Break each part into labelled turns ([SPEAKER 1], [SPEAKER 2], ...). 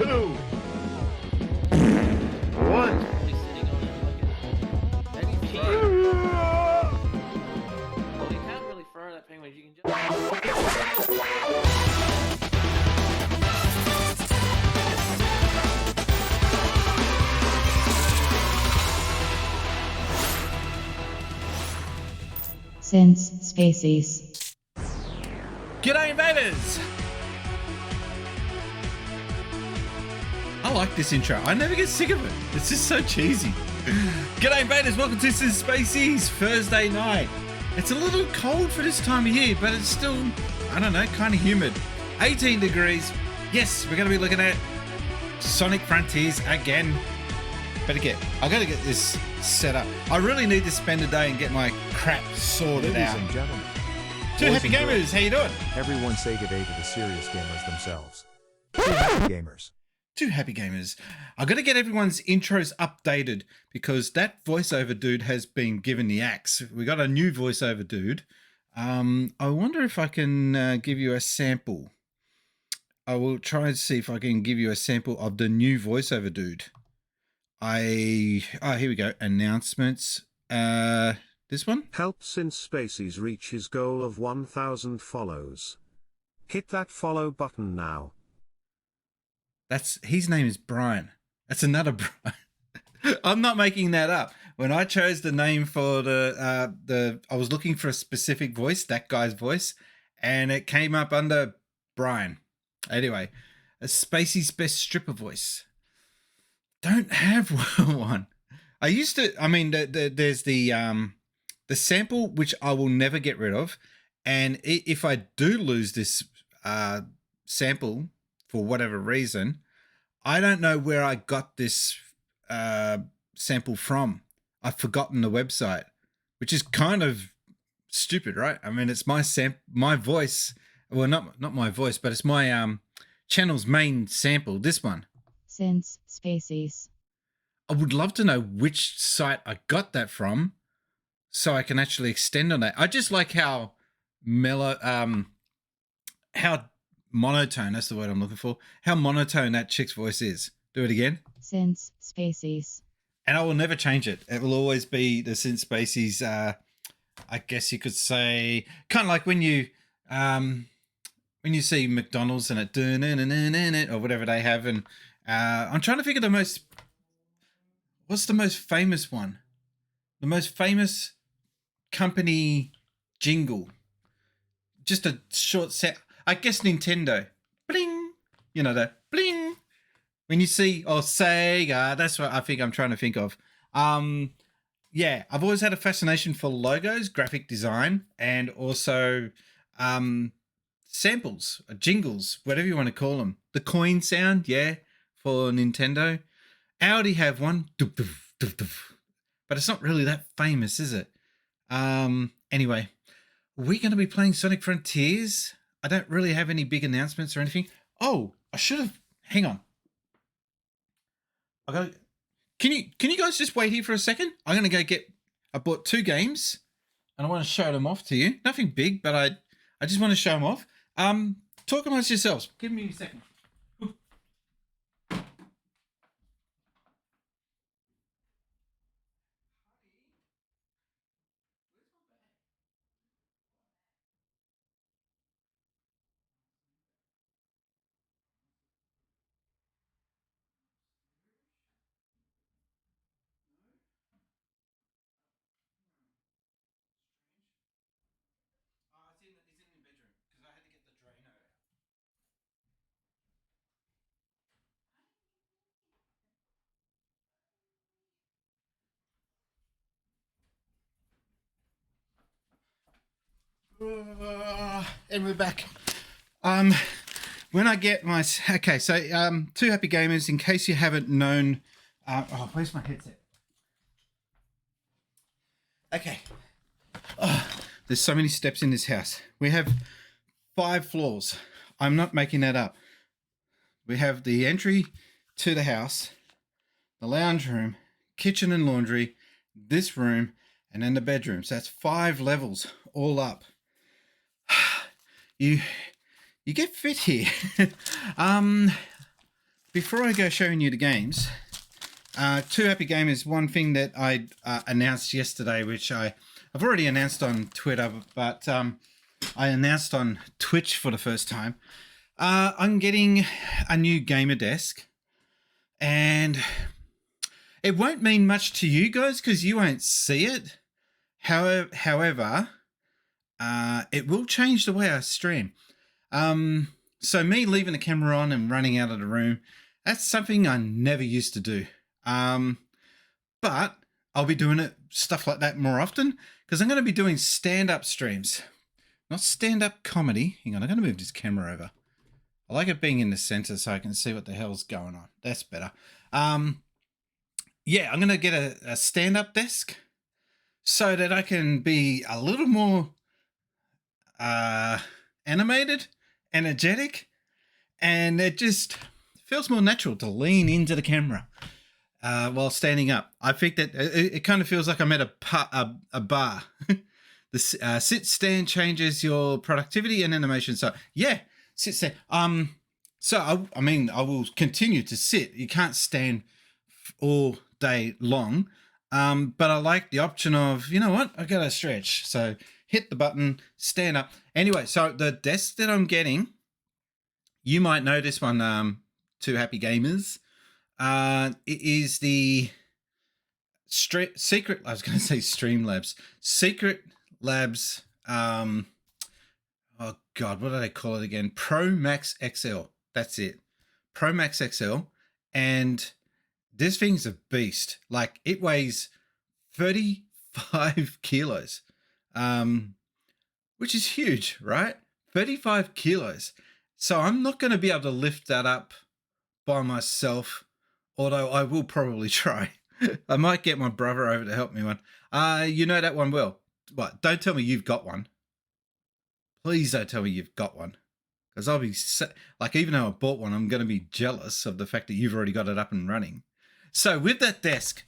[SPEAKER 1] 2, 1.
[SPEAKER 2] He's sitting on it like and he's throwing. Well, you can't really throw that penguin. You can just.
[SPEAKER 3] Since Spacies.
[SPEAKER 4] G'day, invaders! I like this intro. I never get sick of it. It's just so cheesy. G'day, invaders. Welcome to Spacies Thursday night. It's a little cold for this time of year, but it's still, I don't know, kind of humid. 18 degrees. Yes, we're going to be looking at Sonic Frontiers again. But again, I got to get this set up. I really need to spend a day and get my crap sorted out.
[SPEAKER 5] Ladies and gentlemen,
[SPEAKER 4] Two happy gamers. How you doing?
[SPEAKER 5] everyone say good day to the serious gamers themselves. Two happy gamers.
[SPEAKER 4] Two happy gamers. I'm going to get everyone's intros updated because that voiceover dude has been given the axe. We got a new voiceover dude. I wonder if I can give you a sample. I will try and see if I can give you a sample of the new voiceover dude. Here we go. Announcements. This one?
[SPEAKER 6] Help Since Spacies reach his goal of 1,000 follows. Hit that follow button now.
[SPEAKER 4] His name is Brian. That's another Brian. I'm not making that up. When I chose the name for I was looking for a specific voice, that guy's voice, and it came up under Brian. Anyway, a Spacey's best stripper voice. Don't have one. I used to. I mean, there's the sample which I will never get rid of, and if I do lose this sample for whatever reason, I don't know where I got this sample from. I've forgotten the website, which is kind of stupid, right? I mean, it's my voice. Well, not my voice, but it's my channel's main sample. This one.
[SPEAKER 3] Since Spacies.
[SPEAKER 4] I would love to know which site I got that from, so I can actually extend on that. I just like how mellow, how monotone. That's the word I'm looking for. How monotone that chick's voice is. Do it again.
[SPEAKER 3] Since Spacies.
[SPEAKER 4] And I will never change it. It will always be the Since Spacies. I guess you could say, kind of like when you see McDonald's and it or whatever they have, and I'm trying to think of what's the most famous one? The most famous company jingle. Just a short set. I guess Nintendo. Bling. You know that. Bling. When you see, Sega, that's what I think I'm trying to think of. Yeah, I've always had a fascination for logos, graphic design, and also samples, jingles, whatever you want to call them. The coin sound, yeah, for Nintendo. Audi have one, but it's not really that famous, is it? Anyway, we're going to be playing Sonic Frontiers. I don't really have any big announcements or anything. Oh, I should have. Hang on. Can you guys just wait here for a second? I'm going to go I bought 2 games, and I want to show them off to you. Nothing big, but I just want to show them off. Talk amongst yourselves. Give me a second. It's in the bedroom because I had to get the drainer out. And we're back. When I get my 2 happy gamers. In case you haven't known, where's my headset? Okay. There's so many steps in this house. We have 5 floors. I'm not making that up. We have the entry to the house, the lounge room, kitchen and laundry, this room, and then the bedrooms. That's 5 levels all up. You get fit here. before I go showing you the games, Two Happy Gamers, one thing that I announced yesterday, which I've already announced on Twitter, but I announced on Twitch for the first time. I'm getting a new gamer desk, and it won't mean much to you guys because you won't see it. However, it will change the way I stream. So me leaving the camera on and running out of the room, that's something I never used to do. But I'll be doing stuff like that more often because I'm going to be doing stand-up streams, not stand-up comedy. Hang on, I'm going to move this camera over. I like it being in the center so I can see what the hell's going on. That's better. Yeah, I'm going to get a stand-up desk so that I can be a little more animated, energetic, and it just feels more natural to lean into the camera while standing up. I think that it kind of feels like I'm at a bar. The sit stand changes your productivity and animation. So yeah, sit stand. So I mean, I will continue to sit. You can't stand all day long. But I like the option of, you know what, I gotta stretch. So hit the button, stand up. Anyway, so the desk that I'm getting, you might know this one, Two Happy Gamers. It is the Secret, I was going to say Streamlabs. Secret Labs, oh God, what do they call it again? Pro Max XL. That's it. Pro Max XL. And this thing's a beast. Like, it weighs 35 kilos, which is huge, right? 35 kilos. So I'm not going to be able to lift that up by myself, although I will probably try. I might get my brother over to help me one. You know that one well. What? Don't tell me you've got one. Please don't tell me you've got one. Because I'll be, like, even though I bought one, I'm going to be jealous of the fact that you've already got it up and running. So with that desk,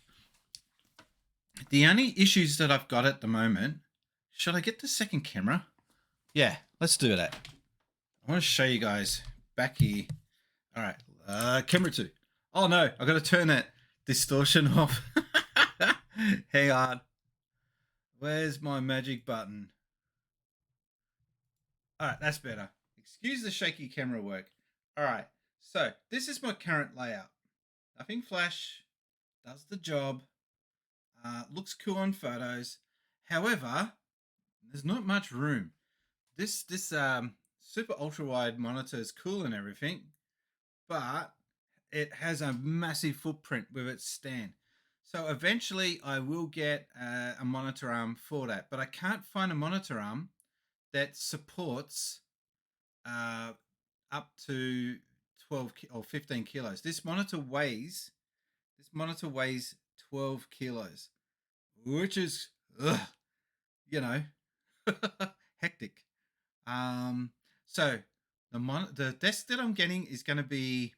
[SPEAKER 4] the only issues that I've got at the moment, should I get the second camera? Yeah, let's do that. I want to show you guys back here. All right, camera 2. Oh no, I've got to turn that distortion off. Hang on. Where's my magic button? All right, that's better. Excuse the shaky camera work. All right, so this is my current layout. Nothing flash, does the job, looks cool on photos. However, there's not much room. This super ultra wide monitor is cool and everything, but it has a massive footprint with its stand. So eventually I will get a monitor arm for that, but I can't find a monitor arm that supports up to 12 or 15 kilos. This monitor weighs 12 kilos, which is, you know, hectic. So the desk that I'm getting is going to be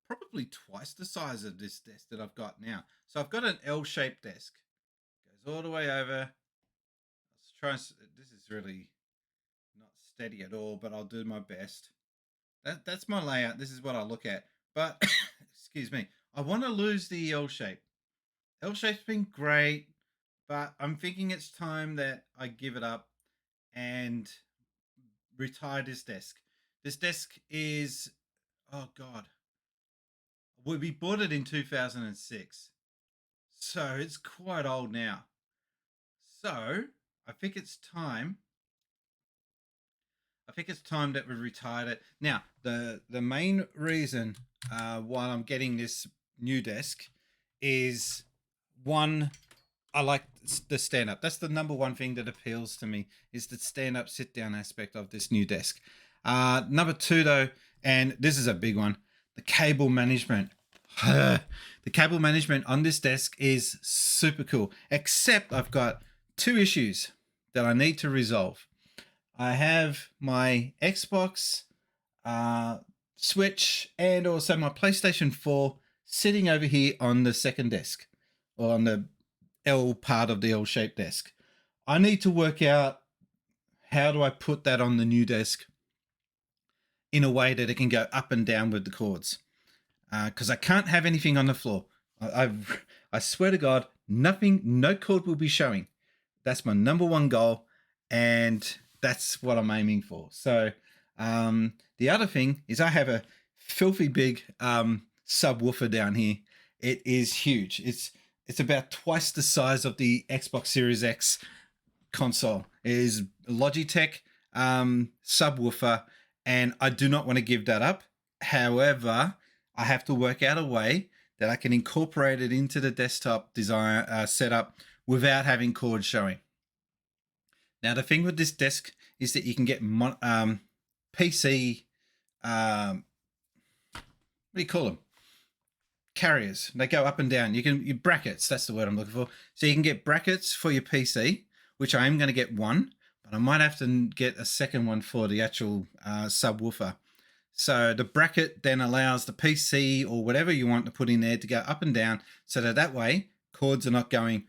[SPEAKER 4] probably twice the size of this desk that I've got now. So I've got an L-shaped desk. Goes all the way over. Let's try. This is really not steady at all, but I'll do my best. That's my layout. This is what I look at. But excuse me, I want to lose the L shape. L shape's been great, but I'm thinking it's time that I give it up and retire this desk. This desk is, oh God, we bought it in 2006, so it's quite old now. So I think it's time. That we retired it. Now, the main reason why I'm getting this new desk is, one, I like the stand-up. That's the number one thing that appeals to me, is the stand-up, sit-down aspect of this new desk. Number 2, though, and this is a big one, the cable management. The cable management on this desk is super cool, except I've got 2 issues that I need to resolve. I have my Xbox, Switch, and also my PlayStation 4 sitting over here on the second desk, or on the L part of the L-shaped desk. I need to work out how do I put that on the new desk in a way that it can go up and down with the cords. because I can't have anything on the floor. I swear to God, nothing, no cord will be showing. That's my number one goal, and that's what I'm aiming for. So the other thing is I have a filthy big subwoofer down here. It is huge. It's about twice the size of the Xbox Series X console. It is Logitech subwoofer, and I do not want to give that up. However, I have to work out a way that I can incorporate it into the desktop design setup without having cords showing. Now, the thing with this desk is that you can get PC, what do you call them? Carriers. They go up and down. You brackets. That's the word I'm looking for. So you can get brackets for your PC, which I am going to get one, but I might have to get a second one for the actual subwoofer. So the bracket then allows the PC or whatever you want to put in there to go up and down, so that way cords are not going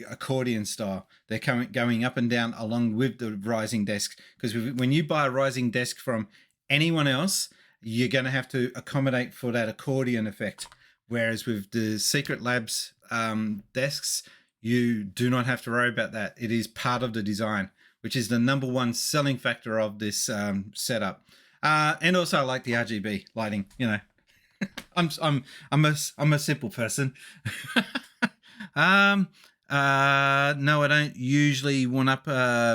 [SPEAKER 4] accordion style. They're going up and down along with the rising desk. Because when you buy a rising desk from anyone else, you're going to have to accommodate for that accordion effect. Whereas with the Secret Labs desks, you do not have to worry about that. It is part of the design, which is the number one selling factor of this setup. And also I like the RGB lighting. You know, I'm a simple person. No, I don't usually one up.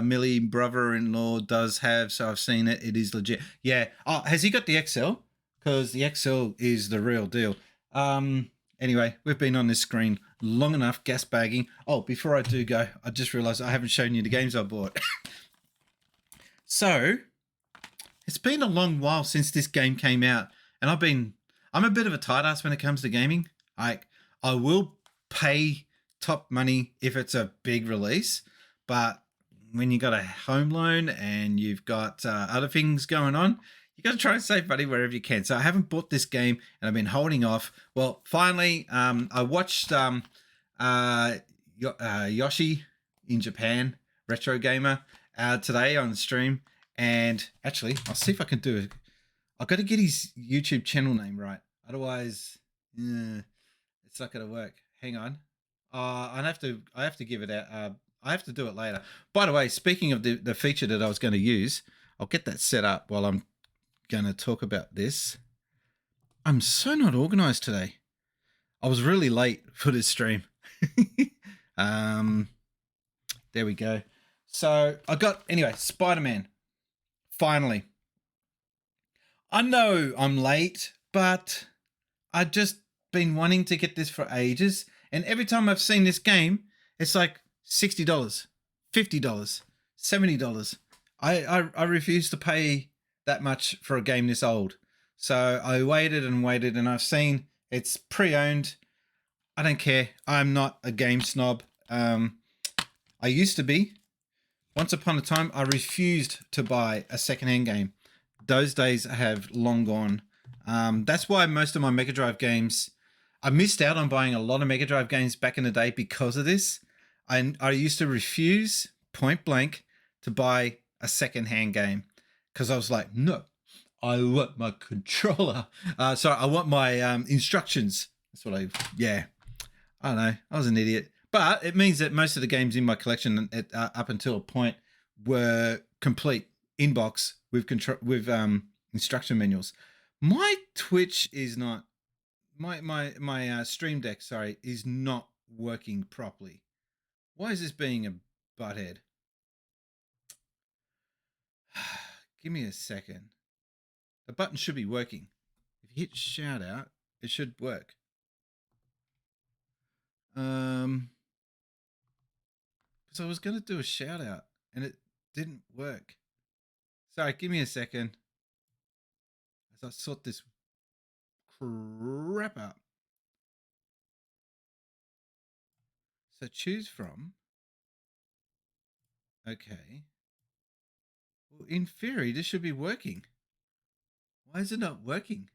[SPEAKER 4] Millie brother-in-law does have, so I've seen it. It is legit. Yeah. Oh, has he got the XL? Because the XL is the real deal. Anyway, we've been on this screen long enough, gas bagging. Oh, before I do go, I just realized I haven't shown you the games I bought. So it's been a long while since this game came out, and I'm a bit of a tight ass when it comes to gaming. I will pay top money if it's a big release, but when you got a home loan and you've got other things going on, you got to try and save money wherever you can. So I haven't bought this game, and I've been holding off. Well, finally, I watched Yoshi in Japan, Retro Gamer, today on the stream. And actually, I'll see if I can do it. I've got to get his YouTube channel name right. Otherwise, it's not going to work. Hang on. I have to give it out. I have to do it later. By the way, speaking of the feature that I was going to use, I'll get that set up while I'm going to talk about this. I'm so not organized today. I was really late for this stream. There we go. So I got, anyway, Spider-Man. Finally. I know I'm late, but I've just been wanting to get this for ages. And every time I've seen this game, it's like $60, $50, $70. I refuse to pay that much for a game this old. So I waited and waited, and I've seen it's pre-owned. I don't care. I'm not a game snob. I used to be. Once upon a time, I refused to buy a secondhand game. Those days have long gone. That's why most of my Mega Drive games, I missed out on buying a lot of Mega Drive games back in the day because of this. I used to refuse, point blank, to buy a secondhand game because I was like, no, I want my controller. Sorry, I want my instructions. That's what I don't know. I was an idiot. But it means that most of the games in my collection up until a point were complete inbox with instruction manuals. My Twitch is not, my Stream Deck, sorry, is not working properly. Why is this being a butthead? Give me a second. The button should be working. If you hit shout out, it should work. Because I was going to do a shout out and it didn't work. Sorry, give me a second as I sort this crap out. So choose from. Okay. Well, in theory, this should be working. Why is it not working?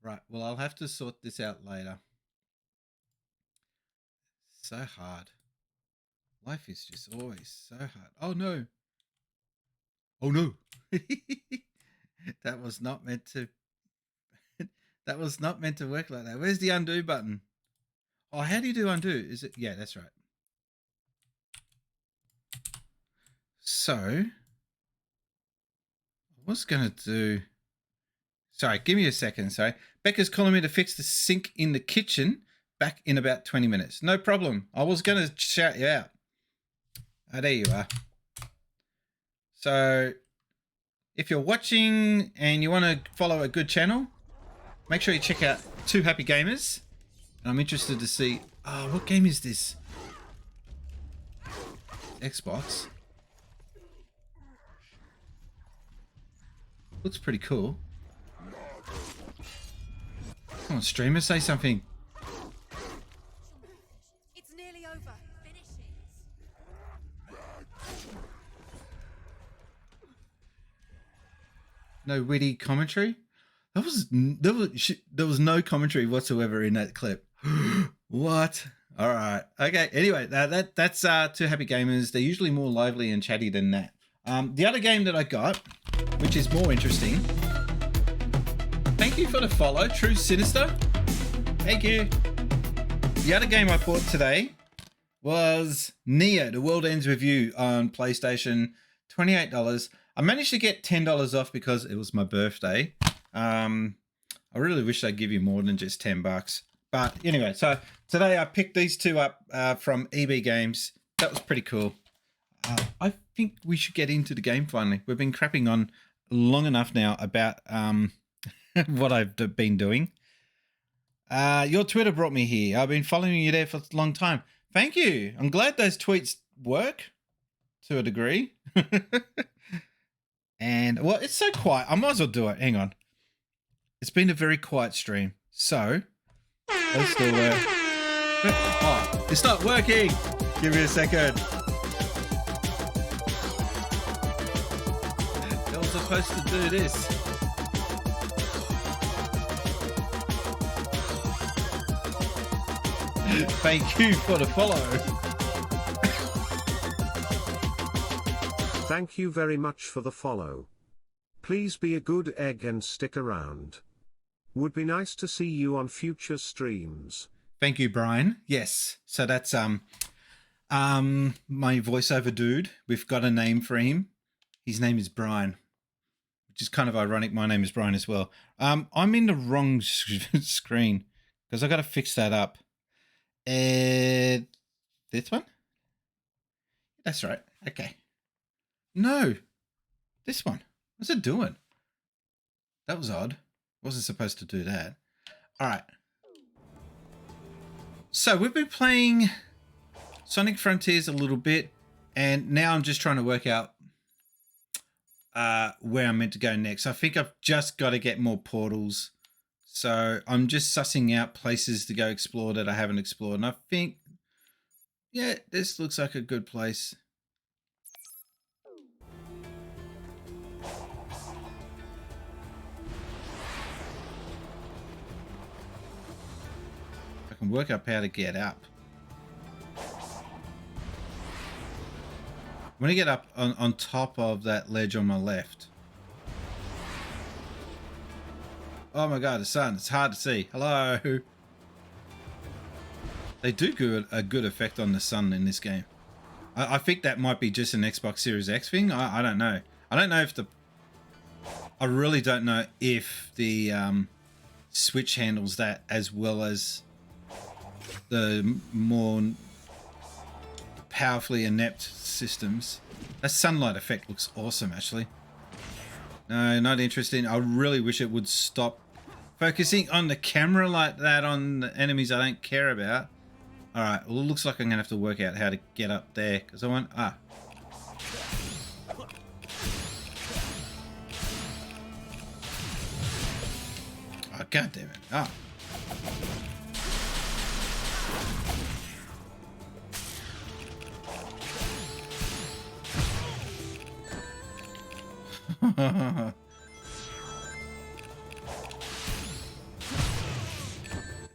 [SPEAKER 4] Right, well, I'll have to sort this out later. So hard. Life is just always so hard. Oh no. Oh no. That was not meant to. That was not meant to work like that. Where's the undo button? Oh, how do you do undo? Is it? Yeah, that's right. So, I was going to do... Sorry, give me a second. Sorry. Becca's calling me to fix the sink in the kitchen. Back in about 20 minutes. No problem. I was going to shout you out. Oh, there you are. So, if you're watching and you want to follow a good channel, make sure you check out Two Happy Gamers. And I'm interested to see... Oh, what game is this? Xbox. Looks pretty cool. Come on, streamer, say something.
[SPEAKER 1] It's nearly over. Finish it.
[SPEAKER 4] No witty commentary. There was no commentary whatsoever in that clip. What? All right. Okay. Anyway, that's Two Happy Gamers. They're usually more lively and chatty than that. The other game that I got, which is more interesting. Thank you for the follow, True Sinister. Thank you. The other game I bought today was Neo, The World Ends With You on PlayStation, $28. I managed to get $10 off because it was my birthday. I really wish they'd give you more than just $10. But anyway, so today I picked these two up from EB Games. That was pretty cool. I think we should get into the game finally. We've been crapping on long enough now about what I've been doing. Your Twitter brought me here. I've been following you there for a long time. Thank you. I'm glad those tweets work to a degree. And, well, it's so quiet. I might as well do it. Hang on. It's been a very quiet stream. So, let's do it. Oh, it's not working. Give me a second. I was supposed to do this. Thank you for the follow.
[SPEAKER 6] Thank you very much for the follow. Please be a good egg and stick around. Would be nice to see you on future streams.
[SPEAKER 4] Thank you, Brian. Yes. So that's my voiceover dude. We've got a name for him. His name is Brian, which is kind of ironic. My name is Brian as well. I'm in the wrong screen because I got to fix that up. This one? That's right. Okay. No. This one. What's it doing? That was odd. Wasn't supposed to do that. All right. So we've been playing Sonic Frontiers a little bit, and now I'm just trying to work out where I'm meant to go next. I think I've just got to get more portals. So I'm just sussing out places to go explore that I haven't explored. And I think, yeah, this looks like a good place. I can work up how to get up. I'm going to get up on top of that ledge on my left. Oh my god, the sun. It's hard to see. Hello. They do a good effect on the sun in this game. I think that might be just an Xbox Series X thing. I don't know. I don't know if the... I really don't know if the Switch handles that as well as the more powerfully inept systems. That sunlight effect looks awesome, actually. No, not interesting. I really wish it would stop focusing on the camera like that on the enemies I don't care about. Alright, well, it looks like I'm going to have to work out how to get up there. Because I want... Oh, god damn it. Oh.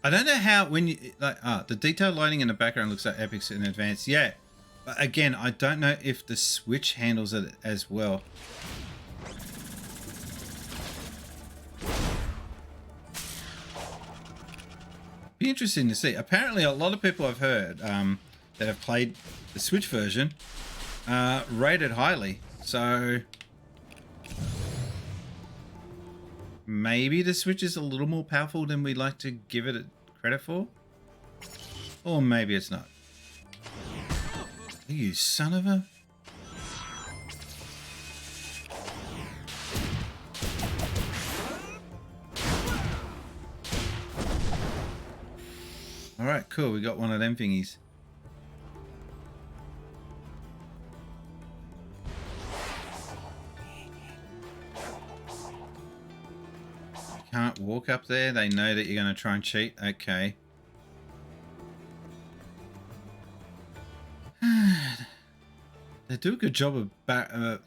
[SPEAKER 4] I don't know how when you like the detailed lighting in the background looks like epic in advance. Yeah, but again, I don't know if the Switch handles it as well. Be interesting to see. Apparently, a lot of people I've heard that have played the Switch version rate it highly. So maybe the Switch is a little more powerful than we'd like to give it credit for. Or maybe it's not. You son of a... Alright, cool. We got one of them thingies. You can't walk up there. They know that you're going to try and cheat. Okay. They do a good job of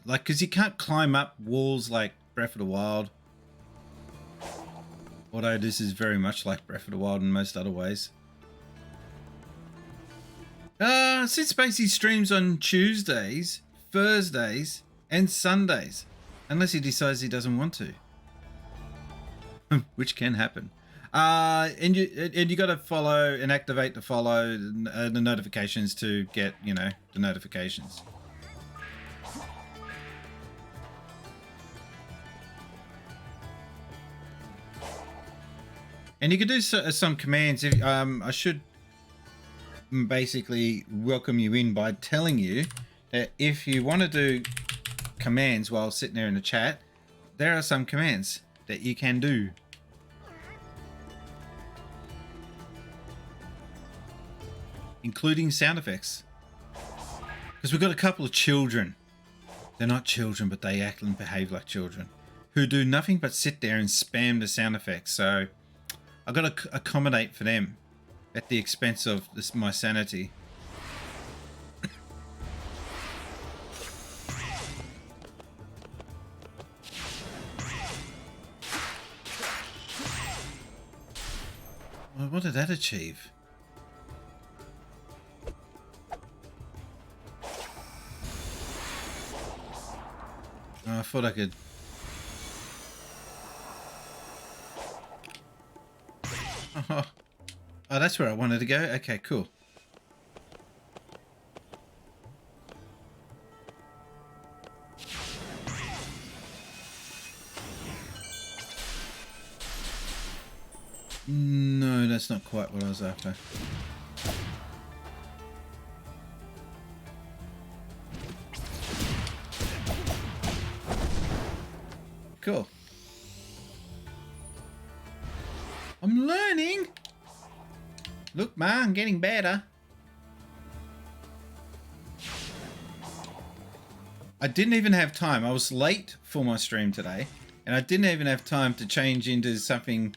[SPEAKER 4] like, because you can't climb up walls like Breath of the Wild. Although this is very much like Breath of the Wild in most other ways. Since Spacies streams on Tuesdays, Thursdays, and Sundays, unless he decides he doesn't want to, which can happen. And you got to follow and activate the follow the notifications to get, you know, the notifications. And you can do some commands. If, I should basically welcome you in by telling you that if you want to do commands while sitting there in the chat, there are some commands that you can do. Including sound effects. Because we've got a couple of children. They're not children, but they act and behave like children. Who do nothing but sit there and spam the sound effects. So I've got to accommodate for them at the expense of my sanity. Well, what did that achieve? Oh, I thought I could... Oh, that's where I wanted to go? Okay, cool. No, that's not quite what I was after. Cool. I'm learning. Look, Ma, I'm getting better. I didn't even have time. I was late for my stream today, and I didn't even have time to change into something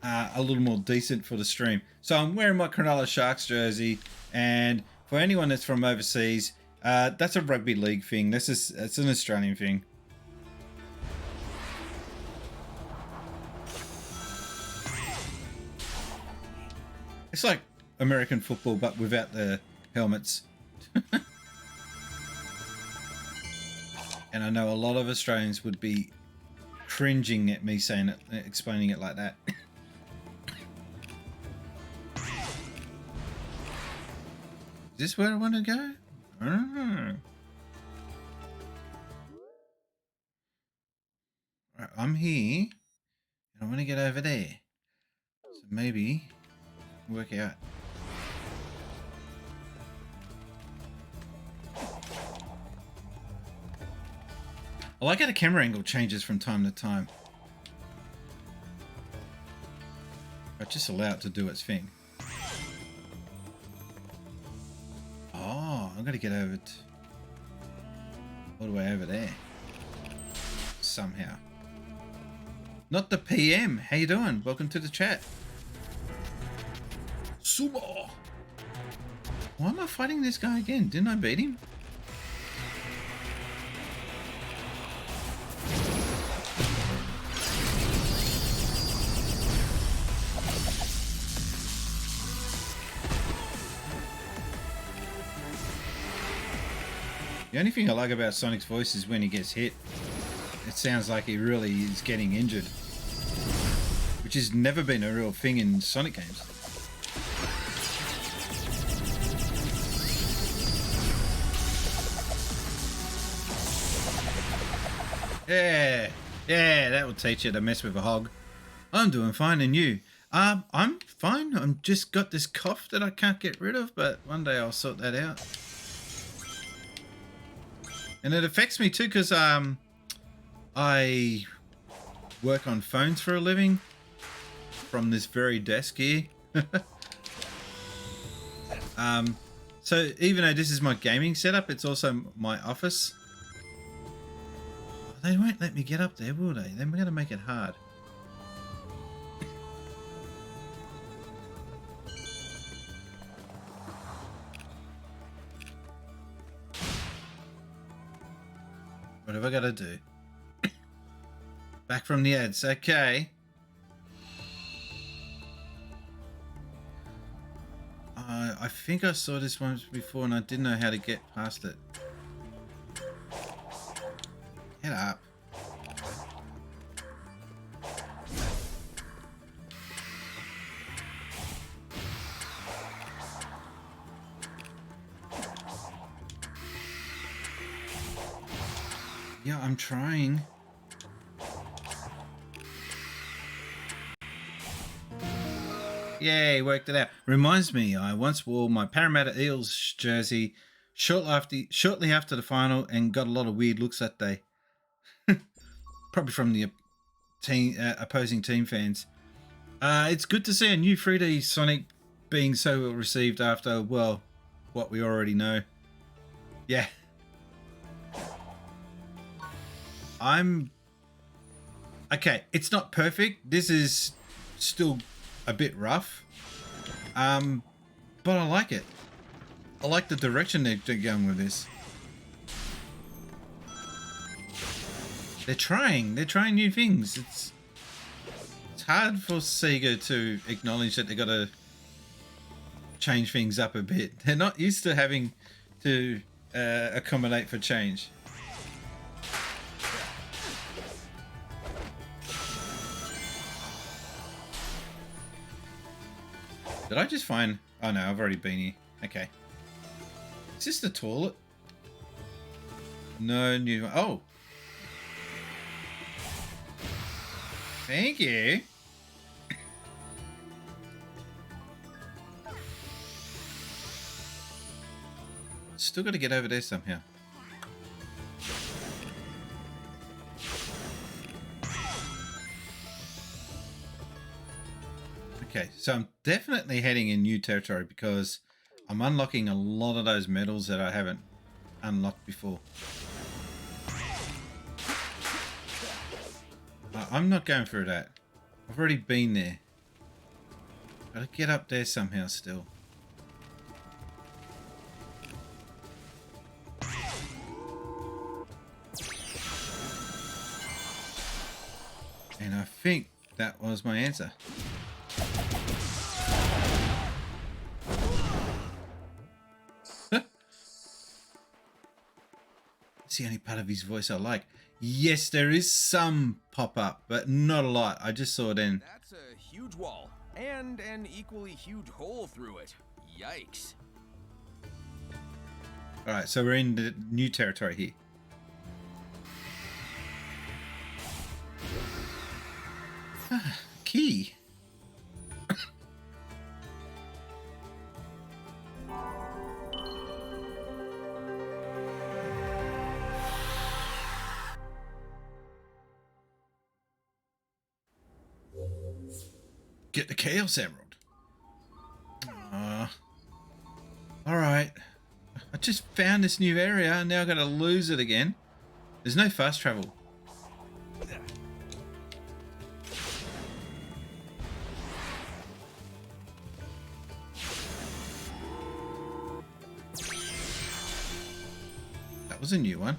[SPEAKER 4] a little more decent for the stream. So I'm wearing my Cronulla Sharks jersey, and for anyone that's from overseas, that's a rugby league thing. It's an Australian thing. It's like American football, but without the helmets. And I know a lot of Australians would be cringing at me saying it, explaining it like that. Is this where I want to go? I don't know. Right, I'm here, and I want to get over there. So maybe work out. I like how the camera angle changes from time to time. I just allow it to do its thing. Oh, I've got to get over to all the way over there. Somehow. Not the PM. How you doing? Welcome to the chat. Sumo. Why am I fighting this guy again? Didn't I beat him? The only thing I like about Sonic's voice is when he gets hit, it sounds like he really is getting injured, which has never been a real thing in Sonic games. Yeah, yeah, that will teach you to mess with a hog. I'm doing fine, and you? I'm fine. I'm just got this cough that I can't get rid of, but one day I'll sort that out. And it affects me too, because I work on phones for a living from this very desk here. So even though this is my gaming setup, it's also my office. They won't let me get up there, will they? Then we're going to make it hard. What have I got to do? Back from the ads. Okay. I think I saw this once before and I didn't know how to get past it. Head up. Yeah, I'm trying. Yay, worked it out. Reminds me, I once wore my Parramatta Eels jersey shortly after the final and got a lot of weird looks that day. Probably from the opposing team fans. It's good to see a new 3D Sonic being so well received after, well, what we already know. Yeah. Okay, it's not perfect. This is still a bit rough. But I like it. I like the direction they're going with this. They're trying new things. It's hard for Sega to acknowledge that they got to change things up a bit. They're not used to having to accommodate for change. Did I just find... Oh no, I've already been here. Okay. Is this the toilet? No new... Oh! Thank you! Still got to get over there somehow. Okay, so I'm definitely heading in new territory because I'm unlocking a lot of those medals that I haven't unlocked before. I'm not going through that. I've already been there. Gotta get up there somehow still. And I think that was my answer. It's the only part of his voice I like. Yes, there is some pop-up, but not a lot. I just saw it in.
[SPEAKER 7] That's a huge wall, and an equally huge hole through it. Yikes.
[SPEAKER 4] Alright, so we're in the new territory here. Key. Get the Chaos Emerald. Alright. I just found this new area and now I've got to lose it again. There's no fast travel. That was a new one.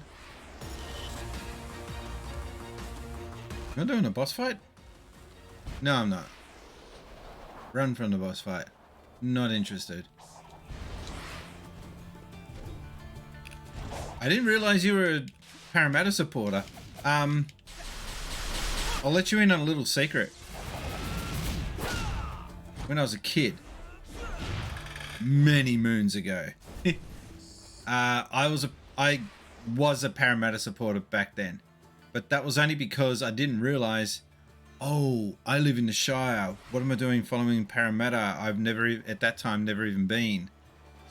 [SPEAKER 4] Am I doing a boss fight? No, I'm not. Run from the boss fight. Not interested. I didn't realize you were a Parramatta supporter. I'll let you in on a little secret. When I was a kid, many moons ago, I was a Parramatta supporter back then. but that was only because I didn't realize, oh, I live in the Shire. What am I doing following Parramatta? I've never, at that time, never even been.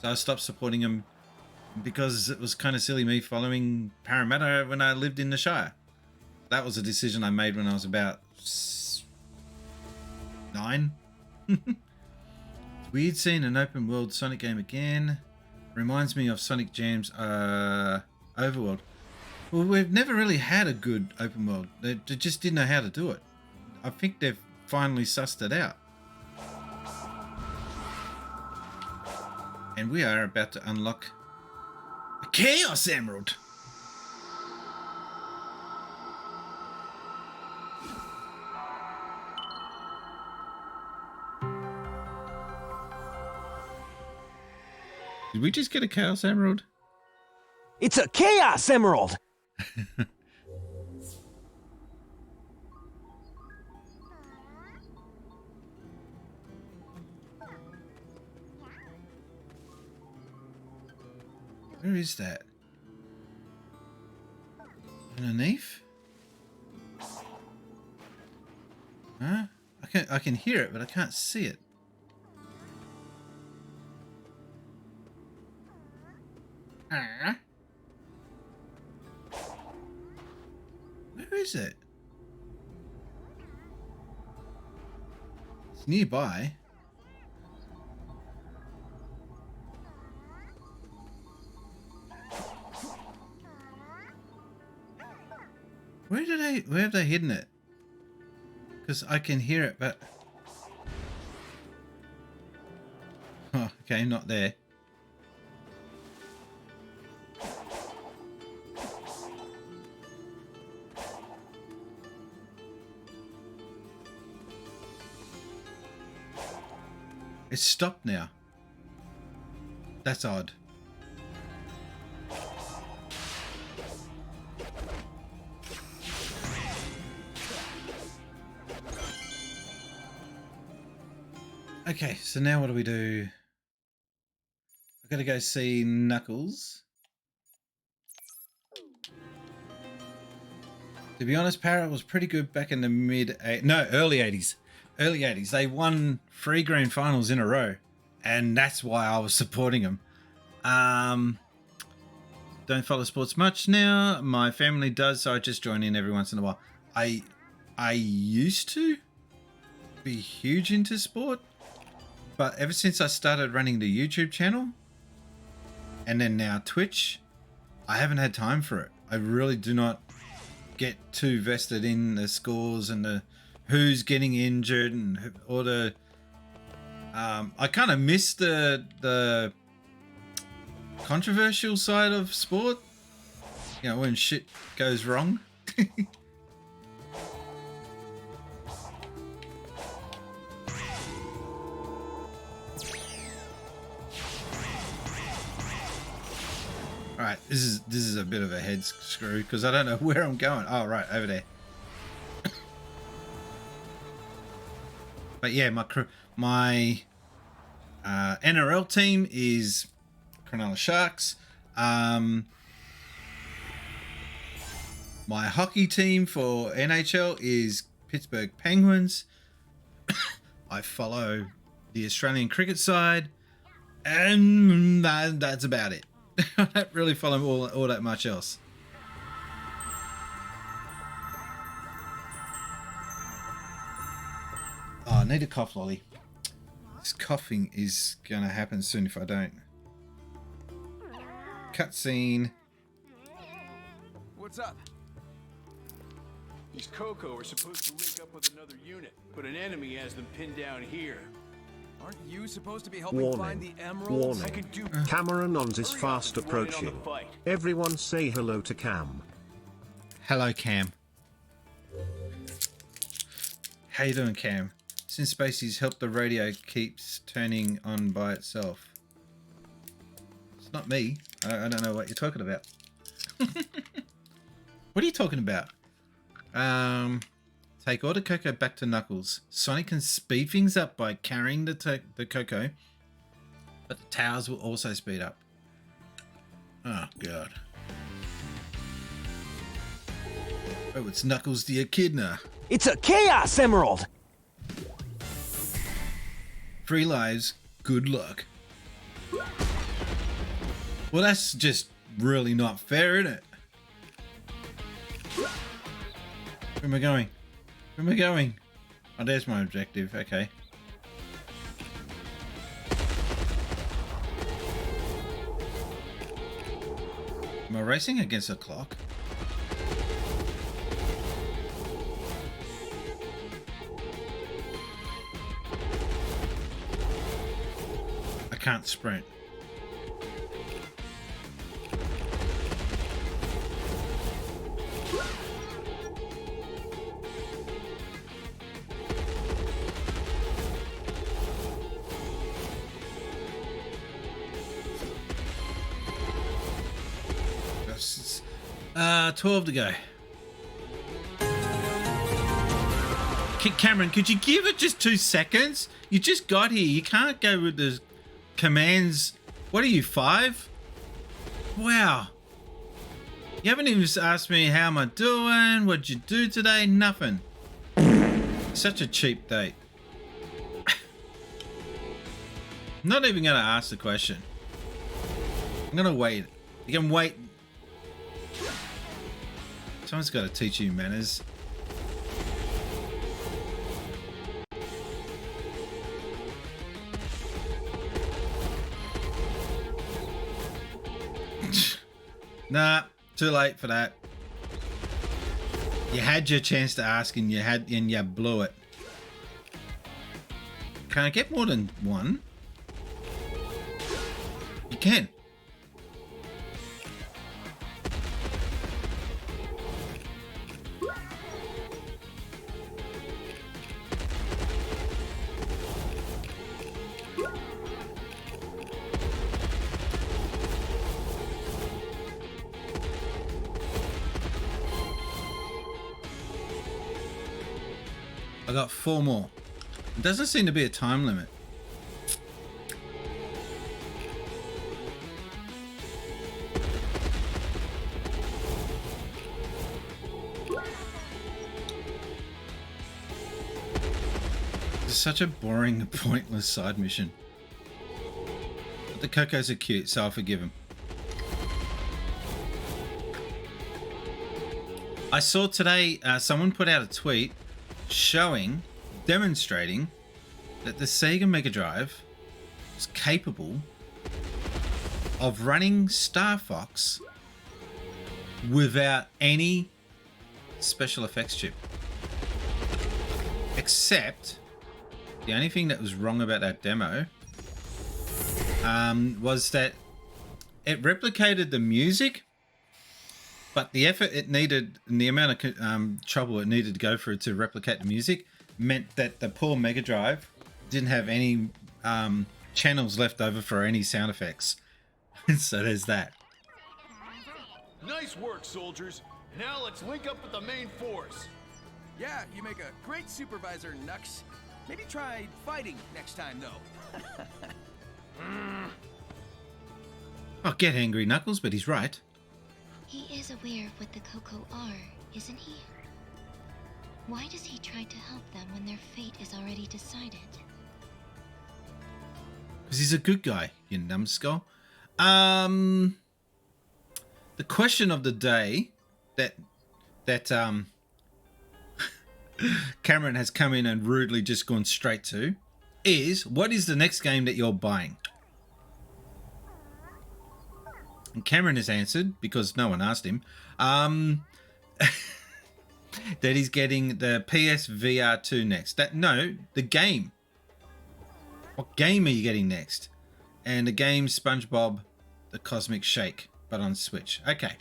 [SPEAKER 4] So I stopped supporting him because it was kind of silly me following Parramatta when I lived in the Shire. That was a decision I made when I was about 9. Weird seeing an open world Sonic game again. Reminds me of Sonic Jam's Overworld. Well, we've never really had a good open world. They just didn't know how to do it. I think they've finally sussed it out. And we are about to unlock a Chaos Emerald. Did we just get a Chaos Emerald?
[SPEAKER 8] It's a Chaos Emerald!
[SPEAKER 4] Where is that? Underneath? Huh? I can hear it, but I can't see it. Where is it? It's nearby. Where have they hidden it? Because I can hear it, but... Oh, okay, not there. It's stopped now. That's odd. Okay, so now what do we do? I've got to go see Knuckles. To be honest, Parrot was pretty good back in the early 80s. Early 80s. They won 3 grand finals in a row, and that's why I was supporting them. Don't follow sports much now. My family does, so I just join in every once in a while. I used to be huge into sport, but ever since I started running the YouTube channel and then now Twitch, I haven't had time for it. I really do not get too vested in the scores and the who's getting injured and all the I kind of miss the controversial side of sport, you know, when shit goes wrong. All right, this is a bit of a head screw because I don't know where I'm going. Oh, right, over there. But yeah, my NRL team is Cronulla Sharks. My hockey team for NHL is Pittsburgh Penguins. I follow the Australian cricket side, and that's about it. I don't really follow all that much else. Oh, I need a cough lolly. This coughing is gonna happen soon if I don't. Cutscene.
[SPEAKER 7] What's up? These Coco are supposed to link up with another unit, but an enemy has them pinned down here.
[SPEAKER 8] Aren't you supposed to be helping find the emeralds?
[SPEAKER 6] Warning.
[SPEAKER 7] I can do.
[SPEAKER 6] Cameronons is
[SPEAKER 7] Hurry up,
[SPEAKER 6] fast
[SPEAKER 7] I'm running on
[SPEAKER 6] approaching.
[SPEAKER 7] the fight.
[SPEAKER 6] Everyone say hello to Cam.
[SPEAKER 4] Hello, Cam. How you doing, Cam? Since Spacies helped, the radio keeps turning on by itself. It's not me. I don't know what you're talking about. What are you talking about? Take all the cocoa back to Knuckles. Sonic can speed things up by carrying the cocoa, but the towers will also speed up. Oh, God. Oh, it's Knuckles the Echidna.
[SPEAKER 9] It's a Chaos Emerald!
[SPEAKER 4] 3 lives, good luck. Well, that's just really not fair, isn't it? Where am I going? Where am I going? Oh, there's my objective. Okay. Am I racing against the clock? I can't sprint. That's 12 to go. Cameron, could you give it just 2 seconds? You just got here. You can't go with the commands. What are you, 5? Wow. You haven't even asked me how am I doing, what'd you do today, nothing. Such a cheap date. I'm not even going to ask the question. I'm going to wait. You can wait. Someone's got to teach you manners. Nah, too late for that. You had your chance to ask and you blew it. Can I get more than 1? You can. I got 4 more. It doesn't seem to be a time limit. It's such a boring, pointless side mission. But the Cocos are cute, so I'll forgive them. I saw today someone put out a tweet demonstrating that the Sega Mega Drive is capable of running Star Fox without any special effects chip. Except the only thing that was wrong about that demo was that it replicated the music, but the effort it needed and the amount of trouble it needed to go through to replicate the music meant that the poor Mega Drive didn't have any channels left over for any sound effects. So there's that.
[SPEAKER 7] Nice work, soldiers. Now let's link up with the main force.
[SPEAKER 8] Yeah, you make a great supervisor, Nux. Maybe try fighting next time, though.
[SPEAKER 4] I'll get angry, Knuckles, but he's right.
[SPEAKER 10] He is aware of what the Coco are, isn't he? Why does he try to help them when their fate is already decided?
[SPEAKER 4] Because he's a good guy, you numbskull. The question of the day that Cameron has come in and rudely just gone straight to is, what is the next game that you're buying? And Cameron has answered, because no one asked him, that he's getting the PS VR 2 next. No, the game. What game are you getting next? And the game SpongeBob the Cosmic Shake, but on Switch. Okay.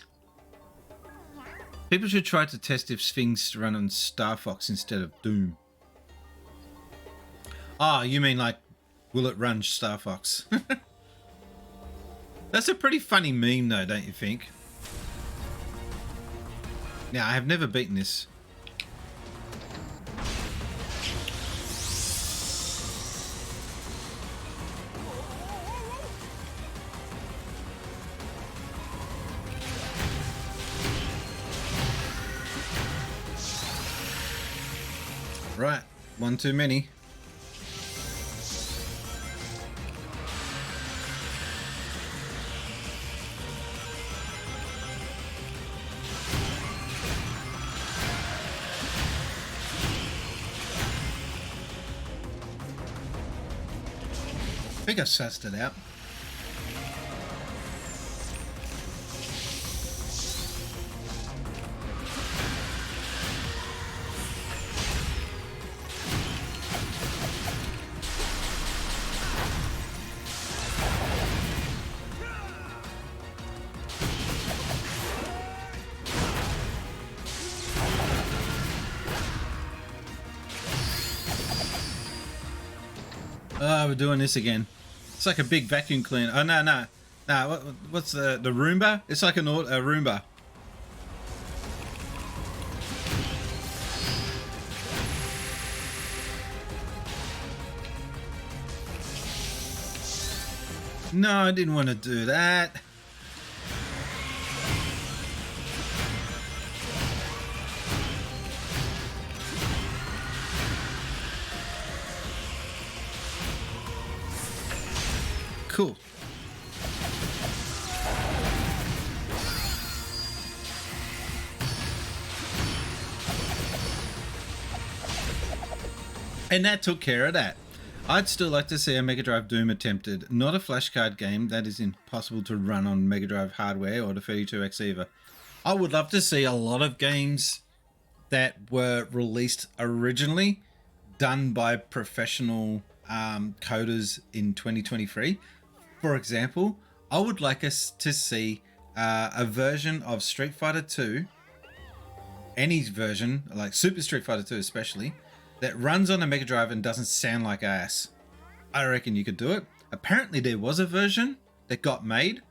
[SPEAKER 4] People should try to test if things run on Star Fox instead of Doom. Oh, you mean like, will it run Star Fox? That's a pretty funny meme though, don't you think? Now, I have never beaten this. Right, one too many. I think I sussed it out. Oh, we're doing this again. It's like a big vacuum cleaner. Oh, no, no. No, what's the Roomba? It's like a Roomba. No, I didn't want to do that. Cool. And that took care of that. I'd still like to see a Mega Drive Doom attempted, not a flashcard game that is impossible to run on Mega Drive hardware or the 32X either. I would love to see a lot of games that were released originally done by professional coders in 2023. For example, I would like us to see a version of Street Fighter 2, any version, like Super Street Fighter 2 especially, that runs on a Mega Drive and doesn't sound like ass. I reckon you could do it. Apparently there was a version that got made,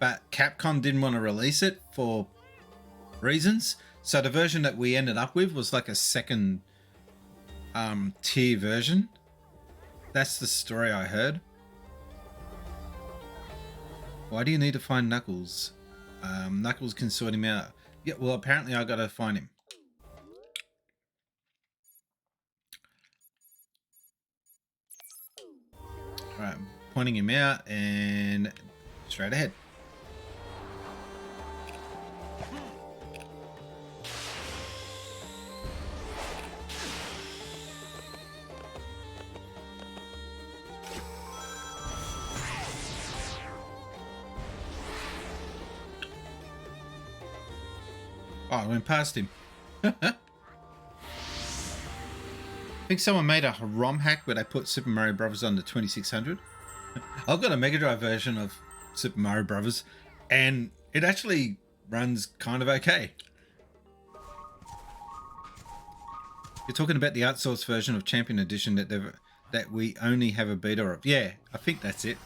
[SPEAKER 4] but Capcom didn't want to release it for reasons. So the version that we ended up with was like a second tier version. That's the story I heard. Why do you need to find Knuckles? Knuckles can sort him out. Yeah, well, apparently I gotta find him. Alright, pointing him out and straight ahead. Oh, I went past him. I think someone made a ROM hack where they put Super Mario Brothers on the 2600. I've got a Mega Drive version of Super Mario Brothers, and it actually runs kind of okay. You're talking about the outsourced version of Champion Edition that we only have a beta of. Yeah, I think that's it.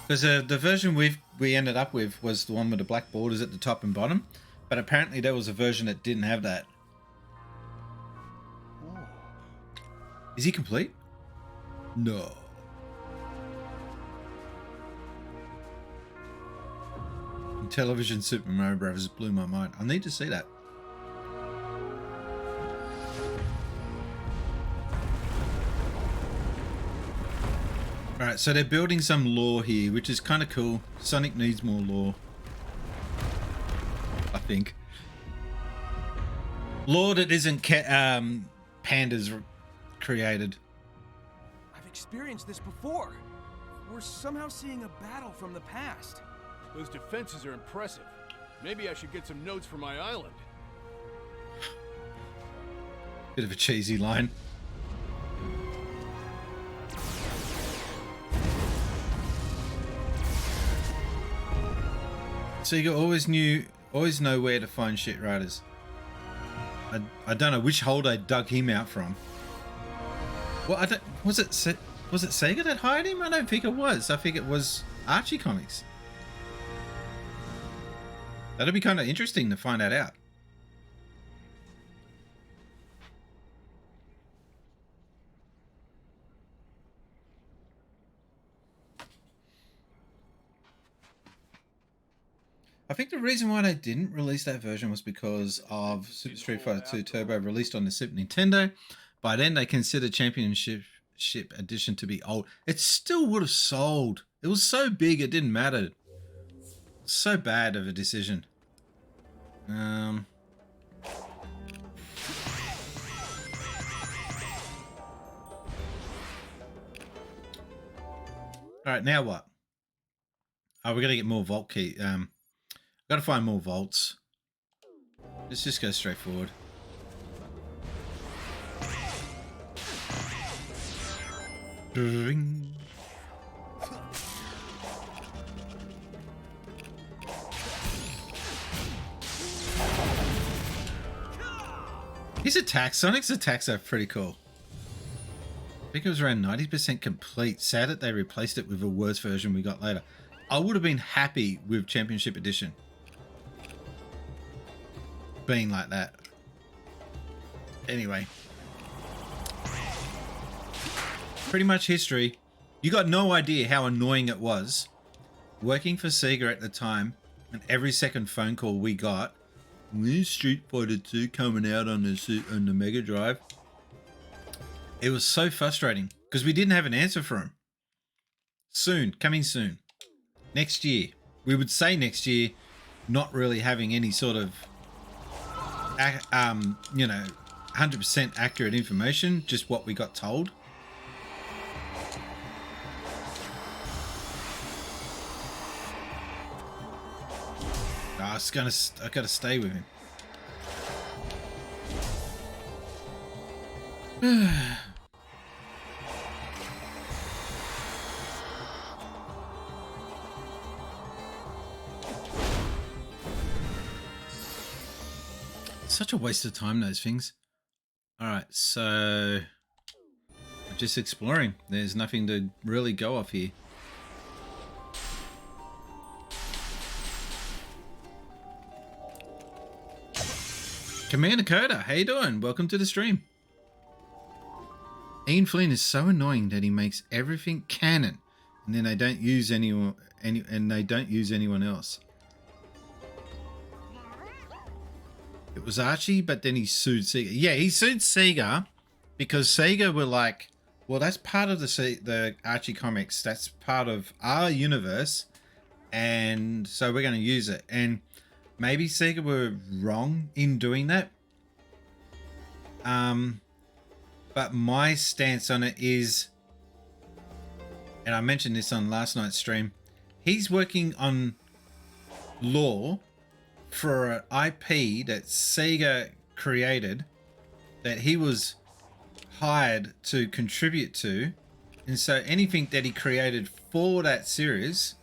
[SPEAKER 4] Because the version we ended up with was the one with the black borders at the top and bottom, but apparently there was a version that didn't have that. Is he complete? No. Television Super Mario Bros. Blew my mind. I need to see that. Alright, so they're building some lore here, which is kind of cool. Sonic needs more lore, I think. Lore that isn't Panda's created.
[SPEAKER 8] I've experienced this before. We're somehow seeing a battle from the past.
[SPEAKER 7] Those defenses are impressive. Maybe I should get some notes for my island.
[SPEAKER 4] Bit of a cheesy line. So you always know where to find shit riders. I don't know which hole they dug him out from. Well, was it Sega that hired him? I don't think it was. I think it was Archie Comics. That'd be kind of interesting to find that out. I think the reason why they didn't release that version was because of Super Street Fighter 2 Turbo released on the Super Nintendo. By then, they considered Championship Edition to be old. It still would have sold. It was so big, it didn't matter. So bad of a decision. All right, now what? Oh, we're gonna get more vault key. Gotta find more vaults. Let's just go straight forward. Ding. His attacks, Sonic's attacks are pretty cool. I think it was around 90% complete. Sad that they replaced it with a worse version we got later. I would have been happy with Championship Edition being like that. Anyway. Pretty much history. You got no idea how annoying it was working for Sega at the time, and every second phone call we got, where's Street Fighter 2 coming out on the Mega Drive? It was so frustrating because we didn't have an answer for him. Soon, coming soon. Next year. We would say next year, not really having any sort of, 100% accurate information, just what we got told. I gotta stay with him. Such a waste of time, those things. Alright, so we're just exploring. There's nothing to really go off here. Commander Coda, how you doing? Welcome to the stream. Ian Flynn is so annoying that he makes everything canon, and then they don't use anyone else. It was Archie, but then he sued Sega. Yeah, he sued Sega because Sega were like, well, that's part of the Archie comics. That's part of our universe, and so we're going to use it. And maybe Sega were wrong in doing that. But my stance on it is, and I mentioned this on last night's stream, he's working on lore for an IP that Sega created, that he was hired to contribute to. And so anything that he created for that series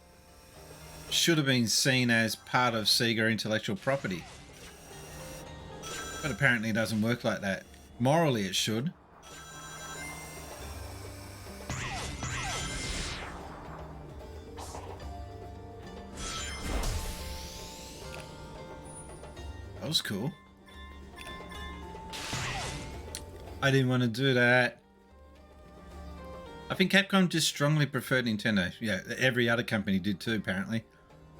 [SPEAKER 4] should have been seen as part of Sega intellectual property. But apparently it doesn't work like that. Morally it should. That was cool. I didn't want to do that. I think Capcom just strongly preferred Nintendo. Yeah, every other company did too, apparently.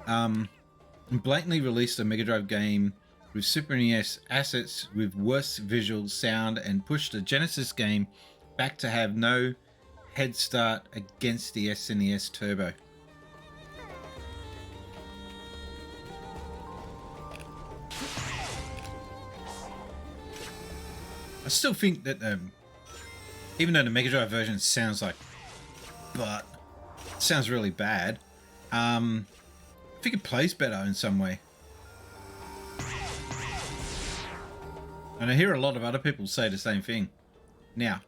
[SPEAKER 4] And blatantly released a Mega Drive game with Super NES assets with worse visual sound, and pushed the Genesis game back to have no head start against the SNES Turbo. I still think that even though the Mega Drive version sounds like butt, sounds really bad, I think it plays better in some way. And I hear a lot of other people say the same thing. Now,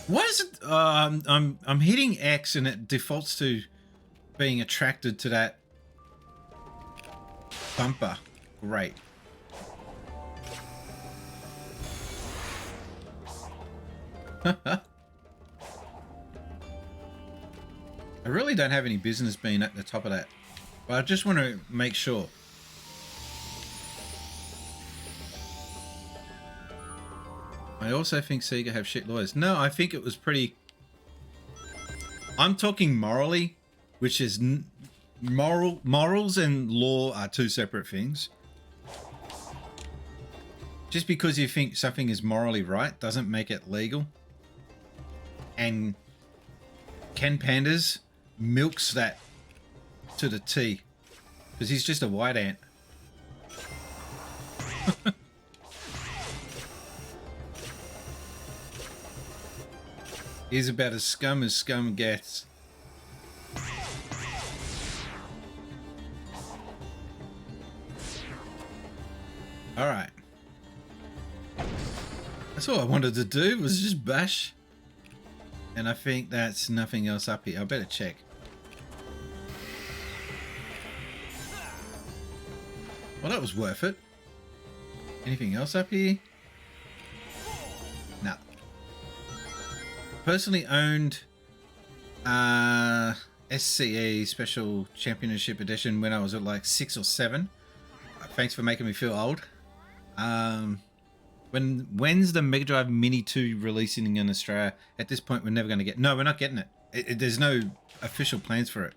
[SPEAKER 4] what is it? I'm hitting X and it defaults to being attracted to that bumper. Great. I really don't have any business being at the top of that, but I just want to make sure. I also think Sega have shit lawyers. No, I think it was pretty... I'm talking morally, which is morals and law are two separate things. Just because you think something is morally right doesn't make it legal. And Ken Pandas milks that to the T because he's just a white ant. He's about as scum gets. All right. That's all I wanted to do was just bash. And I think that's nothing else up here. I better check. Well, that was worth it. Anything else up here? No. Personally owned SCE Special Championship Edition when I was at like 6 or 7. Thanks for making me feel old. When's the Mega Drive Mini 2 releasing in Australia? At this point, we're never going to get... No, we're not getting it. There's no official plans for it.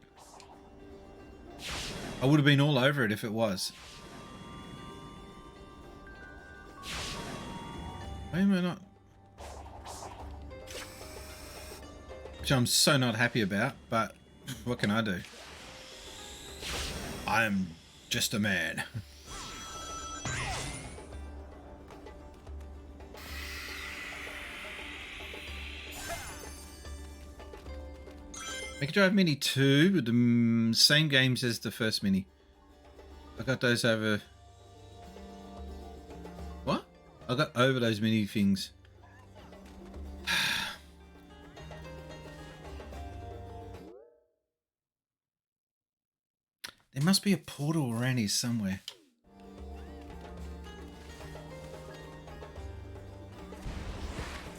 [SPEAKER 4] I would have been all over it if it was. Why am I not? Which I'm so not happy about, but what can I do? I'm just a man. Mega Drive Mini 2 with the same games as the first Mini. I got those over... What? I got over those mini things. There must be a portal around here somewhere.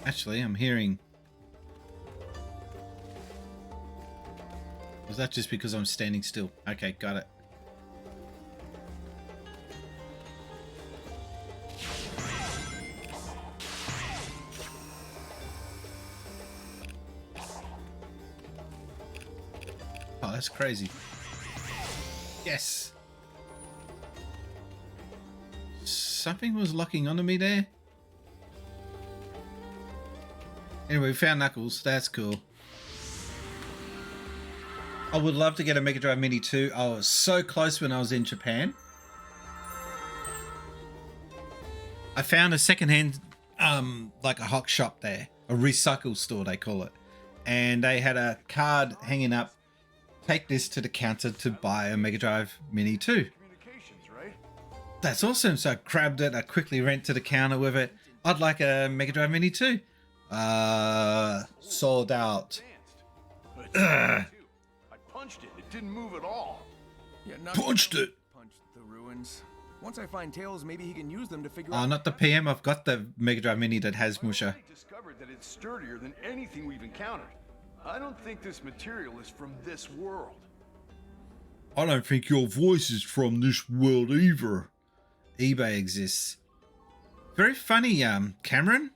[SPEAKER 4] Actually, I'm hearing... Was that just because I'm standing still? Okay, got it. Oh, that's crazy. Yes. Something was locking onto me there. Anyway, we found Knuckles. That's cool. I would love to get a Mega Drive Mini 2. I was so close when I was in Japan. I found a secondhand, like a hock shop there. A recycle store, they call it. And they had a card hanging up. Take this to the counter to buy a Mega Drive Mini 2. That's awesome. So I grabbed it. I quickly went to the counter with it. I'd like a Mega Drive Mini 2. Sold out. Ugh.
[SPEAKER 7] Punched it. It didn't move at all.
[SPEAKER 8] Yeah,
[SPEAKER 4] Punched it.
[SPEAKER 8] Punched the ruins. Once I find Tails, maybe he can use them to figure
[SPEAKER 4] out. Oh, not the PM. I've got the Mega Drive Mini that has Musha.
[SPEAKER 7] I discovered that it's sturdier than anything we've encountered. I don't think this material is from this world.
[SPEAKER 4] I don't think your voice is from this world either. eBay exists. Very funny, Cameron.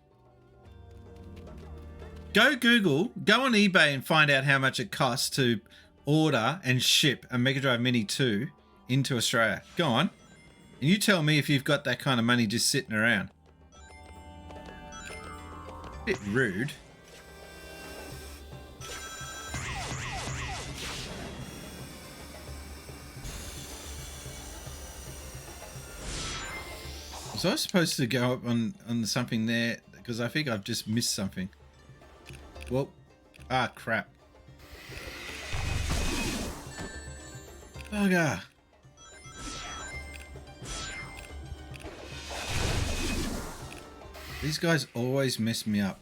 [SPEAKER 4] Go Google, go on eBay and find out how much it costs to order and ship a Mega Drive Mini 2 into Australia. Go on. And you tell me if you've got that kind of money just sitting around. Bit rude. Was I supposed to go up on something there? Because I think I've just missed something. Well, ah, crap. Bugger. These guys always mess me up.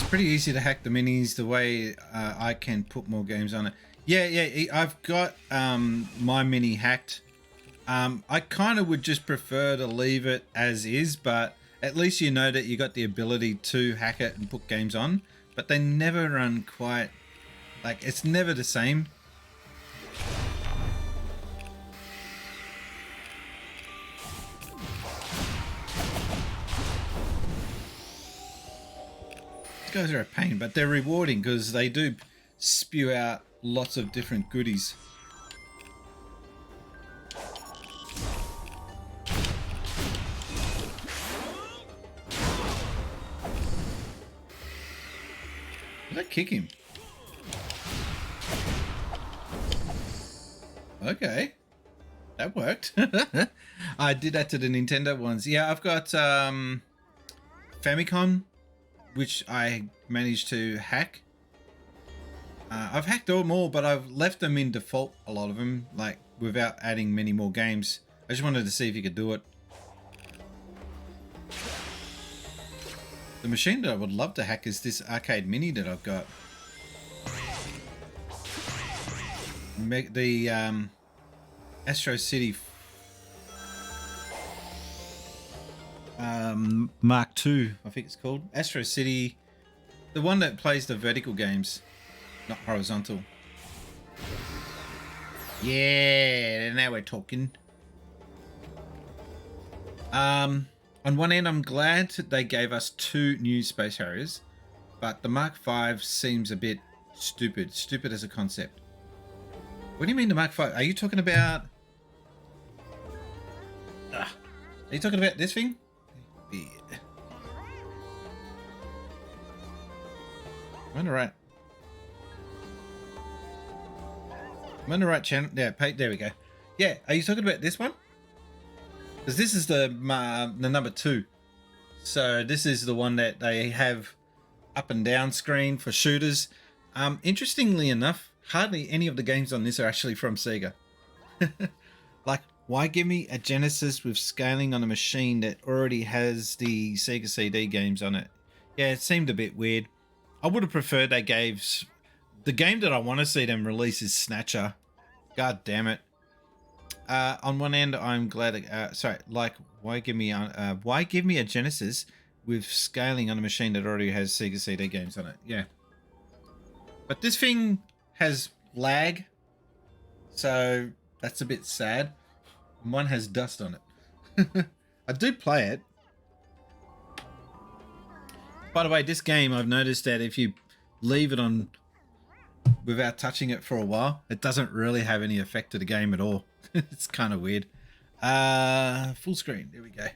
[SPEAKER 4] Pretty easy to hack the minis the way I can put more games on it. Yeah, I've got my mini hacked. I kind of would just prefer to leave it as is, but at least you know that you got the ability to hack it and put games on. but they never run quite, like, it's never the same. These guys are a pain, but they're rewarding because they do spew out lots of different goodies. Did I kick him? Okay. That worked. I did that to the Nintendo ones. Yeah, I've got Famicom, which I managed to hack. I've hacked them all, but I've left them in default, a lot of them, like without adding many more games. I just wanted to see if you could do it. The machine that I would love to hack is this arcade mini that I've got. The Astro City Mark II, I think it's called. Astro City, the one that plays the vertical games, not horizontal. Yeah, now we're talking. On one end, I'm glad they gave us 2 new Space Harriers, but the Mark V seems a bit stupid. Stupid as a concept. What do you mean the Mark V? Are you talking about... Are you talking about this thing? Yeah. I'm on the right... I'm on the right channel. Yeah, there we go. Yeah, are you talking about this one? Because this is the number 2. So this is the one that they have up and down screen for shooters. Interestingly enough, hardly any of the games on this are actually from Sega. Like, why give me a Genesis with scaling on a machine that already has the Sega CD games on it? Yeah, it seemed a bit weird. I would have preferred they gave... The game that I want to see them release is Snatcher. God damn it. On one end, I'm glad. Why give me a Genesis with scaling on a machine that already has Sega CD games on it? Yeah, but this thing has lag, so that's a bit sad. One has dust on it. I do play it. By the way, this game, I've noticed that if you leave it on without touching it for a while, it doesn't really have any effect to the game at all. It's kind of weird. Full screen. There we go.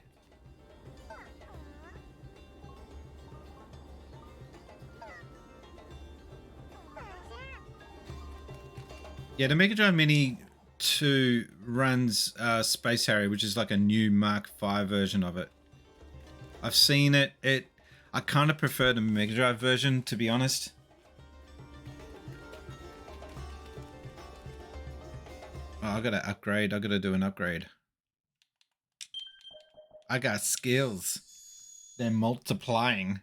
[SPEAKER 4] Yeah, the Mega Drive Mini 2 runs Space Harrier, which is like a new Mark V version of it. I've seen it. I kind of prefer the Mega Drive version, to be honest. Oh, I gotta upgrade. I gotta do an upgrade. I got skills. They're multiplying.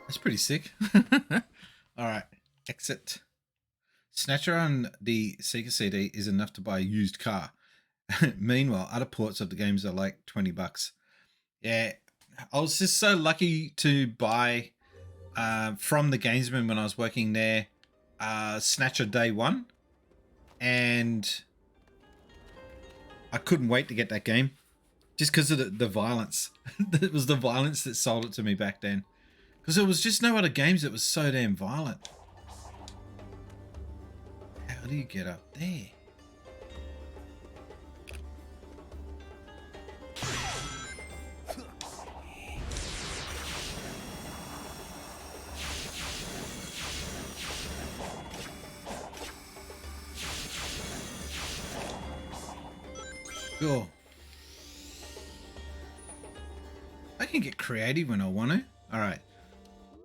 [SPEAKER 4] That's pretty sick. All right. Exit. Snatcher on the Sega CD is enough to buy a used car. Meanwhile, other ports of the games are like $20. Yeah, I was just so lucky to buy from the Gamesman when I was working there, Snatcher Day 1, and I couldn't wait to get that game just because of the violence. It was the violence that sold it to me back then, because there was just no other games that was so damn violent. How do you get up there? Sure. I can get creative when I want to. All right.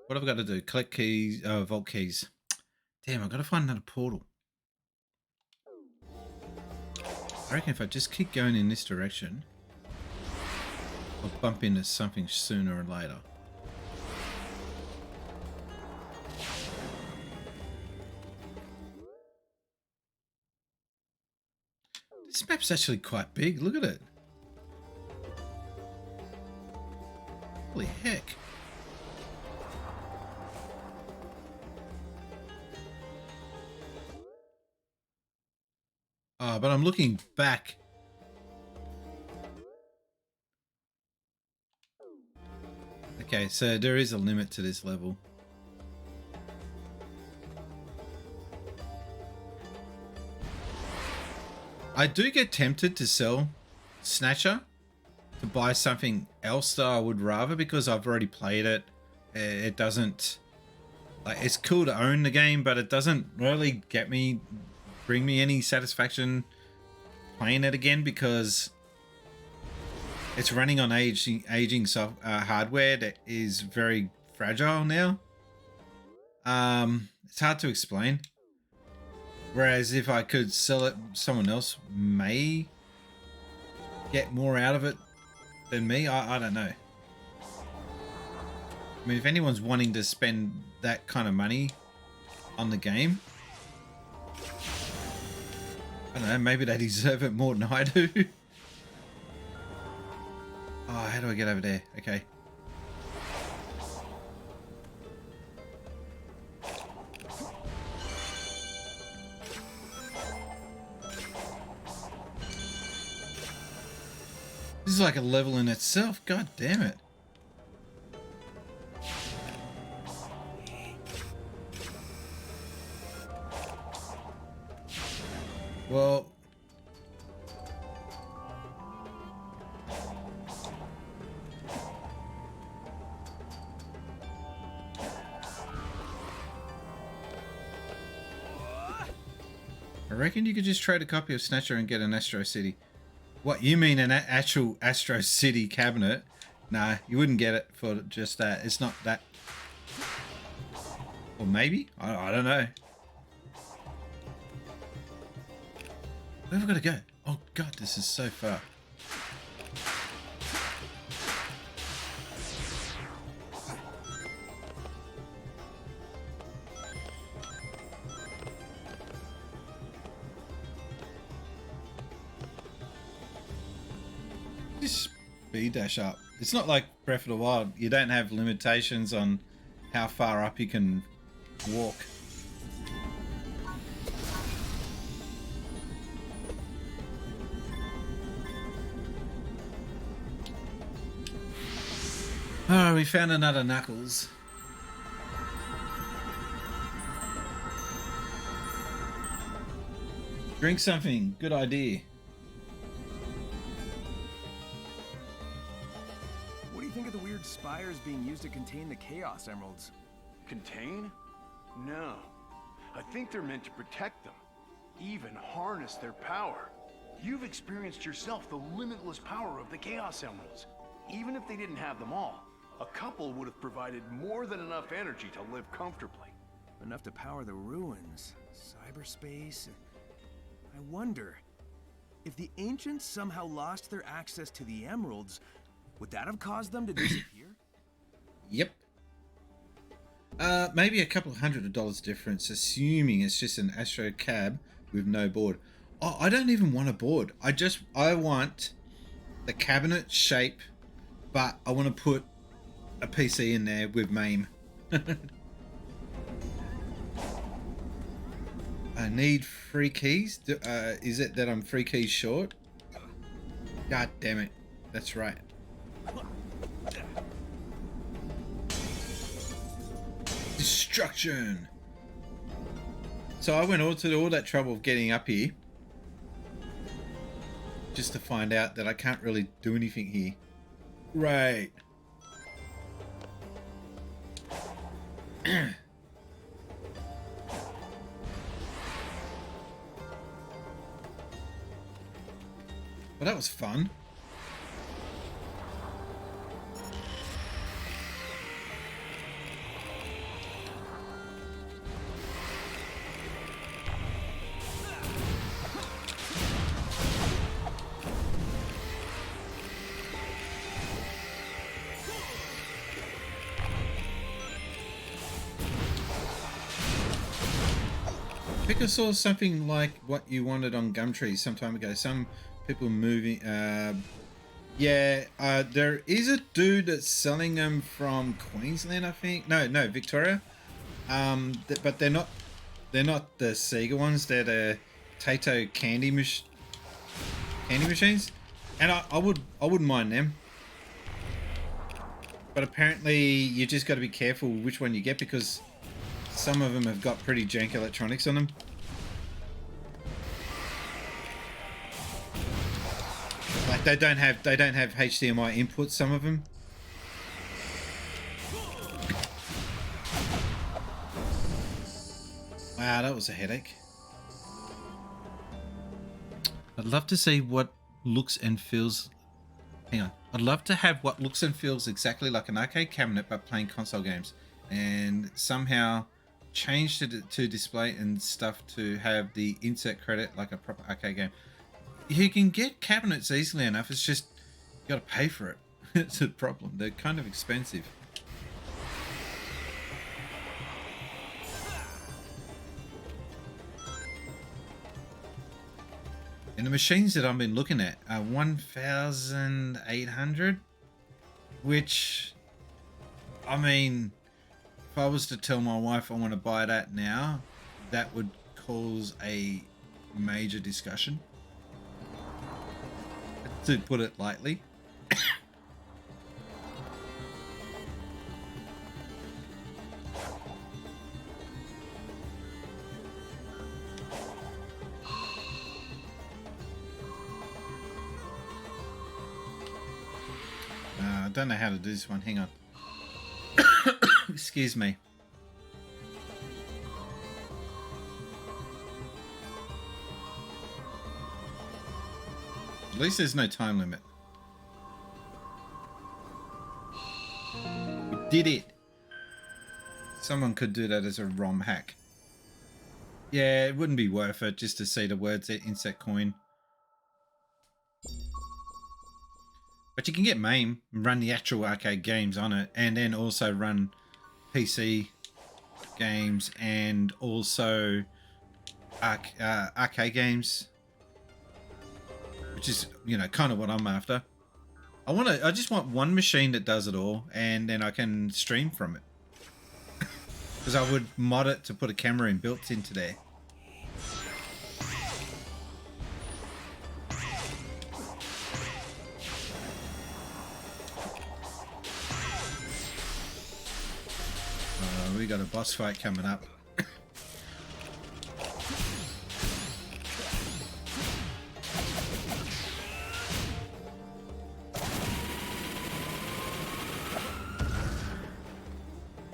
[SPEAKER 4] What have I got to do? Collect keys, vault keys. Damn, I've got to find another portal. I reckon if I just keep going in this direction. I'll bump into something sooner or later. This map's actually quite big. Look at it. Holy heck. Oh, but I'm looking back. Okay, so there is a limit to this level. I do get tempted to sell Snatcher to buy something else that I would rather, because I've already played it. It doesn't, like, it's cool to own the game, but it doesn't really bring me any satisfaction playing it again, because it's running on aging hardware that is very fragile now. It's hard to explain. Whereas if I could sell it, someone else may get more out of it than me. I don't know. I mean, if anyone's wanting to spend that kind of money on the game, I don't know, maybe they deserve it more than I do. Oh, how do I get over there? Okay. This is like a level in itself. God damn it. Well, I reckon you could just trade a copy of Snatcher and get an Astro City. What, you mean an actual Astro City cabinet? Nah, you wouldn't get it for just that. It's not that. Or maybe? I don't know. Where have we got to go? Oh god, this is so far. Just speed dash up. It's not like Breath of the Wild. You don't have limitations on how far up you can walk. Oh, we found another Knuckles. Drink something. Good idea.
[SPEAKER 8] What do you think of the weird spires being used to contain the Chaos Emeralds?
[SPEAKER 7] Contain? No. I think they're meant to protect them. Even harness their power. You've experienced yourself the limitless power of the Chaos Emeralds. Even if they didn't have them all, a couple would have provided more than enough energy to live comfortably.
[SPEAKER 8] Enough to power the ruins, cyberspace. I wonder, if the ancients somehow lost their access to the emeralds, would that have caused them to disappear?
[SPEAKER 4] Yep. Maybe a couple $100 difference, assuming it's just an Astro cab with no board. Oh, I don't even want a board. I want the cabinet shape, but I want to put a PC in there with MAME. I need 3 keys. Is it that I'm 3 keys short? God damn it. That's right. Destruction. So I went all that trouble of getting up here just to find out that I can't really do anything here. Right. Well, that was fun. think I saw something like what you wanted on Gumtree some time ago. Some people moving. There is a dude that's selling them from Queensland, I think. No, Victoria. But they're not the Sega ones. They're the Tato candy machines, and I wouldn't mind them. But apparently, you just got to be careful which one you get because some of them have got pretty jank electronics on them. Like they don't have HDMI inputs. Some of them. Wow, that was a headache. I'd love to see what looks and feels. Hang on. I'd love to have what looks and feels exactly like an arcade cabinet but playing console games, and somehow changed it to display and stuff to have the insert credit like a proper arcade game. You can get cabinets easily enough. It's just you got to pay for it. It's a problem. They're kind of expensive. And the machines that I've been looking at are 1,800, which, I mean, if I was to tell my wife I want to buy that now, that would cause a major discussion, to put it lightly. I don't know how to do this one. Hang on. Excuse me. At least there's no time limit. We did it. Someone could do that as a ROM hack. Yeah, it wouldn't be worth it just to see the words insert coin. But you can get MAME and run the actual arcade games on it, and then also run PC games and also arcade games, which is, you know, kind of what I'm after. I just want one machine that does it all, and then I can stream from it. Because I would mod it to put a camera in built into there. We got a boss fight coming up.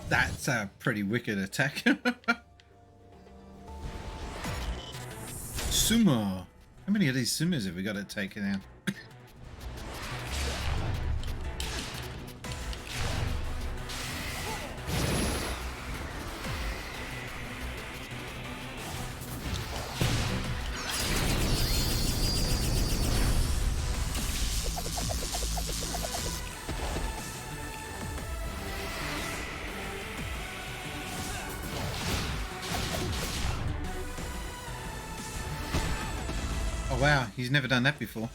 [SPEAKER 4] That's a pretty wicked attack. Sumo. How many of these sumos have we got to take down? Wow, he's never done that before.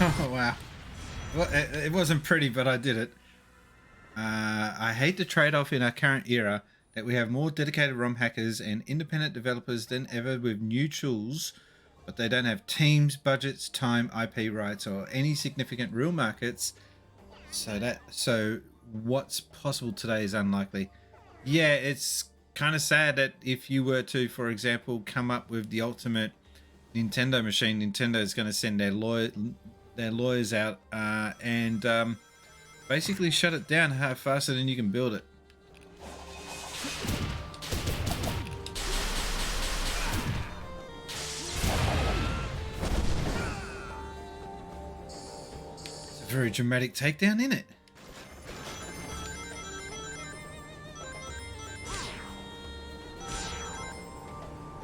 [SPEAKER 4] Oh, wow. Well, it wasn't pretty, but I did it. I hate the trade-off in our current era that we have more dedicated ROM hackers and independent developers than ever with new tools, but they don't have teams, budgets, time, IP rights, or any significant real markets. So what's possible today is unlikely. Yeah, it's kind of sad that if you were to, for example, come up with the ultimate Nintendo machine, Nintendo is going to send their lawyers out and basically shut it down faster than you can build it. very dramatic takedown, isn't it?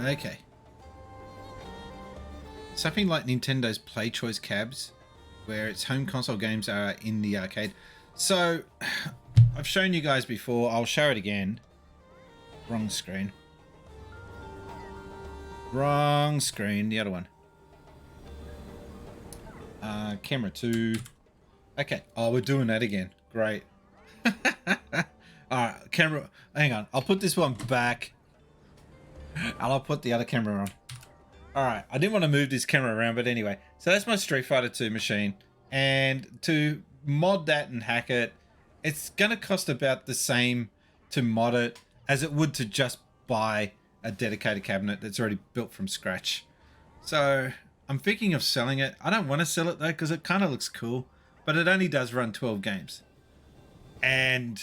[SPEAKER 4] Okay. Something like Nintendo's Play Choice cabs, where its home console games are in the arcade. So, I've shown you guys before. I'll show it again. Wrong screen. Wrong screen. The other one. Camera 2. Okay. Oh, we're doing that again. Great. Alright, camera. Hang on. I'll put this one back. And I'll put the other camera on. Alright, I didn't want to move this camera around, but anyway. So that's my Street Fighter 2 machine. And to mod that and hack it, it's going to cost about the same to mod it as it would to just buy a dedicated cabinet that's already built from scratch. So I'm thinking of selling it. I don't want to sell it though because it kind of looks cool, but it only does run 12 games. And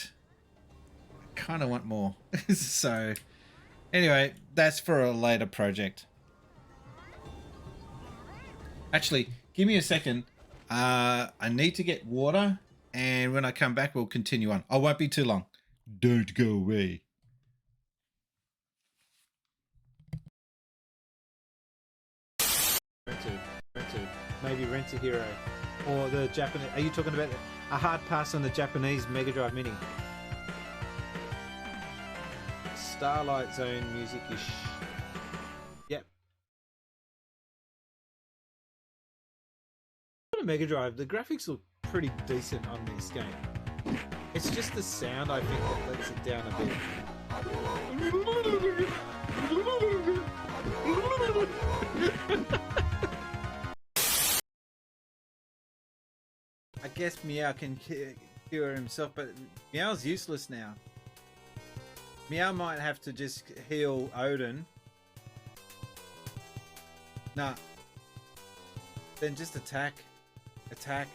[SPEAKER 4] I kind of want more. So anyway, that's for a later project. Actually, give me a second. I need to get water, and when I come back, we'll continue on. I won't be too long. Don't go away. Maybe Rent a Hero, or the Japanese. Are you talking about a hard pass on the Japanese Mega Drive Mini? Starlight Zone music-ish. Yep. On a Mega Drive, the graphics look pretty decent on this game. It's just the sound, I think, that lets it down a bit. I guess Meow can cure himself, but Meow's useless now. Meow might have to just heal Odin. Nah. Then just attack. Attack.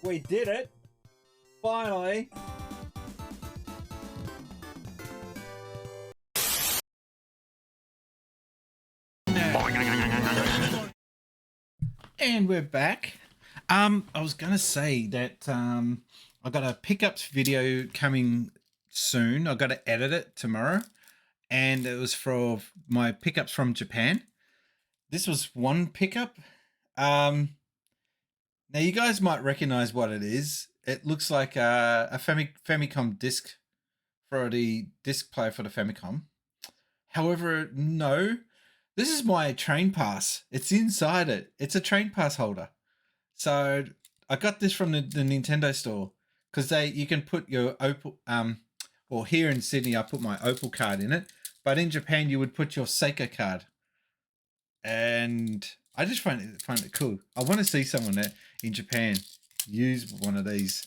[SPEAKER 4] We did it! Finally! And we're back. I was gonna say that I got a pickups video coming soon. I got to edit it tomorrow, and it was for my pickups from Japan. This was one pickup. Now you guys might recognize what it is. It looks like a Famicom disc for the disc player for the Famicom. However, no. This is my train pass. It's inside it. It's a train pass holder. So I got this from the Nintendo store because you can put your Opal, or here in Sydney, I put my Opal card in it. But in Japan, you would put your Seika card. And I just find it cool. I want to see someone that in Japan use one of these.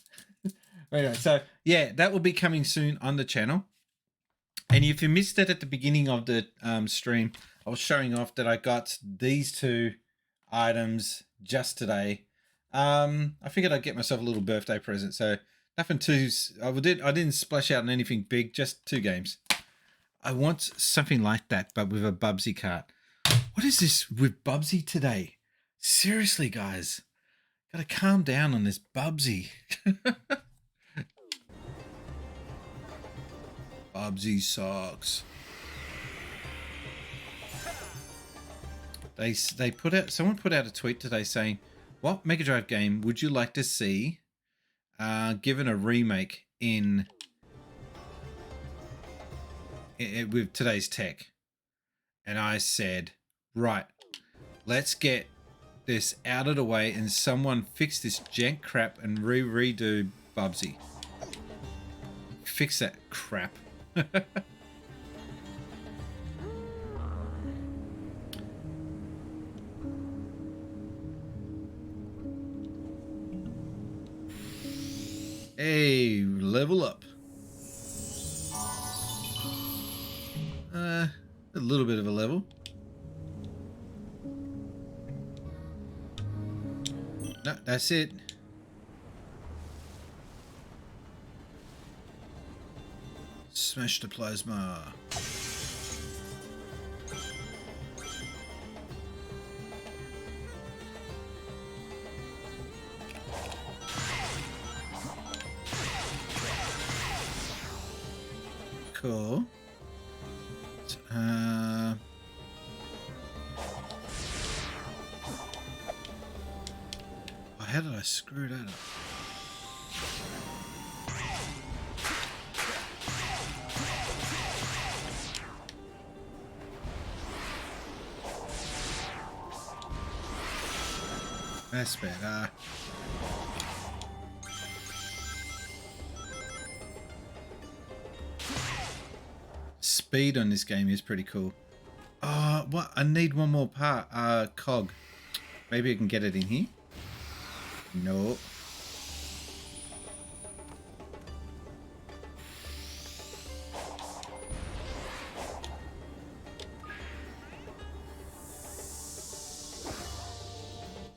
[SPEAKER 4] Anyway, so yeah, that will be coming soon on the channel. And if you missed it at the beginning of the stream, I was showing off that I got these two items just today. I figured I'd get myself a little birthday present. So nothing too. I didn't splash out on anything big. Just 2 games. I want something like that, but with a Bubsy cart. What is this with Bubsy today? Seriously, guys, gotta calm down on this Bubsy. Bubsy sucks. Someone put out a tweet today saying, "What Mega Drive game would you like to see given a remake with today's tech?" And I said, right, let's get this out of the way and someone fix this jank crap and redo Bubsy. Fix that crap. Hey, level up. A little bit of a level. No, that's it. Smash the plasma. Cool. Oh, how did I screw that up? That's better. Speed on this game is pretty cool. Oh, what? I need one more part. Cog. Maybe I can get it in here. No.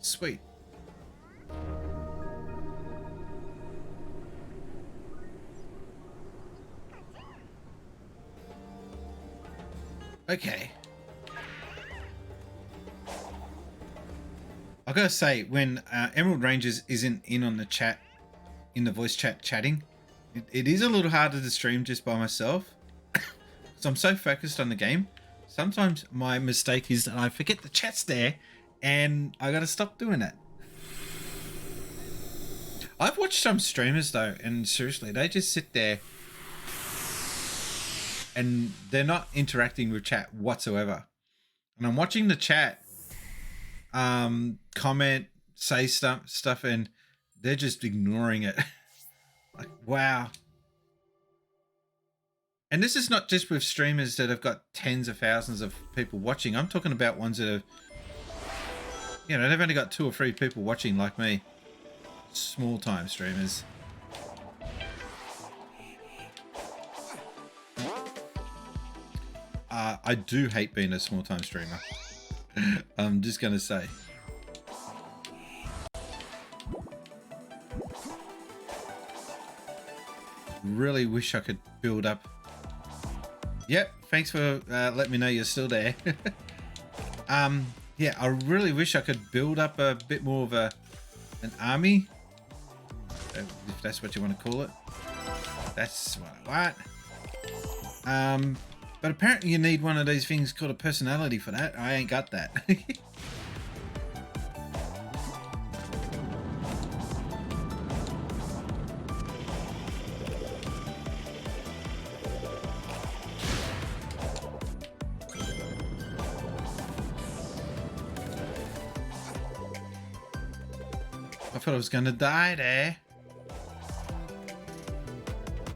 [SPEAKER 4] Sweet. Okay. I gotta say, when Emerald Rangers isn't in on the chat, in the voice chat chatting, it is a little harder to stream just by myself. So I'm so focused on the game. Sometimes my mistake is that I forget the chat's there, and I gotta stop doing that. I've watched some streamers though, and seriously, they just sit there and they're not interacting with chat whatsoever. And I'm watching the chat comment, say stuff, and they're just ignoring it. Like, wow. And this is not just with streamers that have got tens of thousands of people watching. I'm talking about ones that have, you know, they've only got 2 or 3 people watching like me. Small time streamers. I do hate being a small time streamer. I'm just gonna say. Really wish I could build up. Yep, thanks for letting me know you're still there. Yeah, I really wish I could build up a bit more of an army, if that's what you want to call it. That's what I want. But apparently you need one of these things called a personality for that. I ain't got that. I thought I was gonna die there.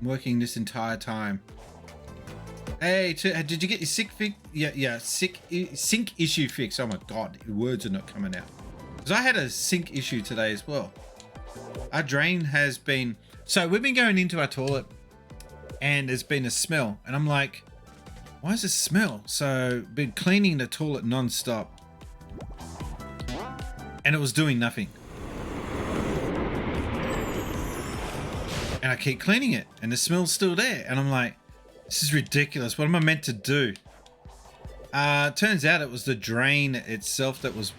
[SPEAKER 4] I'm working this entire time. Hey, did you get your sync issue fix? Oh my god, words are not coming out. Because I had a sync issue today as well. Our drain has been... So we've been going into our toilet and there's been a smell. And I'm like, why is this smell? So been cleaning the toilet non-stop. And it was doing nothing. And I keep cleaning it and the smell's still there. And I'm like, this is ridiculous. What am I meant to do? Turns out it was the drain itself that was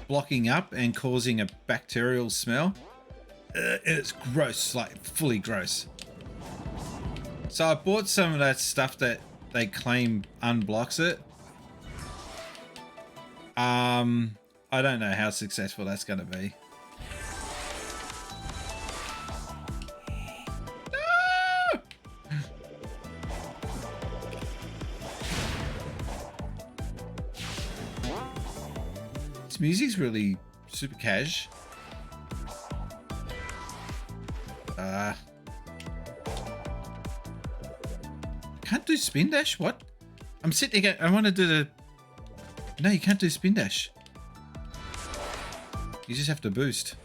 [SPEAKER 4] blocking up and causing a bacterial smell. It's gross, like fully gross. So I bought some of that stuff that they claim unblocks it. I don't know how successful that's going to be. This music's really super cash. Can't do spin dash? What? I'm sitting again. I want to do the... No, you can't do spin dash. You just have to boost.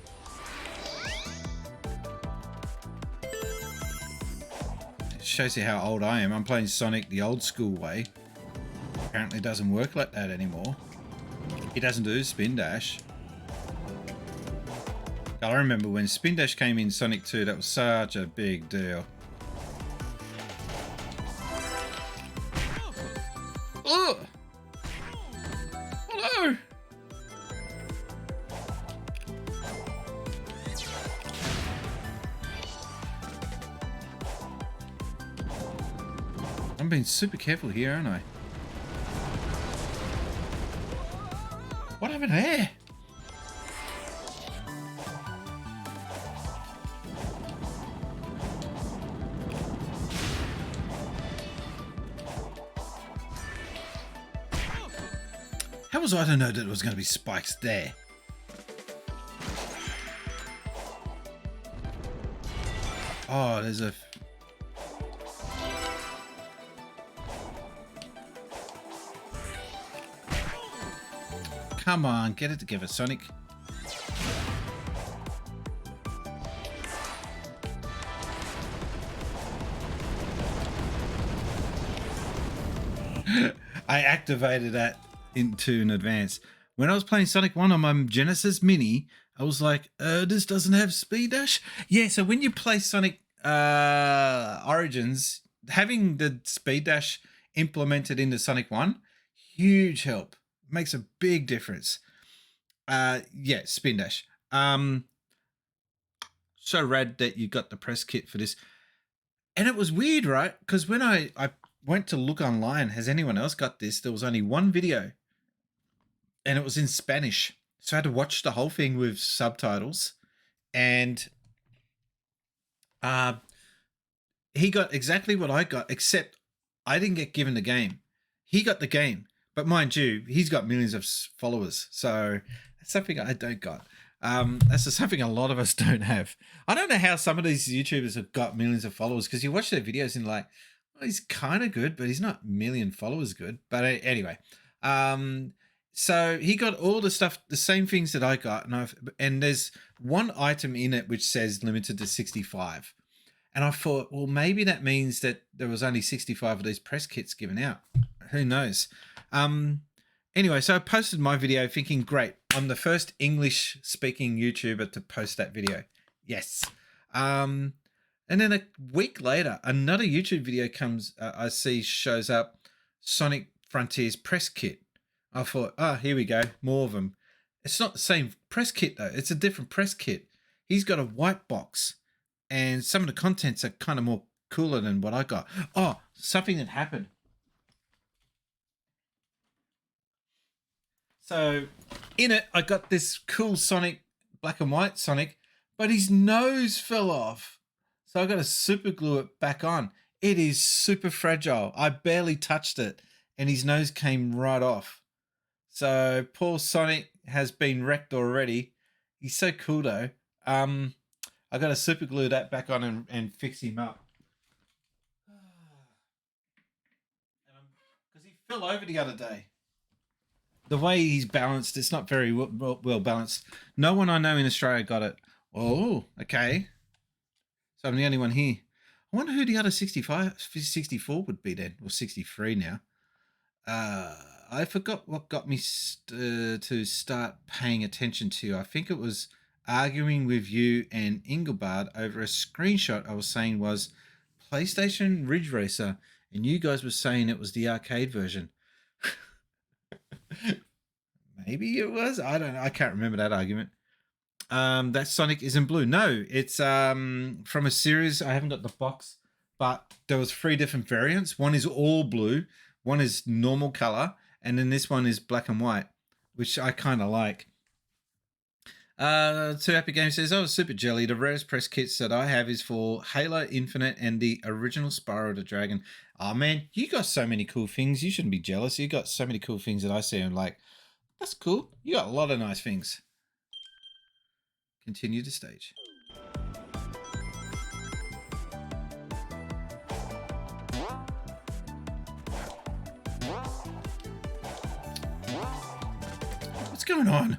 [SPEAKER 4] It shows you how old I am. I'm playing Sonic the old school way. Apparently it doesn't work like that anymore. It doesn't do spin dash. I remember when spin dash came in Sonic 2, that was such a big deal. being super careful here, aren't I? What happened there? How was I to know that it was going to be spikes there? Oh, there's a... Come on, get it together, Sonic. I activated that in advance. When I was playing Sonic 1 on my Genesis Mini, I was like, this doesn't have speed dash? Yeah, so when you play Sonic Origins, having the speed dash implemented into Sonic 1, huge help. Makes a big difference. Yeah, spin dash. So rad that you got the press kit for this. And it was weird, right? Because when I went to look online, has anyone else got this? There was only one video. And it was in Spanish. So I had to watch the whole thing with subtitles. And he got exactly what I got, except I didn't get given the game. He got the game. But mind you, he's got millions of followers. So that's something I don't got. That's just something a lot of us don't have. I don't know how some of these YouTubers have got millions of followers, because you watch their videos and like, well, he's kind of good, but he's not million followers good. But anyway, so he got all the stuff, the same things that I got. And there's one item in it which says limited to 65. And I thought, well, maybe that means that there was only 65 of these press kits given out. Who knows? Anyway, so I posted my video thinking, great, I'm the first English speaking YouTuber to post that video. Yes. And then a week later, another YouTube video comes, I see shows up, Sonic Frontiers press kit. I thought, here we go, more of them. It's not the same press kit though. It's a different press kit. He's got a white box and some of the contents are kind of more cooler than what I got. Oh, something that happened. So in it, I got this cool Sonic, black and white Sonic, but his nose fell off. So I got to super glue it back on. It is super fragile. I barely touched it and his nose came right off. So poor Sonic has been wrecked already. He's so cool though. I got to super glue that back on and fix him up. Because he fell over the other day. The way he's balanced, it's not very well balanced. No one I know in Australia got it. Oh, okay. So I'm the only one here. I wonder who the other 64 would be then, or 63 now. I forgot what got me to start paying attention to. I think it was arguing with you and Engelbart over a screenshot I was saying was PlayStation Ridge Racer, and you guys were saying it was the arcade version. Maybe it was. I don't know. I can't remember that argument. That Sonic isn't blue. No, it's from a series. I haven't got the box, but there was 3 different variants. One is all blue, one is normal color, and then this one is black and white, which I kind of like. Two Happy Games says, "Oh, super jelly. The rarest press kits that I have is for Halo Infinite and the original Spyro the Dragon." Oh man, you got so many cool things. You shouldn't be jealous. You got so many cool things that I see and like, that's cool. You got a lot of nice things. Continue the stage. What's going on?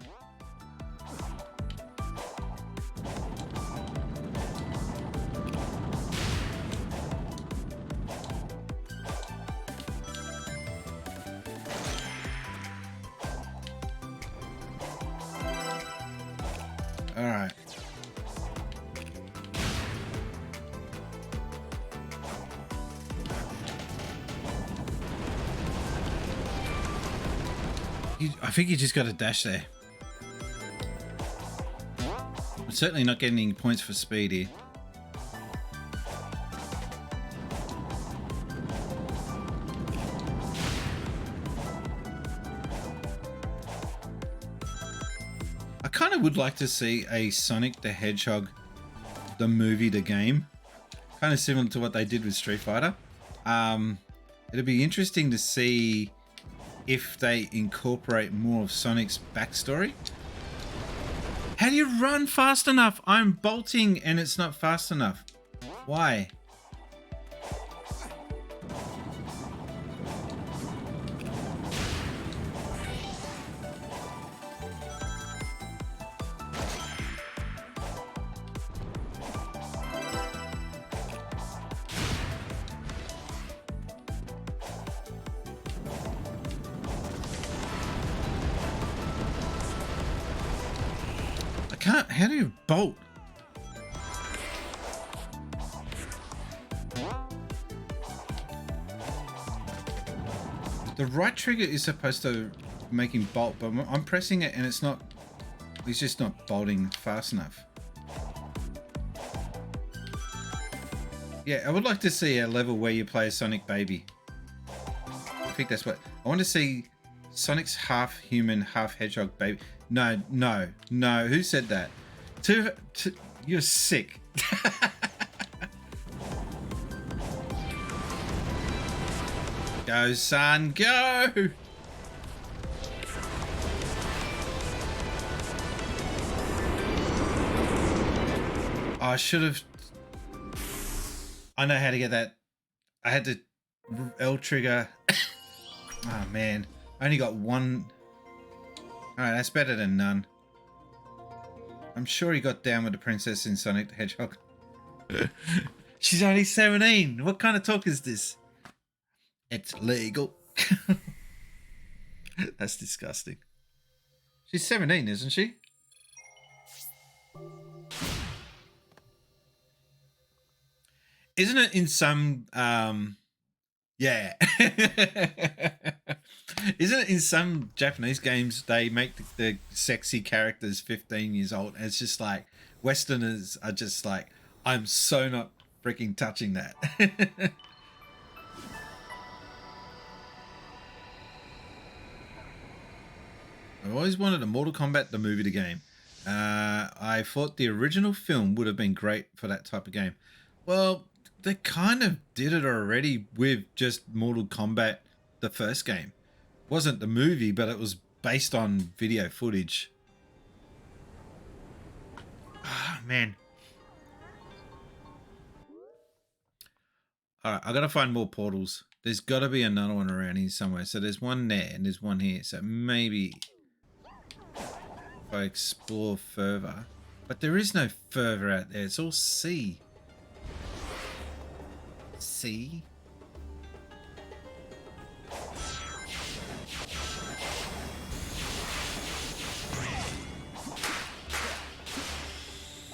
[SPEAKER 4] All right. I think you just got a dash there. I'm certainly not getting any points for speed here. kind of would like to see a Sonic the Hedgehog, the movie, the game, kind of similar to what they did with Street Fighter. It'd be interesting to see if they incorporate more of Sonic's backstory. How do you run fast enough? I'm bolting and it's not fast enough. Why? How do you bolt? The right trigger is supposed to make him bolt, but I'm pressing it and it's not, he's just not bolting fast enough. Yeah, I would like to see a level where you play a Sonic baby. I think that's what, I want to see Sonic's half human, half hedgehog baby. No, who said that? You're sick. Go, son, go! I should have... I know how to get that. I had to L trigger. Oh, man. I only got one... Alright, that's better than none. I'm sure he got down with the princess in Sonic the Hedgehog. She's only 17. What kind of talk is this? It's legal. That's disgusting. She's 17, isn't she? Isn't it in some... Yeah. Isn't it in some Japanese games they make the sexy characters 15 years old? And it's just like Westerners are just like, I'm so not freaking touching that. I always wanted a Mortal Kombat the movie, the game. I thought the original film would have been great for that type of game. Well, they kind of did it already with just Mortal Kombat, the first game. It wasn't the movie, but it was based on video footage. Ah, man. Alright, I gotta find more portals. There's gotta be another one around here somewhere. So there's one there and there's one here. So maybe if I explore further. But there is no further out there. It's all sea. Sea?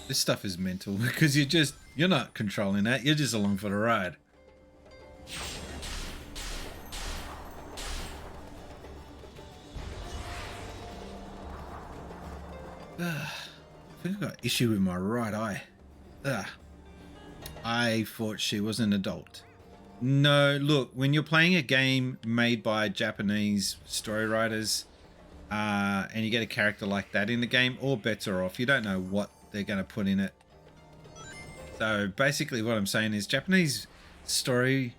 [SPEAKER 4] This stuff is mental because you're not controlling that. You're just along for the ride. I think I've got an issue with my right eye. I thought she was an adult. No, look, when you're playing a game made by Japanese story writers, and you get a character like that in the game, all bets are off. You don't know what they're going to put in it. So basically what I'm saying is Japanese story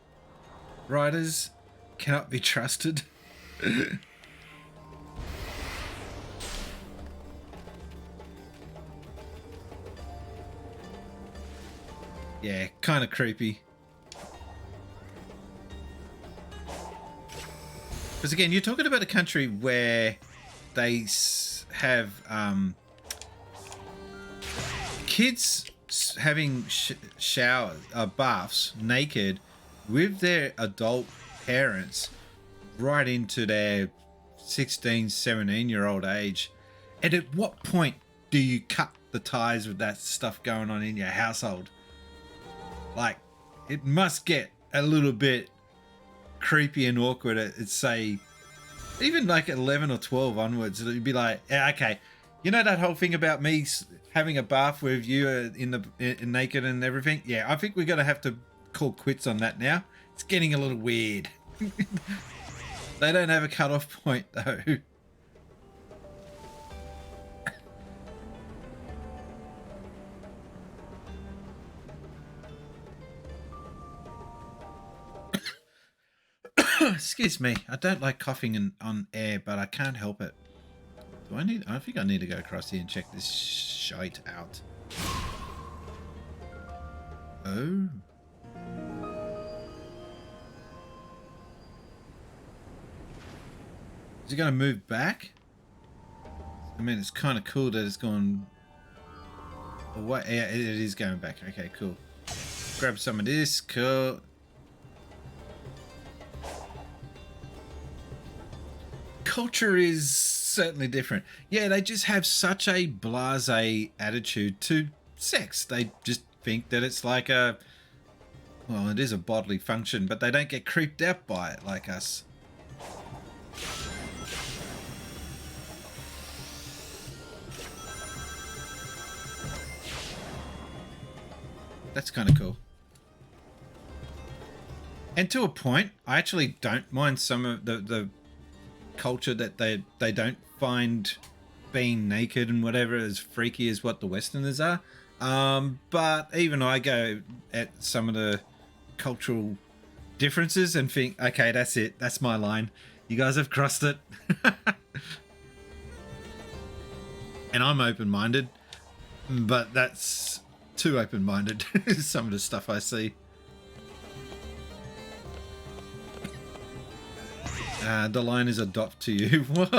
[SPEAKER 4] writers cannot be trusted. Yeah, kind of creepy. Because again, you're talking about a country where they have kids having baths naked with their adult parents right into their 16, 17-year-old age. And at what point do you cut the ties with that stuff going on in your household? Like, it must get a little bit creepy and awkward at say, even like 11 or 12 onwards. It'd be like, yeah, okay, you know that whole thing about me having a bath with you in naked and everything? Yeah, I think we're going to have to call quits on that now. It's getting a little weird. They don't have a cutoff point, though. Excuse me. I don't like coughing on air, but I can't help it. I think I need to go across here and check this shite out. Oh. Is it going to move back? I mean, it's kind of cool that it's gone... What? Yeah, it is going back. Okay, cool. Grab some of this. Cool. Culture is certainly different. Yeah, they just have such a blasé attitude to sex. They just think that it's like a... Well, it is a bodily function, but they don't get creeped out by it like us. That's kind of cool. And to a point, I actually don't mind some of the culture that they don't find being naked and whatever as freaky as what the Westerners are. But even I go at some of the cultural differences and think, okay, that's it. That's my line. You guys have crossed it. And I'm open-minded, but that's too open-minded. Some of the stuff I see. The line is adopt to you. What?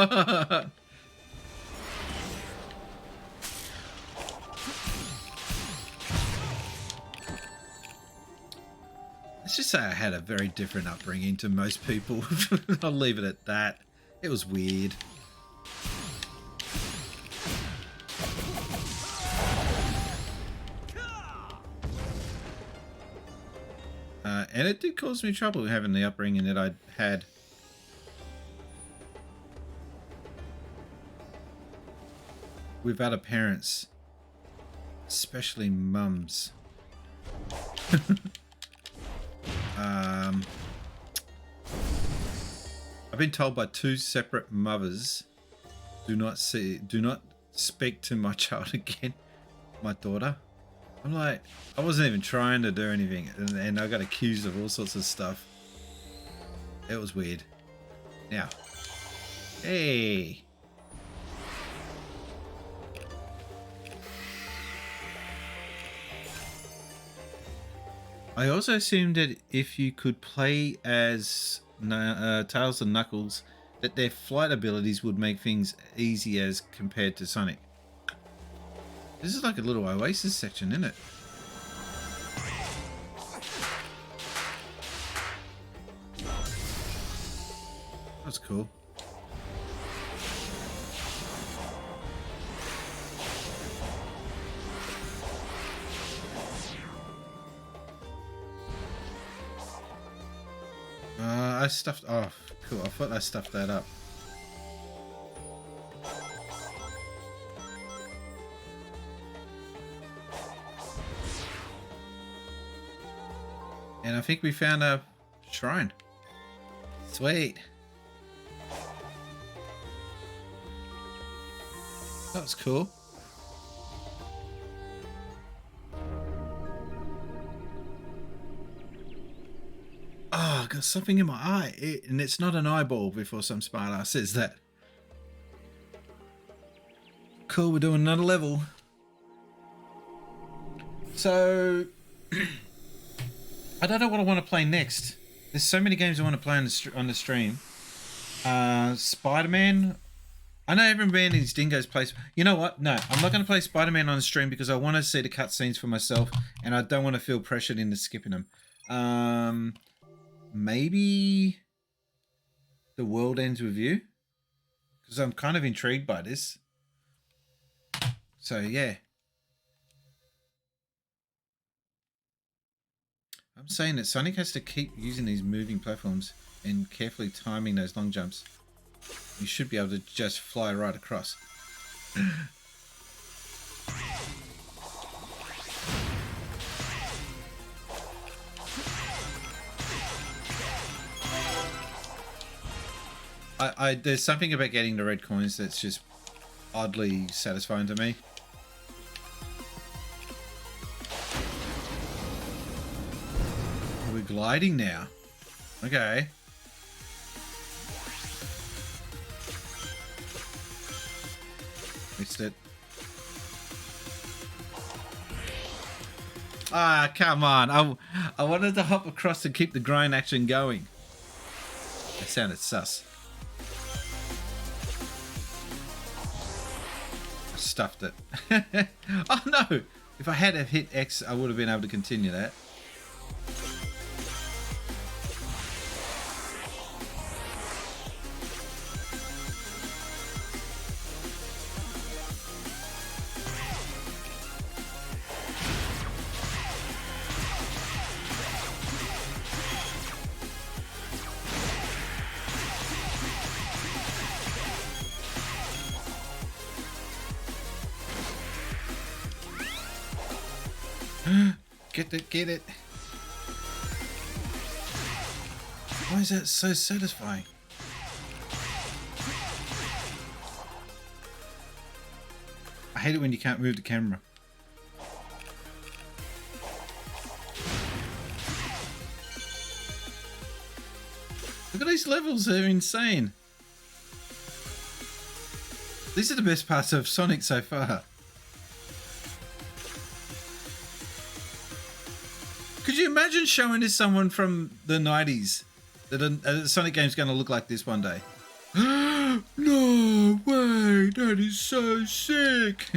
[SPEAKER 4] Let's just say I had a very different upbringing to most people. I'll leave it at that. It was weird. And it did cause me trouble having the upbringing that I had. With other parents. Especially mums. I've been told by 2 separate mothers, do not speak to my child again, my daughter. I'm like, I wasn't even trying to do anything, and I got accused of all sorts of stuff. It was weird. Now, hey. I also assumed that if you could play as Tails and Knuckles, that their flight abilities would make things easy as compared to Sonic. This is like a little Oasis section, isn't it? That's cool. I stuffed... Oh, cool. I thought I stuffed that up. And I think we found a shrine. Sweet. That was cool. Oh, I got something in my eye. And it's not an eyeball before some smart ass says that. Cool, we're doing another level. So... I don't know what I want to play next. There's so many games I want to play on the stream. Spider-Man. I know everybody in these dingoes plays. You know what? No, I'm not going to play Spider-Man on the stream because I want to see the cutscenes for myself, and I don't want to feel pressured into skipping them. Maybe The World Ends With You, because I'm kind of intrigued by this. So yeah. I'm saying that Sonic has to keep using these moving platforms and carefully timing those long jumps. You should be able to just fly right across. There's something about getting the red coins that's just oddly satisfying to me. We're gliding now. Okay. missed it. Ah, come on. I wanted to hop across and keep the grind action going. That sounded sus. I stuffed it. Oh no! If I had hit X, I would have been able to continue that. Get it. Why is that so satisfying? I hate it when you can't move the camera. Look at these levels, they're insane. These are the best parts of Sonic so far. Could you imagine showing this someone from the 90s that a Sonic game's going to look like this one day? No way, that is so sick.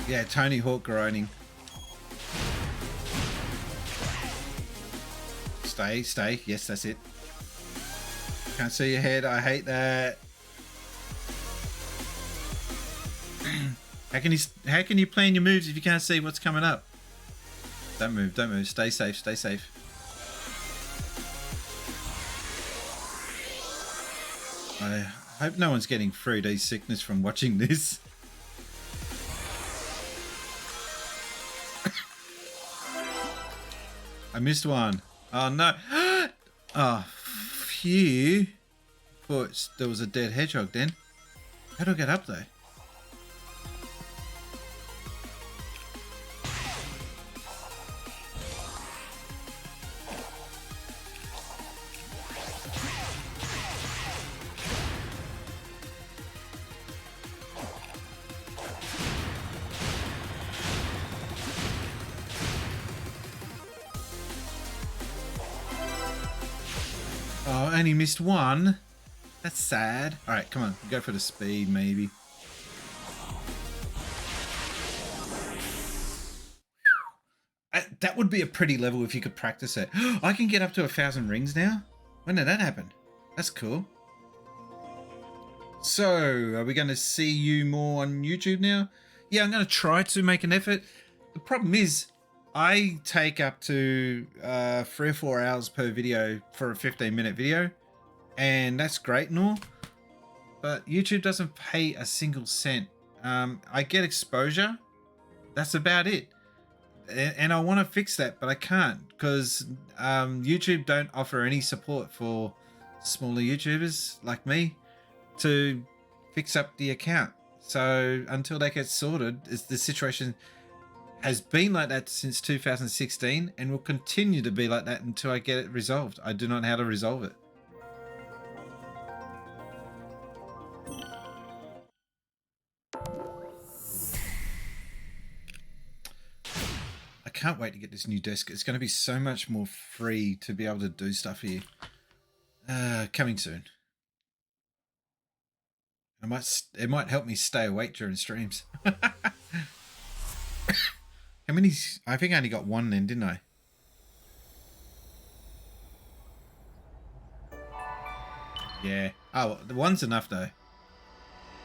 [SPEAKER 4] Yeah, Tony Hawk grinding. Stay. Yes, that's it. Can't see your head. I hate that. How can you plan your moves if you can't see what's coming up? Don't move. Stay safe. I hope no one's getting 3D sickness from watching this. I missed one. Oh no. Oh, phew. Thought there was a dead hedgehog then. How do I get up there? Oh, I only missed one. That's sad. Alright, come on. Go for the speed, maybe. That would be a pretty level if you could practice it. I can get up to 1,000 rings now? When did that happen? That's cool. So, are we going to see you more on YouTube now? Yeah, I'm going to try to make an effort. The problem is, I take up to 3 or 4 hours per video for a 15-minute video, and that's great and all, but YouTube doesn't pay a single cent. I get exposure, that's about it, and I want to fix that, but I can't because YouTube don't offer any support for smaller YouTubers like me to fix up the account. So until that gets sorted, the situation has been like that since 2016 and will continue to be like that until I get it resolved. I do not know how to resolve it. I can't wait to get this new desk. It's going to be so much more free to be able to do stuff here. Coming soon. It might help me stay awake during streams. How many? I think I only got one then, didn't I? Yeah. Oh, the one's enough though.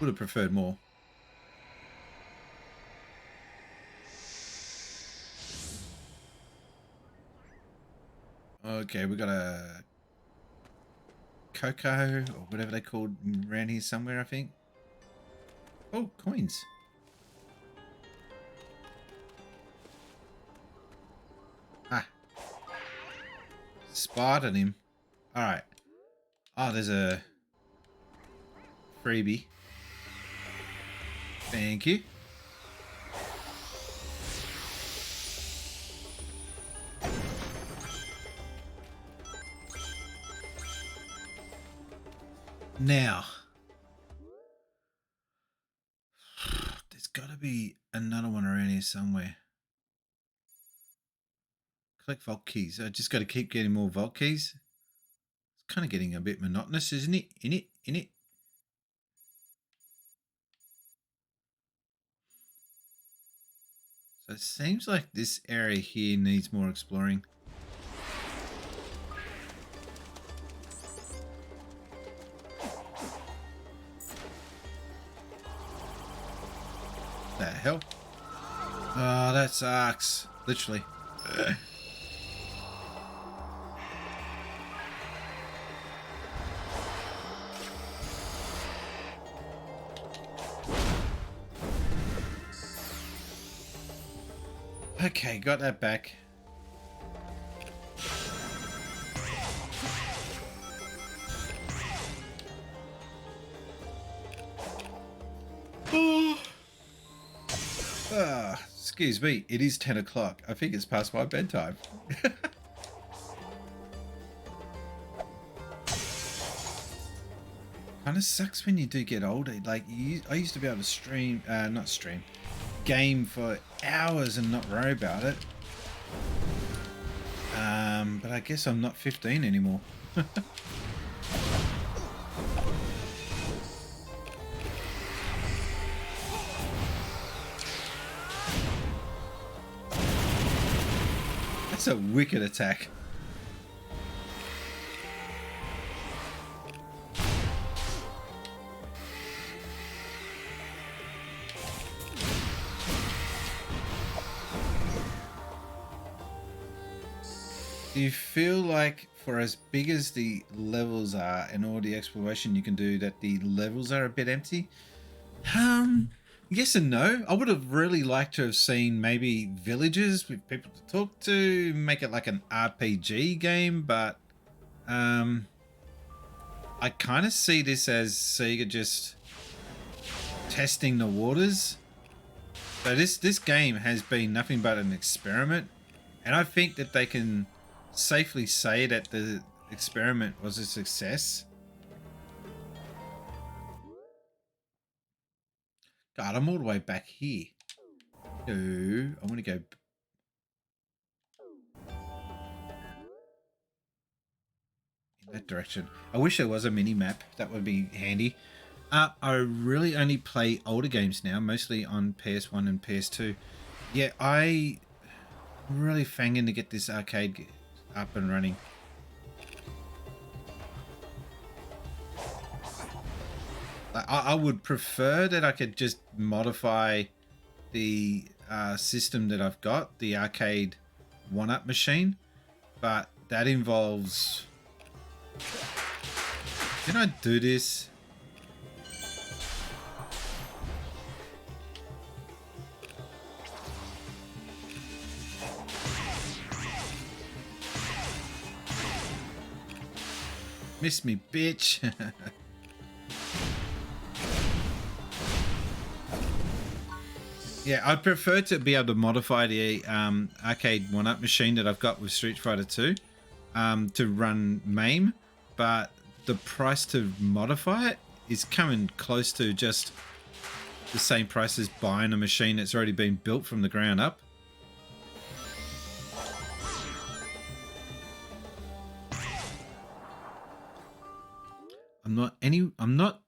[SPEAKER 4] Would have preferred more. Okay, we got a Coco or whatever they called around here somewhere, I think. Oh, coins. Ah. Spotted him. Alright. Oh, there's a freebie. Thank you. Now, there's got to be another one around here somewhere. Collect vault keys. I just got to keep getting more vault keys. It's kind of getting a bit monotonous, isn't it? In it. So it seems like this area here needs more exploring. The hell? Oh, that sucks. Literally. Okay, got that back. Excuse me, it is 10 o'clock. I think it's past my bedtime. Kind of sucks when you do get older. Like, I used to be able to stream, not stream, game for hours and not worry about it. But I guess I'm not 15 anymore. That's a wicked attack. Do you feel like for as big as the levels are and all the exploration you can do that the levels are a bit empty? Yes and no. I would have really liked to have seen maybe villages with people to talk to, make it like an RPG game, but I kind of see this as Sega just testing the waters. So this game has been nothing but an experiment, and I think that they can safely say that the experiment was a success. God, I'm all the way back here. So I want to go in that direction. I wish there was a mini map. That would be handy. I really only play older games now, mostly on PS1 and PS2. Yeah, I really fanging to get this arcade up and running. I would prefer that I could just modify the system that I've got, the arcade one-up machine, but that involves... Can I do this? Miss me, bitch. Yeah, I'd prefer to be able to modify the arcade one-up machine that I've got with Street Fighter 2 to run MAME, but the price to modify it is coming close to just the same price as buying a machine that's already been built from the ground up. I'm not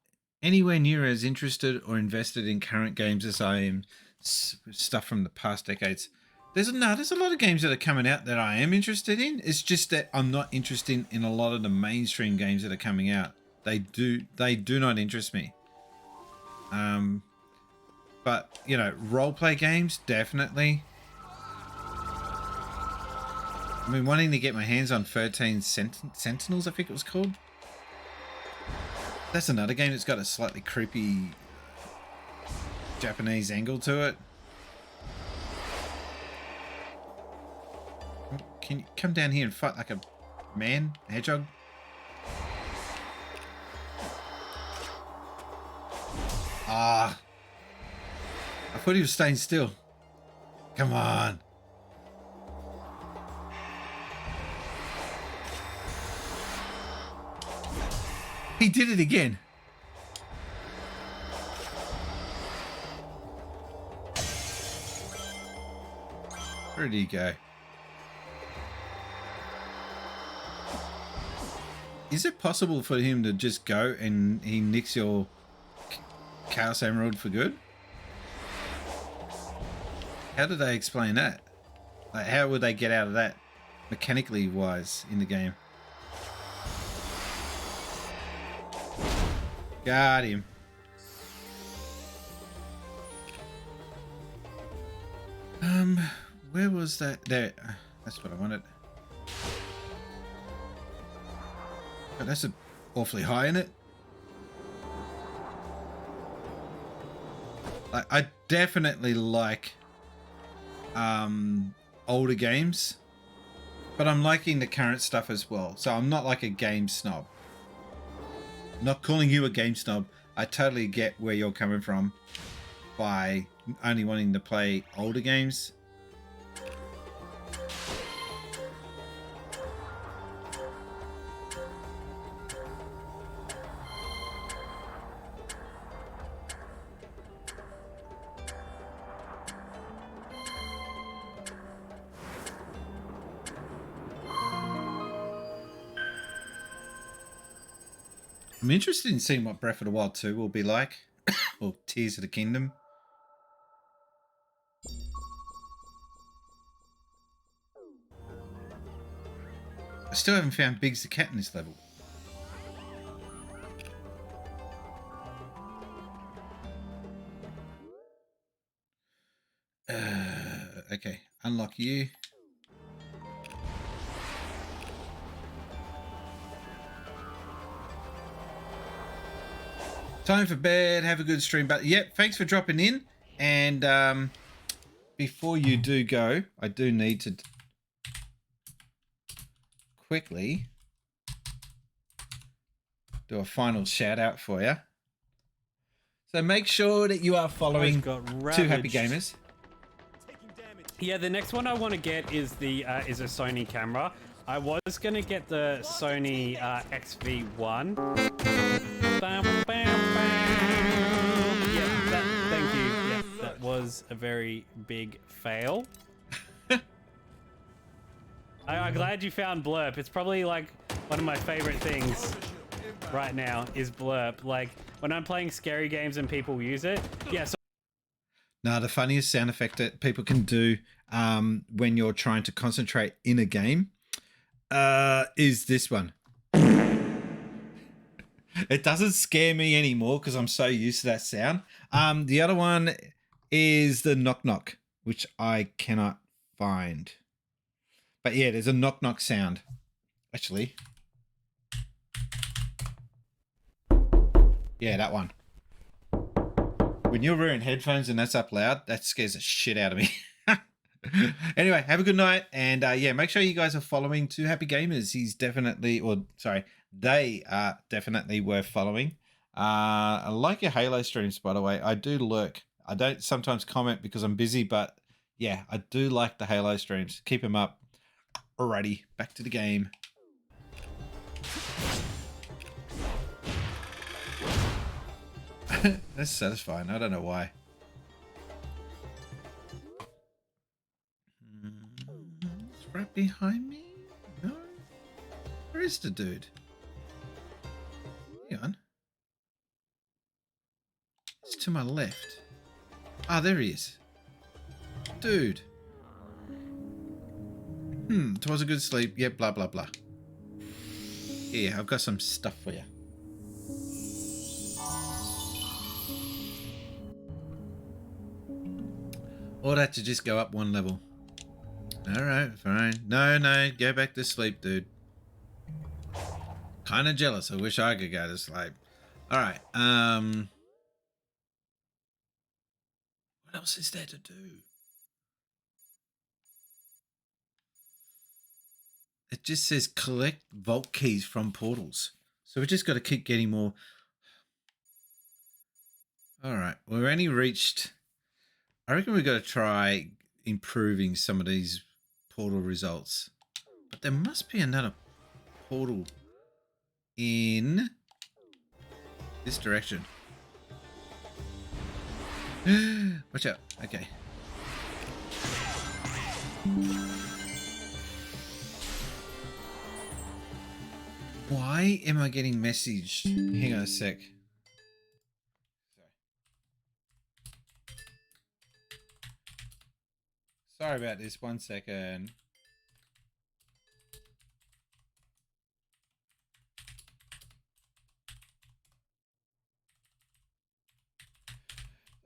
[SPEAKER 4] anywhere near as interested or invested in current games as I am stuff from the past decades. There's a lot of games that are coming out that I am interested in. It's just that I'm not interested in a lot of the mainstream games that are coming out. They do not interest me. But you know, role-play games definitely. I've been wanting to get my hands on 13 Sentinels, I think it was called. That's another game that's got a slightly creepy Japanese angle to it. Can you come down here and fight like a man, a hedgehog? Ah, I thought he was staying still. Come on. He did it again. Where did he go? Is it possible for him to just go and he nicks your Chaos Emerald for good? How did they explain that? Like, how would they get out of that mechanically wise in the game? Got him. Where was that? There. That's what I wanted. But that's awfully high, isn't it? I definitely like older games, but I'm liking the current stuff as well. So I'm not like a game snob. I'm not calling you a game snob. I totally get where you're coming from by only wanting to play older games. I'm interested in seeing what Breath of the Wild 2 will be like, or Tears of the Kingdom. I still haven't found Biggs the cat in this level. Okay, unlock you. Time for bed. Have a good stream. But yep, thanks for dropping in. And before you do go, I do need to quickly do a final shout out for you. So make sure that you are following Two Happy Gamers.
[SPEAKER 11] Yeah, the next one I want to get is the is a Sony camera. I was gonna get the Sony XV1. Bam, bam, bam. Yeah, thank you. Yeah, that was a very big fail. I'm glad you found Blurp. It's probably like one of my favorite things right now is Blurp. Like when I'm playing scary games and people use it. Yeah. So
[SPEAKER 4] now, the funniest sound effect that people can do when you're trying to concentrate in a game is this one. It doesn't scare me anymore because I'm so used to that sound. The other one is the knock knock, which I cannot find. But yeah, there's a knock knock sound. Actually. Yeah, that one. When you're wearing headphones and that's up loud, that scares the shit out of me. Anyway, have a good night. And yeah, make sure you guys are following Two Happy Gamers. He's definitely, or sorry, they are definitely worth following. I like your Halo streams, by the way. I do lurk. I don't sometimes comment because I'm busy, but yeah, I do like the Halo streams. Keep them up. Alrighty, back to the game. That's satisfying. I don't know why. It's right behind me? No? Where is the dude? Hang on. It's to my left. Ah, there he is. Dude. It was a good sleep. Yep, blah, blah, blah. Here, I've got some stuff for you. Or that to just go up one level. Alright, fine. No, go back to sleep, dude. Kinda jealous. I wish I could go to sleep. Alright, what else is there to do? It just says collect vault keys from portals. So we just got to keep getting more. Alright, we've only reached... I reckon we've got to try improving some of these portal results. But there must be another portal in This direction. Watch out. Okay. Why am I getting messaged? Hang on a sec. Sorry about this. 1 second.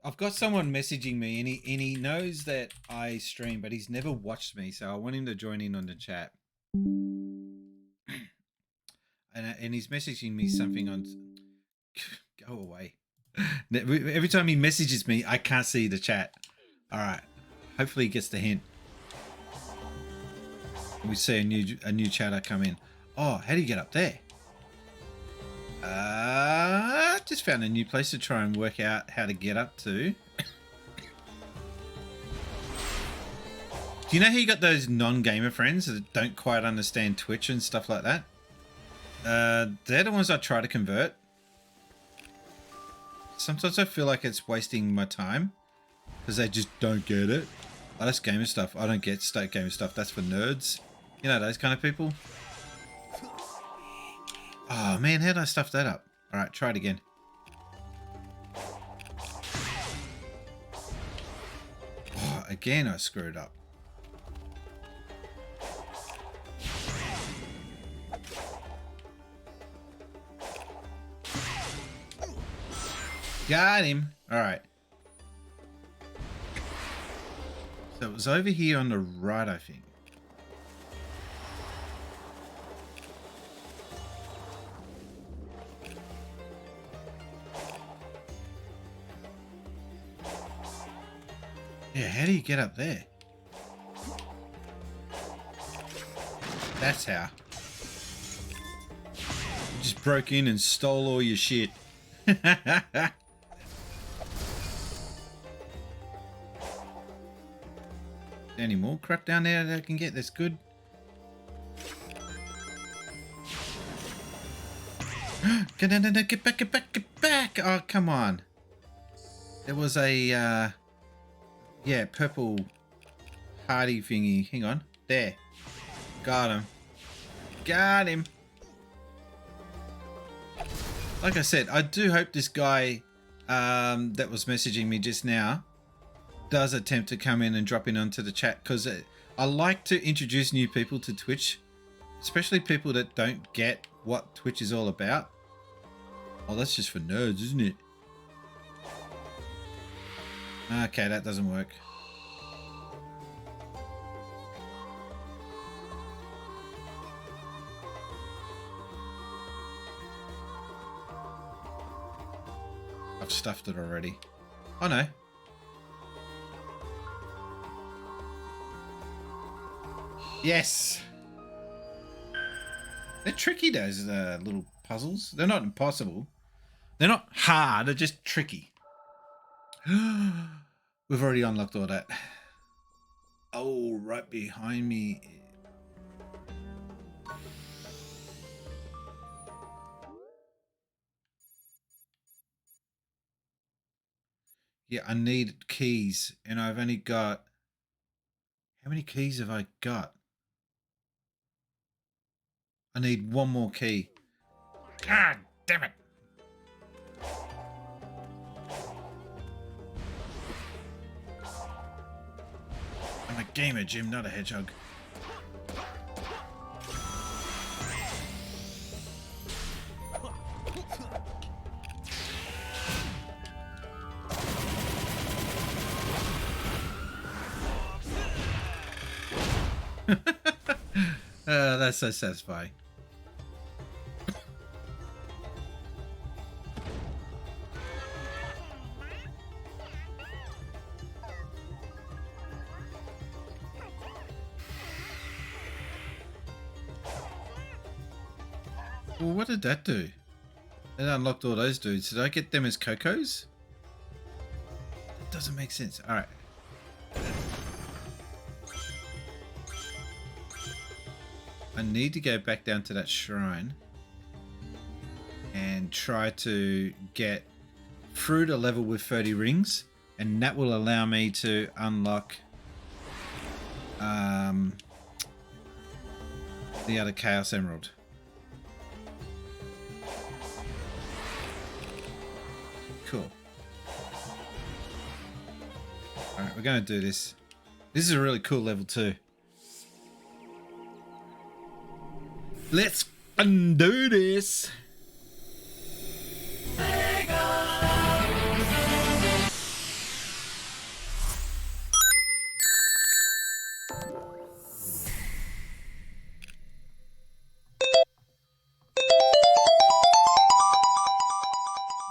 [SPEAKER 4] I've got someone messaging me, and he knows that I stream, but he's never watched me, so I want him to join in on the chat. And he's messaging me something on. Go away. Every time he messages me, I can't see the chat. All right. Hopefully he gets the hint. We see a new chatter come in. Oh, how do you get up there? Just found a new place to try and work out how to get up to. Do you know how you got those non-gamer friends that don't quite understand Twitch and stuff like that? They're the ones I try to convert. Sometimes I feel like it's wasting my time because they just don't get it. Oh, that's gamer stuff. I don't get state gamer stuff. That's for nerds. You know, those kind of people. Oh man, how did I stuff that up? All right, try it again. Oh, again I screwed up. Got him. All right. So it was over here on the right, I think. Yeah, how do you get up there? That's how. You just broke in and stole all your shit. Any more crap down there that I can get? That's good. Get down, get back, get back, get back! Oh, come on. There was a, yeah, purple hardy thingy. Hang on. There. Got him. Got him. Like I said, I do hope this guy that was messaging me just now does attempt to come in and drop in onto the chat, because I like to introduce new people to Twitch, especially people that don't get what Twitch is all about. Oh, that's just for nerds, isn't it? Okay, that doesn't work. I've stuffed it already. Oh no. Yes. They're tricky, those little puzzles. They're not impossible. They're not hard, they're just tricky. We've already unlocked all that. Oh, right behind me. Yeah, I need keys, and I've only got... How many keys have I got? I need one more key. God damn it. I'm a gamer, Jim, not a hedgehog. That's so satisfying. Well, what did that do? It unlocked all those dudes. Did I get them as Cocos? That doesn't make sense. All right. I need to go back down to that shrine. and try to get through the level with 30 rings, and that will allow me to unlock the other Chaos Emerald. Cool. Alright, we're going to do this. This is a really cool level too. Let's undo this.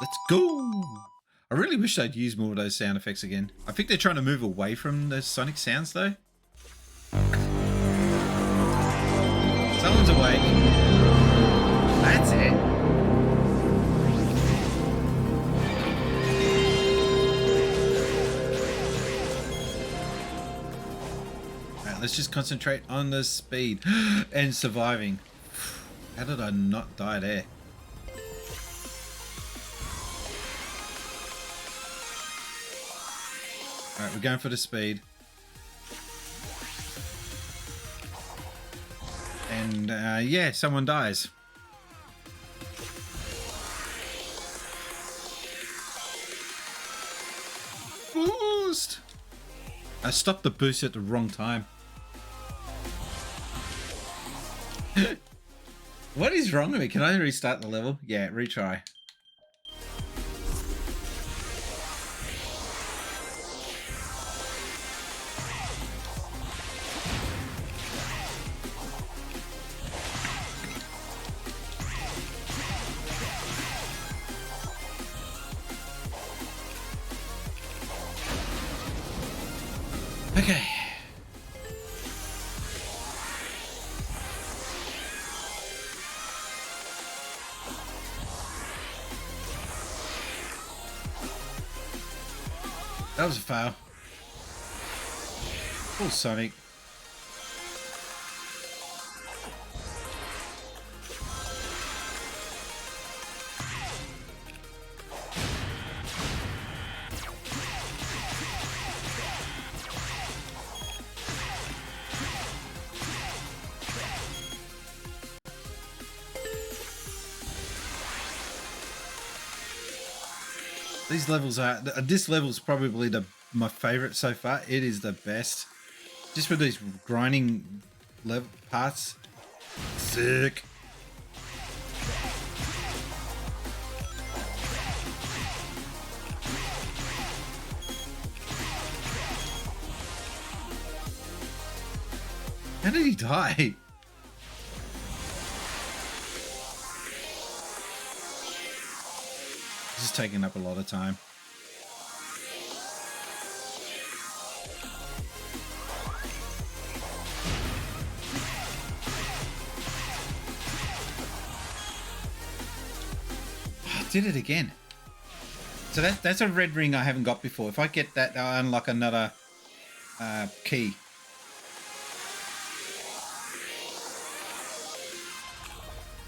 [SPEAKER 4] Let's go. I really wish they'd use more of those sound effects again. I think they're trying to move away from those Sonic sounds though. Someone's awake. That's it. Alright, let's just concentrate on the speed and surviving. How did I not die there? Alright, we're going for the speed. And yeah, someone dies. Boost! I stopped the boost at the wrong time. What is wrong with me? Can I restart the level? Yeah, retry. Okay. That was a foul. Oh, Sonic. These levels are, this level is probably my favorite so far. It is the best. Just with these grinding level parts. Sick. How did he die? This is taking up a lot of time. I did it again. So that's a red ring I haven't got before. If I get that, I'll unlock another key.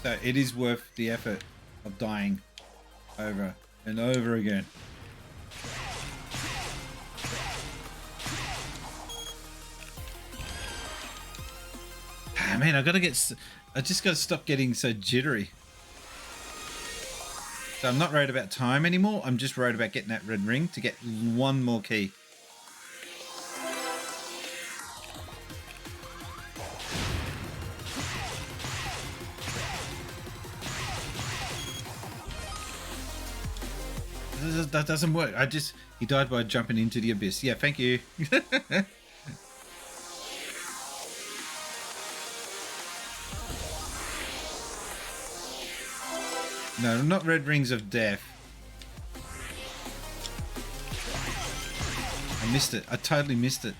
[SPEAKER 4] So it is worth the effort of dying over and over again. Ah, man, I just gotta stop getting so jittery. So I'm not worried about time anymore. I'm just worried about getting that red ring to get one more key. That doesn't work. He died by jumping into the abyss. Yeah, thank you. No, not red rings of death. I missed it. I totally missed it.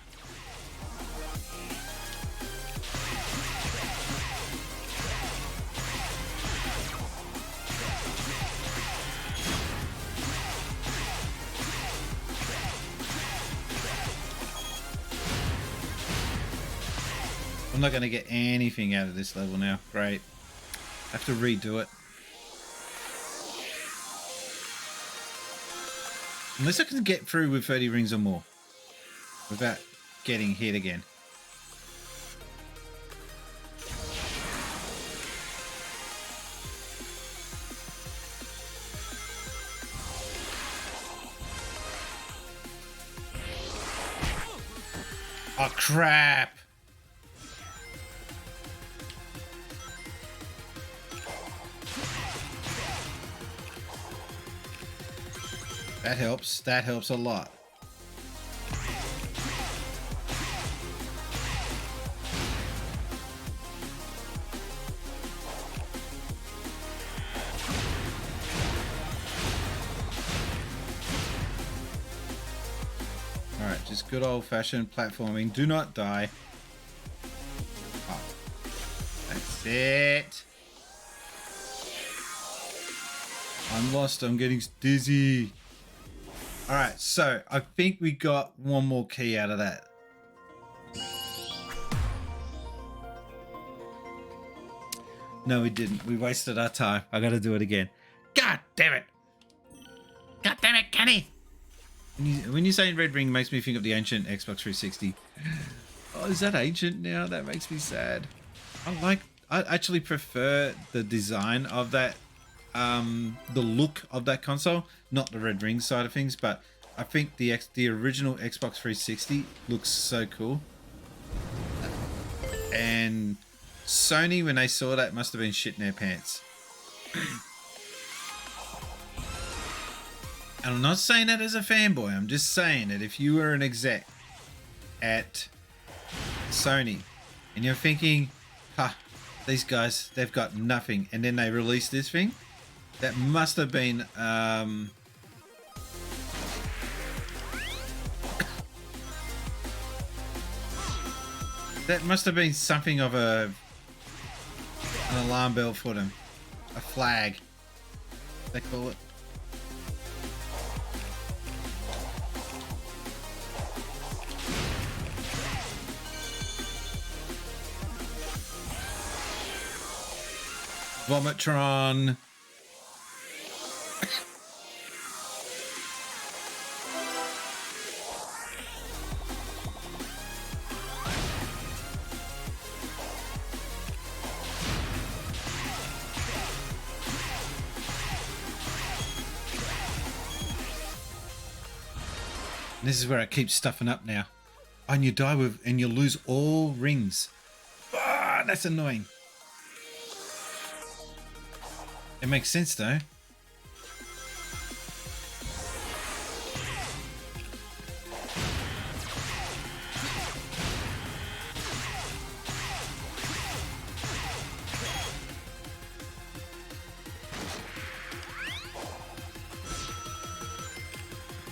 [SPEAKER 4] I'm not going to get anything out of this level now. Great. I have to redo it. Unless I can get through with 30 rings or more without getting hit again. Oh, crap. That helps. That helps a lot. Alright, just good old-fashioned platforming. Do not die. Oh, that's it. I'm lost. I'm getting dizzy. Alright, so I think we got one more key out of that. No, we didn't. We wasted our time. I gotta do it again. God damn it! God damn it, Kenny! When you say red ring, it makes me think of the ancient Xbox 360. Oh, is that ancient now? That makes me sad. I actually prefer the design of that, the look of that console, not the red ring side of things, but I think the original Xbox 360 looks so cool. And Sony, when they saw that, must have been shitting their pants. And I'm not saying that as a fanboy. I'm just saying that if you were an exec at Sony and you're thinking, these guys, they've got nothing, and then they release this thing, that must have been that must have been something of an alarm bell for them. A flag, they call it. Vomitron. This is where it keeps stuffing up now. And you die with, and you lose all rings. Ah, that's annoying. It makes sense though.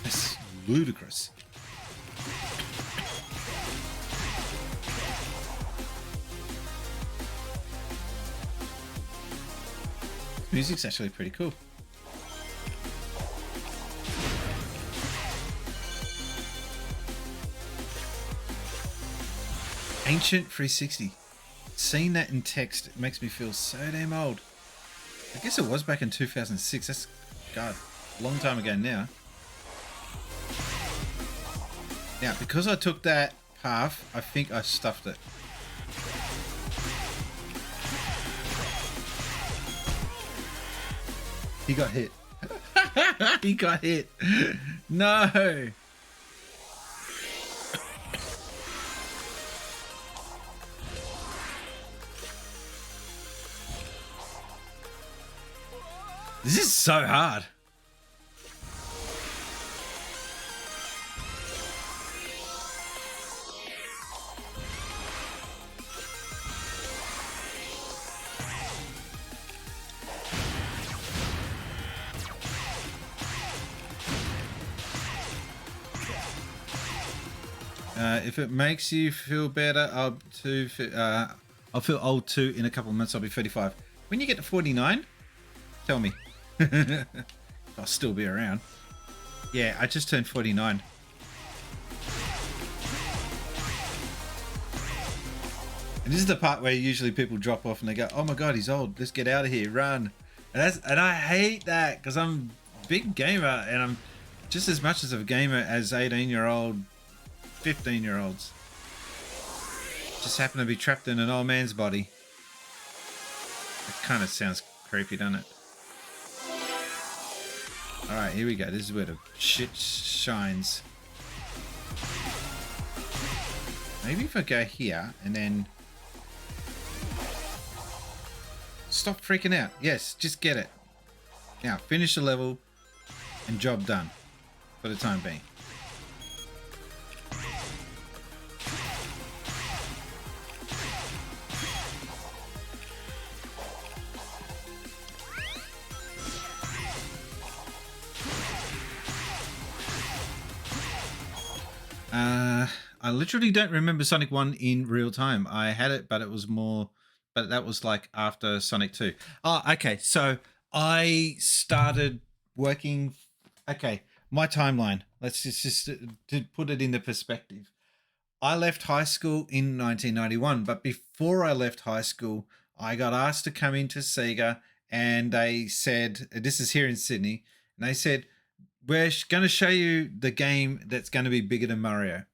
[SPEAKER 4] That's ludicrous. Music's actually pretty cool. Ancient 360. Seeing that in text, it makes me feel so damn old. I guess it was back in 2006. That's, God, a long time ago now. Now, because I took that path, I think I stuffed it. He got hit. He got hit. No. This is so hard. If it makes you feel better, I'll feel old too. In a couple of months, I'll be 35. When you get to 49, tell me. I'll still be around. Yeah, I just turned 49. And this is the part where usually people drop off and they go, "Oh my God, he's old. Let's get out of here, run." And I hate that because I'm a big gamer and I'm just as much as a gamer as 18-year-old, 15-year-olds. Just happen to be trapped in an old man's body. It kind of sounds creepy, doesn't it? Alright, here we go. This is where the shit shines. Maybe if I go here and then... Stop freaking out. Yes, just get it. Now, finish the level and job done for the time being. I literally don't remember Sonic 1 in real time. I had it, but it was more... But that was like after Sonic 2. Oh, okay. So I started working... Okay, my timeline. Let's just to put it into perspective. I left high school in 1991, but before I left high school, I got asked to come into Sega, and they said, this is here in Sydney, and they said, we're going to show you the game that's going to be bigger than Mario.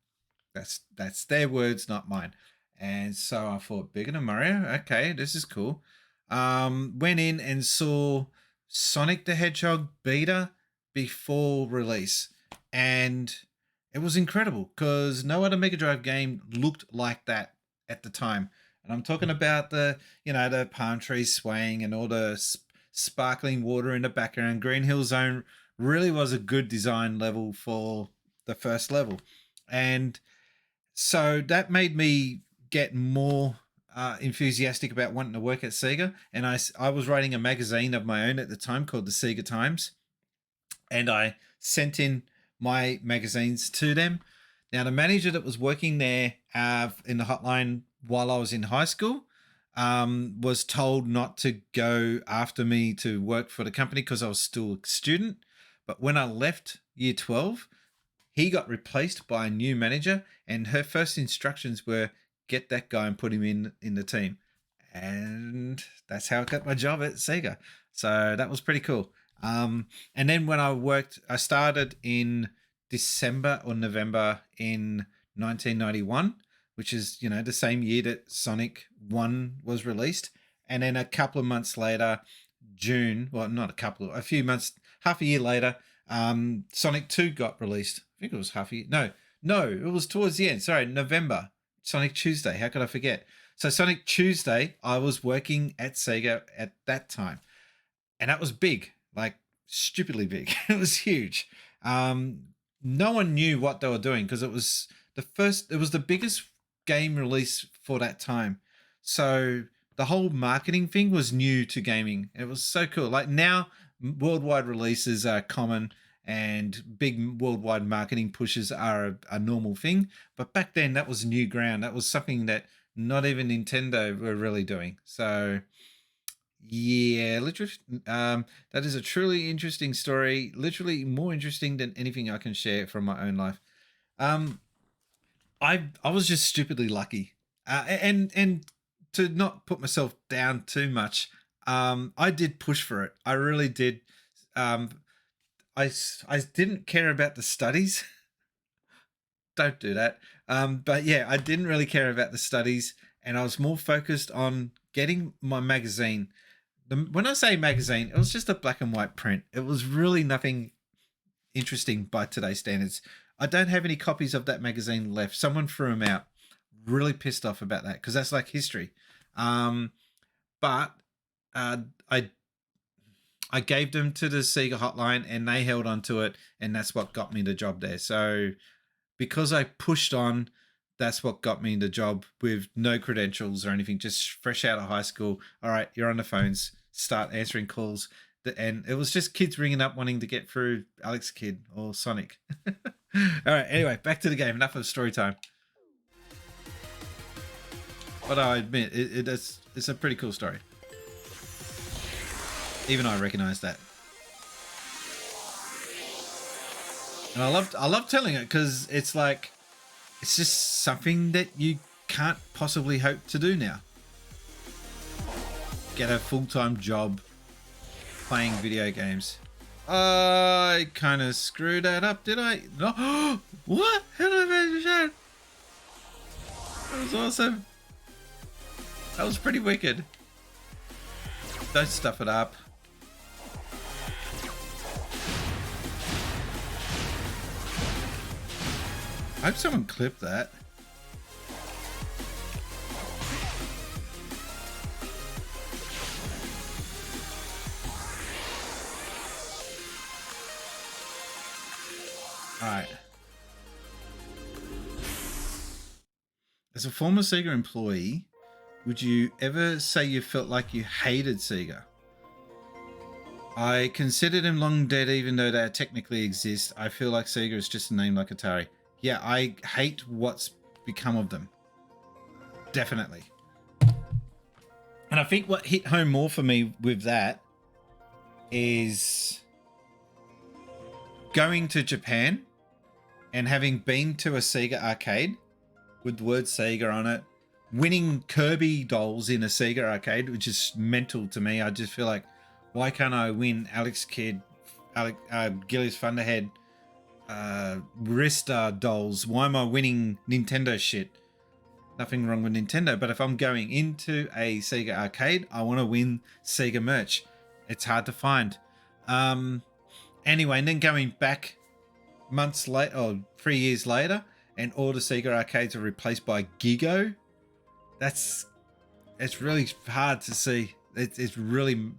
[SPEAKER 4] That's their words, not mine. And so I thought, bigger than Mario? Okay, this is cool. Went in and saw Sonic the Hedgehog beta before release. And it was incredible because no other Mega Drive game looked like that at the time. And I'm talking about the palm trees swaying and all the sparkling water in the background. Green Hill Zone really was a good design level for the first level. And so that made me get more enthusiastic about wanting to work at Sega. And I was writing a magazine of my own at the time called the Sega Times. And I sent in my magazines to them. Now, the manager that was working there in the hotline while I was in high school was told not to go after me to work for the company because I was still a student. But when I left year 12, he got replaced by a new manager, and her first instructions were get that guy and put him in the team. And that's how I got my job at Sega. So that was pretty cool. And then when I started in December or November in 1991, which is, the same year that Sonic 1 was released. And then a couple of months later, June, well, not a couple, a few months, half a year later, Sonic 2 got released. I think it was half a year. No, it was towards the end. Sorry, November. Sonic Tuesday. How could I forget? So Sonic Tuesday, I was working at Sega at that time. And that was big, like stupidly big. It was huge. No one knew what they were doing because it was the biggest game release for that time. So the whole marketing thing was new to gaming. It was so cool. Like now, worldwide releases are common and big worldwide marketing pushes are a normal thing. But back then, that was new ground. That was something that not even Nintendo were really doing. So, yeah, literally, that is a truly interesting story. Literally more interesting than anything I can share from my own life. I was just stupidly lucky, and to not put myself down too much, I did push for it. I really did. I didn't care about the studies. Don't do that. But yeah, I didn't really care about the studies, and I was more focused on getting my magazine. When I say magazine, it was just a black and white print. It was really nothing interesting by today's standards. I don't have any copies of that magazine left. Someone threw them out. Really pissed off about that because that's like history. But I gave them to the Sega hotline and they held on to it, and that's what got me the job there. So because I pushed on, that's what got me the job with no credentials or anything, just fresh out of high school. All right, you're on the phones, start answering calls. And it was just kids ringing up wanting to get through Alex Kidd or Sonic. All right, anyway, back to the game. Enough of story time. But I admit, it's a pretty cool story. Even I recognize that. And I love telling it because it's like, it's just something that you can't possibly hope to do now. Get a full-time job playing video games. I kind of screwed that up, did I? No. What? How did I manage that? That was awesome. That was pretty wicked. Don't stuff it up. I hope someone clipped that. Alright. As a former Sega employee, would you ever say you felt like you hated Sega? I considered him long dead even though they technically exist. I feel like Sega is just a name like Atari. Yeah, I hate what's become of them. Definitely. And I think what hit home more for me with that is going to Japan and having been to a Sega arcade with the word Sega on it, winning Kirby dolls in a Sega arcade, which is mental to me. I just feel like, why can't I win Alex Kidd, Gilly's Thunderhead, Ristar dolls? Why am I winning Nintendo shit? Nothing wrong with Nintendo, but if I'm going into a Sega arcade, I want to win Sega merch. It's hard to find. Anyway, and then going back months later, or 3 years later, and all the Sega arcades are replaced by Gigo. It's really hard to see. It's really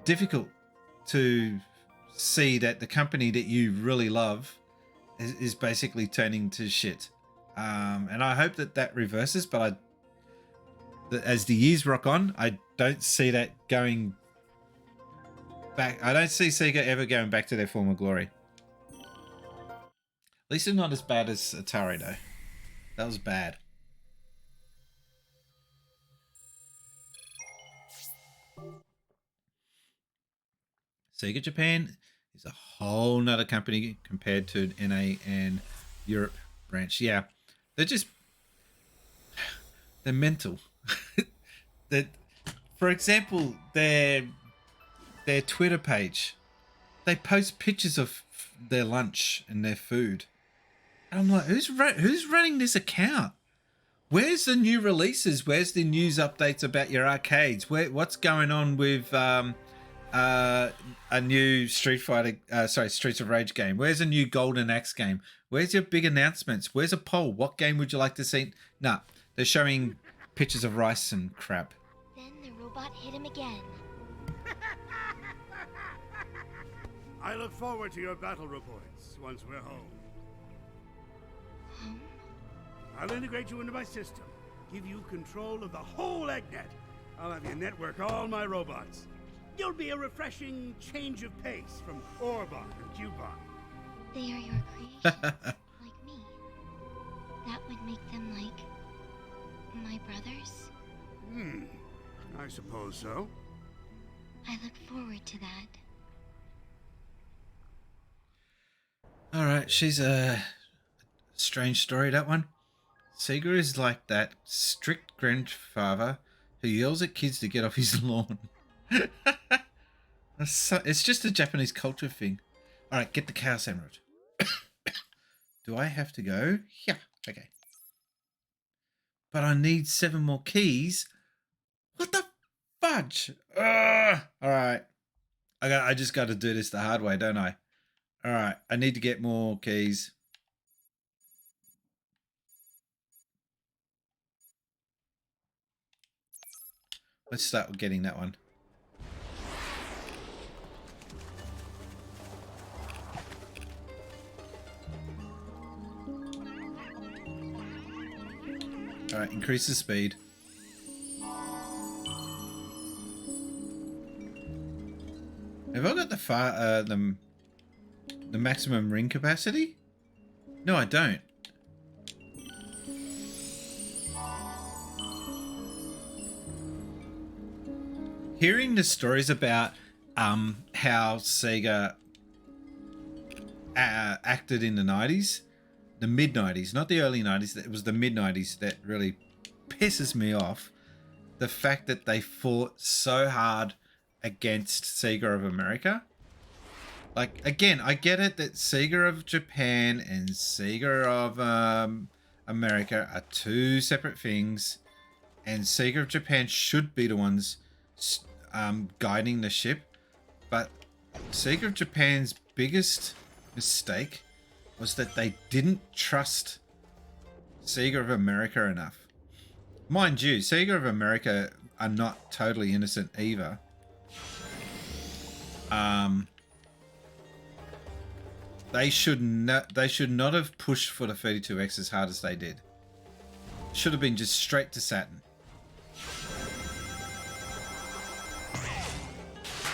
[SPEAKER 4] difficult to see that the company that you really love is basically turning to shit. And I hope that reverses, but as the years rock on, I don't see that going back. I don't see Sega ever going back to their former glory. At least it's not as bad as Atari, though. That was bad. Sega Japan is a whole nother company compared to NA and Europe branch. Yeah, they're mental. That, for example, their Twitter page, they post pictures of their lunch and their food. And I'm like, who's running this account? Where's the new releases? Where's the news updates about your arcades? What's going on with a new Streets of Rage game? Where's a new Golden Axe game? Where's your big announcements? Where's a poll? What game would you like to see? Nah, they're showing pictures of rice and crap.
[SPEAKER 10] Then the robot hit him again.
[SPEAKER 12] I look forward to your battle reports once we're home.
[SPEAKER 10] Home?
[SPEAKER 12] I'll integrate you into my system, give you control of the whole EggNet. I'll have you network all my robots. You'll be a refreshing change of pace from Orbot and Cubot.
[SPEAKER 10] They are your creation, like me. That would make them like my brothers?
[SPEAKER 12] I suppose so.
[SPEAKER 10] I look forward to that.
[SPEAKER 4] All right, she's a strange story, that one. Sega is like that strict grandfather who yells at kids to get off his lawn. It's just a Japanese culture thing. All right, get the Chaos Emerald. Do I have to go? Yeah, okay. But I need 7 more keys. What the fudge? All right. I just got to do this the hard way, don't I? All right, I need to get more keys. Let's start with getting that one. All right, increase the speed. Have I got the maximum ring capacity? No, I don't. Hearing the stories about how Sega acted in the 90s, the mid-90s, not the early 90s, it was the mid-90s that really pisses me off. The fact that they fought so hard against Sega of America Like, again, I get it that Sega of Japan and Sega of America are two separate things, and Sega of Japan should be the ones guiding the ship. But Sega of Japan's biggest mistake was that they didn't trust Sega of America enough. Mind you, Sega of America are not totally innocent either. They should not have pushed for the 32X as hard as they did. Should have been just straight to Saturn.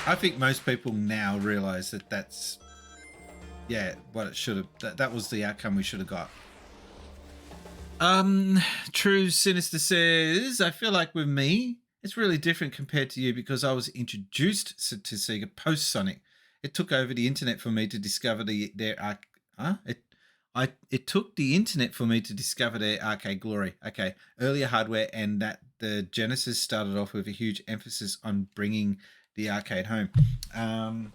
[SPEAKER 4] I think most people now realize that that's, yeah, what it should have. That was the outcome we should have got. True Sinister says, I feel like with me, it's really different compared to you because I was introduced to Sega post Sonic. It took over the internet for me to discover it took the internet for me to discover their arcade glory. Okay, earlier hardware, and that the Genesis started off with a huge emphasis on bringing the arcade home. Sorry.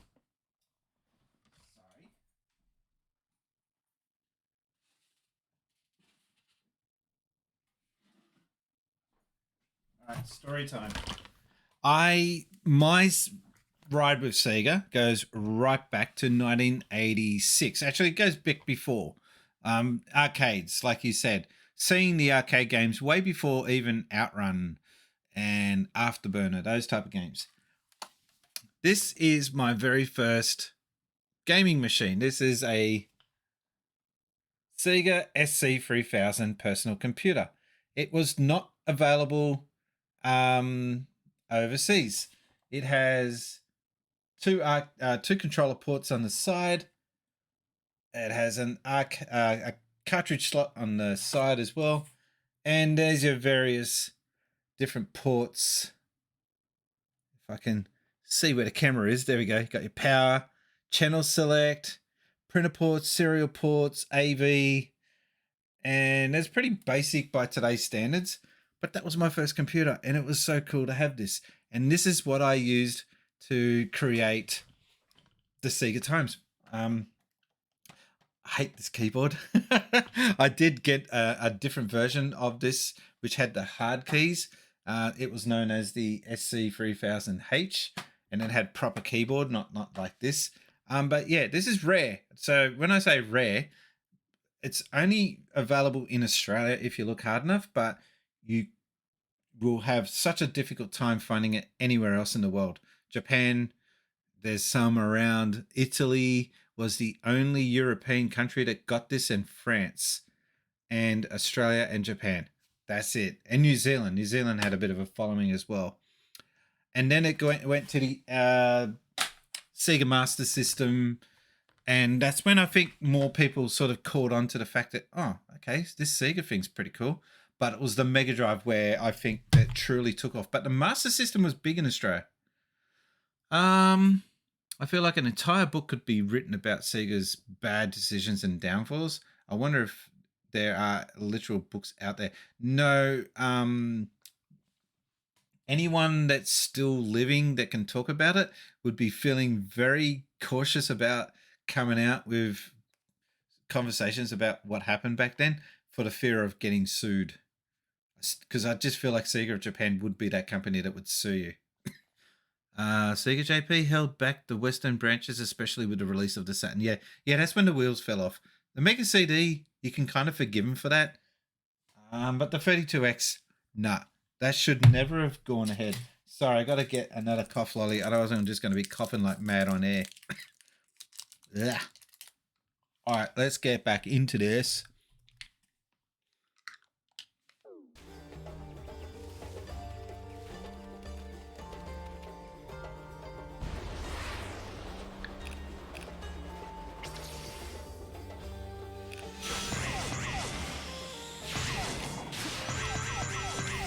[SPEAKER 4] All right, story time. My ride with Sega goes right back to 1986. Actually, it goes back before. Arcades, like you said. Seeing the arcade games way before even Outrun and Afterburner, those type of games. This is my very first gaming machine. This is a Sega SC3000 personal computer. It was not available overseas. It has two controller ports on the side. It has a cartridge slot on the side as well, and there's your various different ports. If I can see where the camera is, there we go. Got your power, channel select, printer ports, serial ports, AV, and it's pretty basic by today's standards. But that was my first computer, and it was so cool to have this. And this is what I used to create the Sega Times. I hate this keyboard. I did get a different version of this, which had the hard keys. It was known as the SC3000H, and it had proper keyboard, not like this. But yeah, this is rare. So when I say rare, it's only available in Australia if you look hard enough, but you will have such a difficult time finding it anywhere else in the world. Japan, there's some around. Italy was the only European country that got this, and France, and Australia and Japan. That's it. And New Zealand. New Zealand had a bit of a following as well. And then it went to the Sega Master System, and that's when I think more people sort of caught on to the fact that, oh, okay, this Sega thing's pretty cool. But it was the Mega Drive where I think that truly took off. But the Master System was big in Australia. I feel like an entire book could be written about Sega's bad decisions and downfalls. I wonder if there are literal books out there. No, anyone that's still living that can talk about it would be feeling very cautious about coming out with conversations about what happened back then for the fear of getting sued. Because I just feel like Sega of Japan would be that company that would sue you. Sega JP held back the Western branches, especially with the release of the Saturn. Yeah, that's when the wheels fell off. The Mega CD, you can kind of forgive them for that. But the 32X, nah. That should never have gone ahead. Sorry, I got to get another cough lolly. Otherwise, I'm just going to be coughing like mad on air. All right, let's get back into this.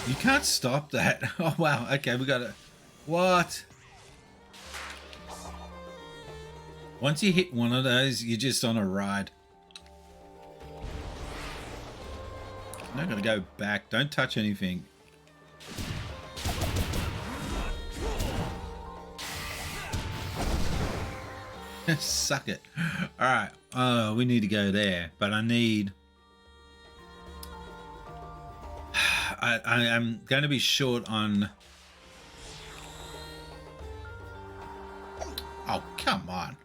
[SPEAKER 4] You can't stop that. Oh, wow. Okay, we got it. What? Once you hit one of those, you're just on a ride. I'm not going to go back. Don't touch anything. Suck it. All right. Oh, we need to go there, but I need. I am going to be short on. Oh, come on.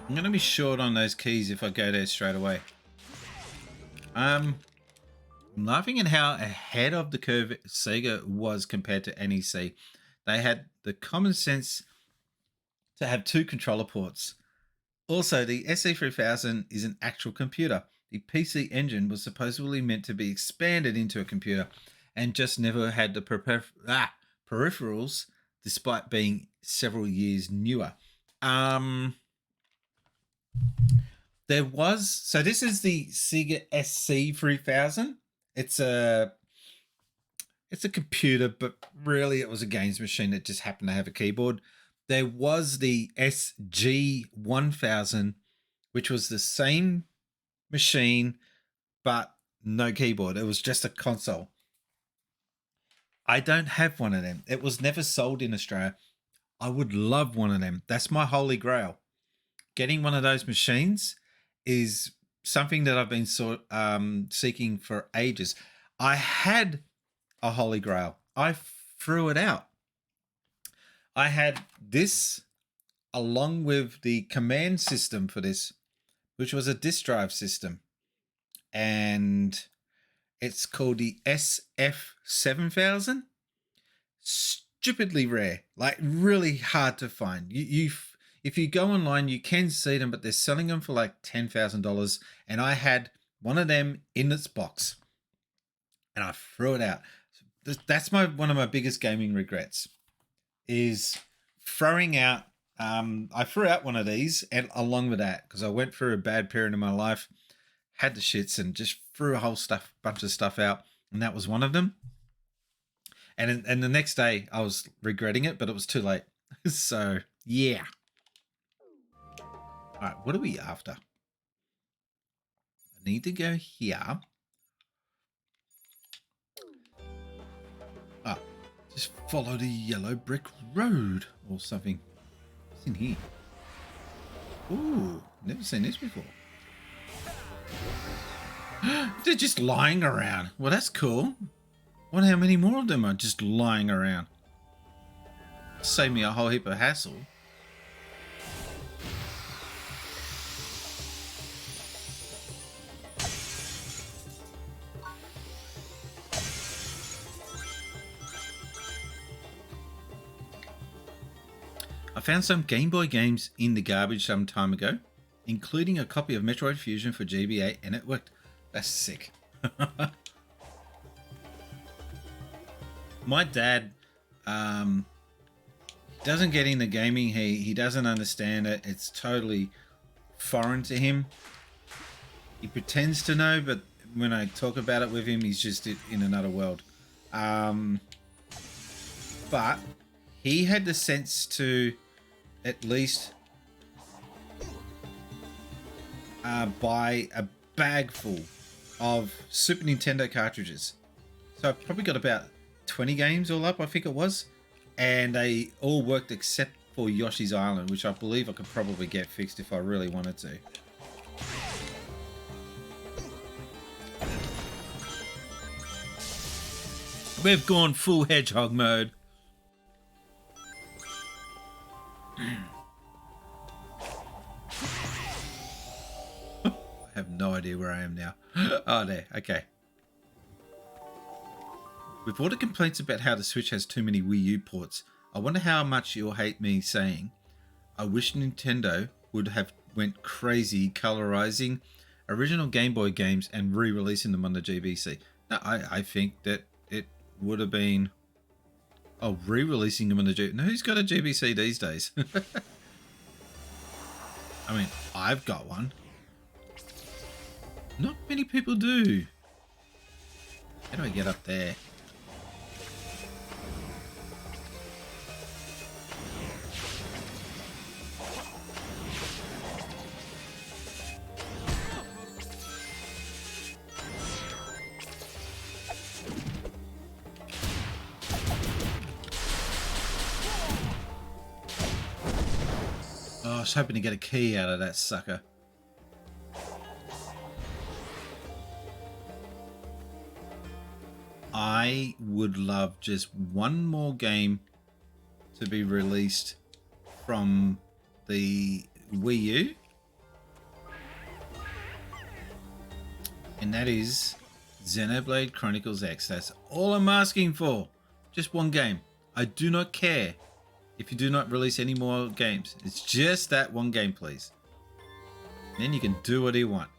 [SPEAKER 4] I'm going to be short on those keys if I go there straight away. I'm laughing at how ahead of the curve Sega was compared to NEC. They had the common sense to have 2 controller ports. Also, the SC3000 is an actual computer. The PC engine was supposedly meant to be expanded into a computer and just never had the peripherals, despite being several years newer. There was, so this is the Sega SC3000. It's a computer, but really it was a games machine that just happened to have a keyboard. There was the SG1000, which was the same machine, but no keyboard. It was just a console. I don't have one of them. It was never sold in Australia. I would love one of them. That's my holy grail. Getting one of those machines is something that I've been seeking for ages. I had a holy grail. I threw it out. I had this along with the command system for this, which was a disk drive system. And it's called the SF7000. Stupidly rare, like really hard to find. If you go online, you can see them, but they're selling them for like $10,000. And I had one of them in its box, and I threw it out. That's one of my biggest gaming regrets, is throwing out. I threw out one of these, and along with that, because I went through a bad period in my life, had the shits, and just threw a bunch of stuff out, and that was one of them. And the next day, I was regretting it, but it was too late. So yeah. All right, what are we after? I need to go here. Ah, just follow the yellow brick road or something. What's in here? Ooh, never seen this before. They're just lying around. Well, that's cool. Wonder how many more of them are just lying around. Save me a whole heap of hassle. I found some Game Boy games in the garbage some time ago, including a copy of Metroid Fusion for GBA, and it worked. That's sick. My dad doesn't get into gaming. He doesn't understand it. It's totally foreign to him. He pretends to know, but when I talk about it with him, he's just in another world. But he had the sense to at least buy a bag full of Super Nintendo cartridges. So I've probably got about 20 games all up, I think it was. And they all worked except for Yoshi's Island, which I believe I could probably get fixed if I really wanted to. We've gone full Hedgehog mode. I have no idea where I am now. Oh, there. Okay. With all the complaints about how the Switch has too many Wii U ports, I wonder how much you'll hate me saying I wish Nintendo would have went crazy colorizing original Game Boy games and re-releasing them on the GBC. No, I think that it would have been... Oh, re-releasing them on the GBC. No, who's got a GBC these days? I mean, I've got one. Not many people do. How do I get up there? was hoping to get a key out of that sucker. I would love just one more game to be released from the Wii U. And that is Xenoblade Chronicles X. That's all I'm asking for. Just one game. I do not care if you do not release any more games. It's just that one game, please. Then you can do what you want.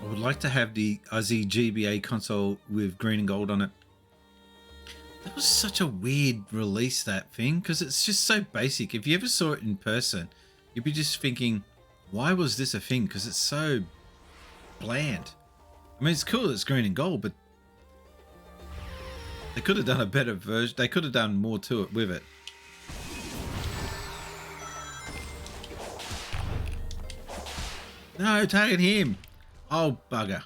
[SPEAKER 4] I would like to have the Aussie GBA console with green and gold on it. That was such a weird release, that thing, because it's just so basic. If you ever saw it in person, you'd be just thinking, why was this a thing? Because it's so bland. I mean, it's cool that it's green and gold, but they could have done a better version. They could have done more to it with it. No, target him. Oh, bugger.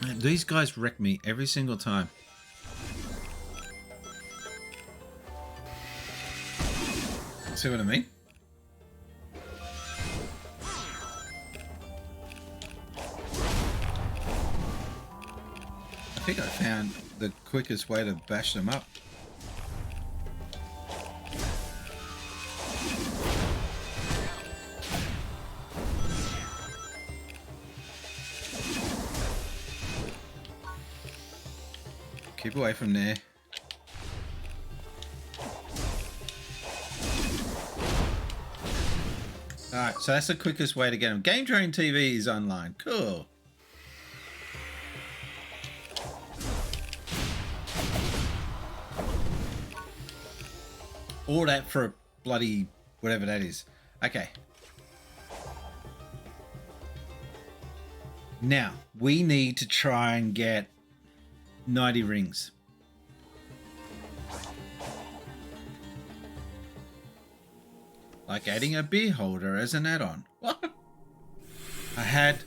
[SPEAKER 4] Man, these guys wreck me every single time. See what I mean? I think I found the quickest way to bash them up. Keep away from there. Alright, so that's the quickest way to get them. Game Train TV is online. Cool. All that for a bloody whatever that is. Okay. Now, we need to try and get 90 rings. Like adding a beer holder as an add-on. What? I had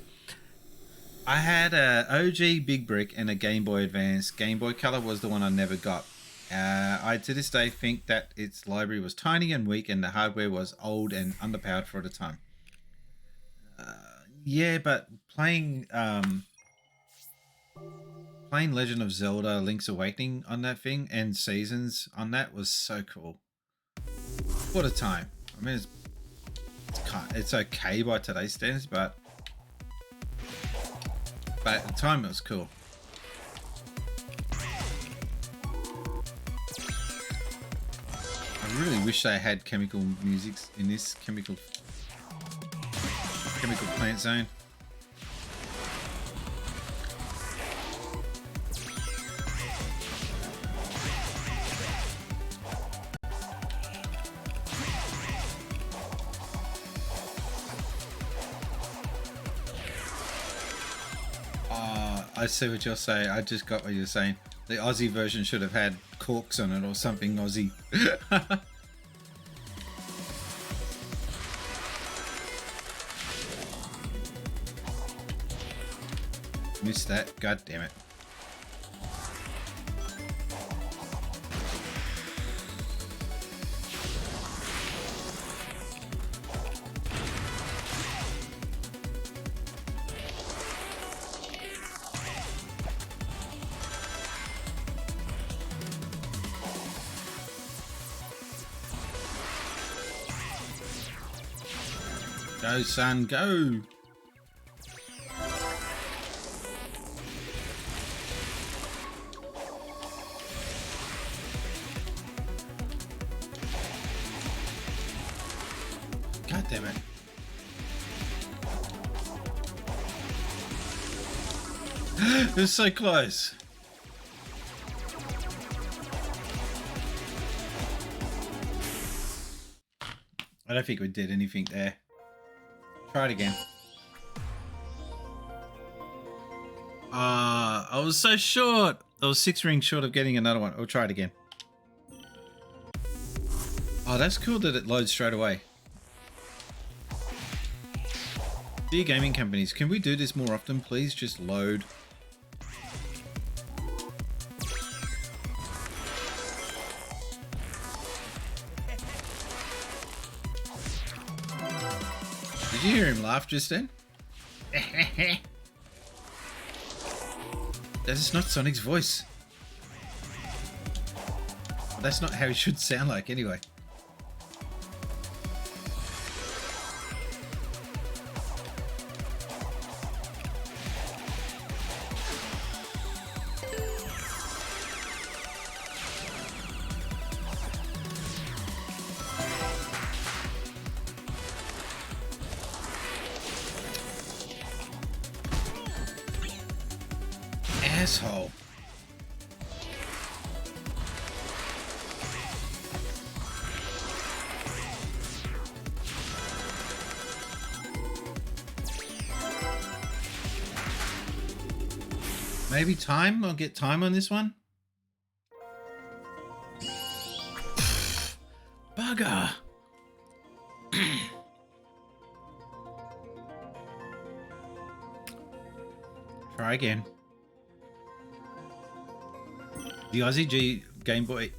[SPEAKER 4] a OG Big Brick and a Game Boy Advance. Game Boy Color was the one I never got. I to this day think that its library was tiny and weak and the hardware was old and underpowered for the time. Yeah, but playing Legend of Zelda Link's Awakening on that thing and Seasons on that was so cool. What a time. I mean, it's okay by today's standards, but at the time it was cool. I really wish they had chemical musics in this chemical plant zone. I see what you're saying. I just got what you're saying. The Aussie version should have had corks on it or something Aussie. Missed that. God damn it. Go, son, go! God damn it. It was so close. I don't think we did anything there. Try it again. I was so short. I was 6 rings short of getting another one. I'll try it again. Oh, that's cool that it loads straight away. Dear gaming companies, can we do this more often? Please just load. Did you hear him laugh just then? That is not Sonic's voice. That's not how he should sound like anyway. Asshole. Maybe time? I'll get time on this one. Bugger. Try again. The Aussie G Game Boy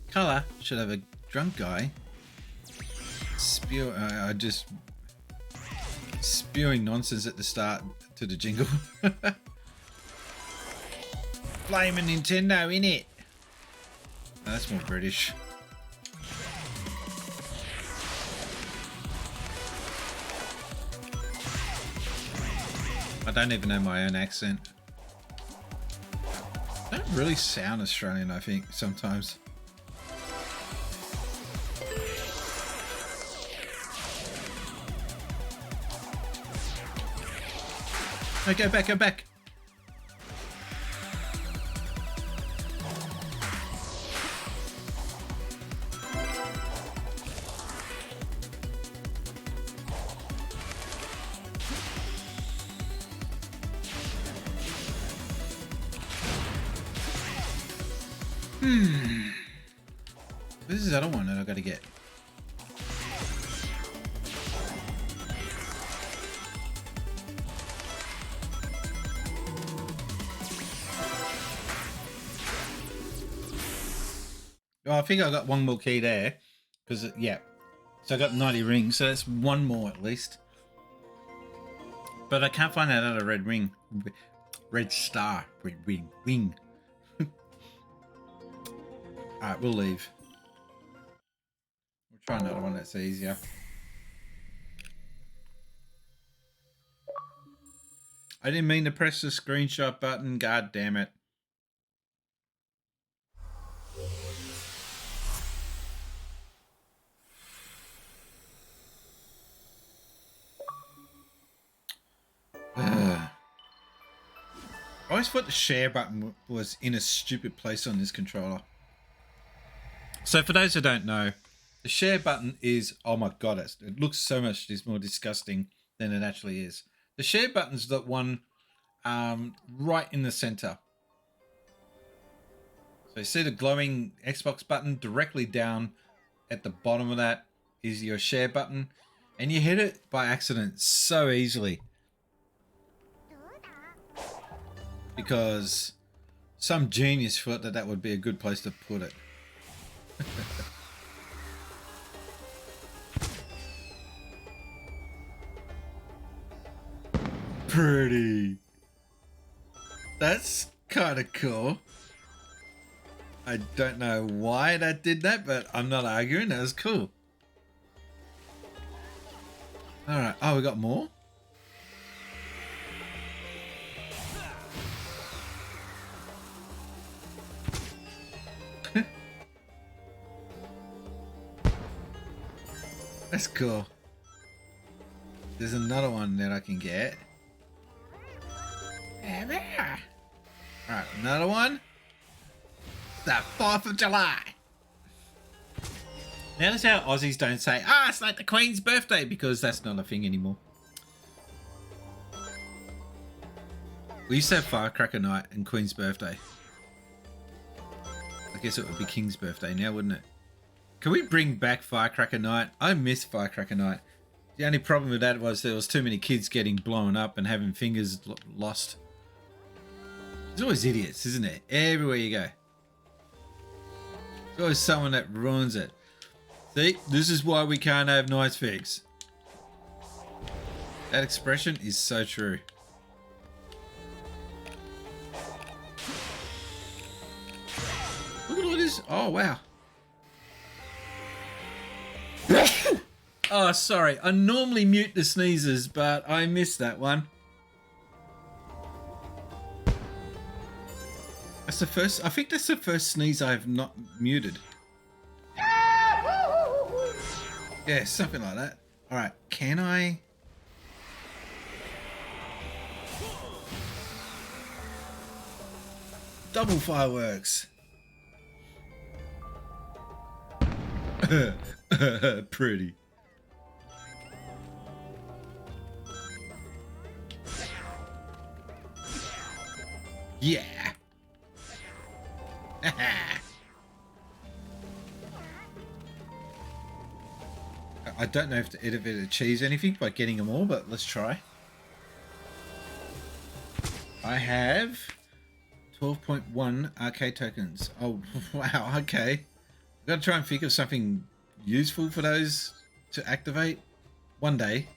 [SPEAKER 4] Color should have a drunk guy just spewing nonsense at the start to the jingle. Blaming Nintendo, innit? No, that's more British. I don't even know my own accent. I don't really sound Australian, I think, sometimes. No, go back, go back. This is the other one that I gotta get. Oh, I think I got one more key there. Because, yeah. So I got 90 rings, so that's one more at least. But I can't find that other red ring. Red star. Red wing. Alright, we'll leave. We'll try another one that's easier. I didn't mean to press the screenshot button. God damn it. I always thought the share button was in a stupid place on this controller. So for those who don't know, the share button is, oh my god, it looks so much more disgusting than it actually is. The share button's that one right in the center. So you see the glowing Xbox button directly down at the bottom of that is your share button, and you hit it by accident so easily. Because some genius thought that would be a good place to put it. Pretty. That's kind of cool. I don't know why that did that, but I'm not arguing. That was cool. Alright. Oh, we got more? That's cool. There's another one that I can get. Alright, another one. The 4th of July. Notice how Aussies don't say, it's like the Queen's birthday, because that's not a thing anymore. We used to have Firecracker Night and Queen's birthday. I guess it would be King's birthday now, wouldn't it? Can we bring back Firecracker Night? I miss Firecracker Night. The only problem with that was there was too many kids getting blown up and having fingers lost. There's always idiots, isn't there? Everywhere you go. There's always someone that ruins it. See, this is why we can't have nice figs. That expression is so true. Look at all this. Oh, wow. Oh, sorry. I normally mute the sneezes, but I missed that one. That's the first. I think that's the first sneeze I've not muted. Yeah, something like that. All right. Can I? Double fireworks. Pretty. Yeah. I don't know if it achieves anything by getting them all, but let's try. I have 12.1 arcade tokens. Oh, wow. Okay. I've got to try and think of something useful for those to activate one day.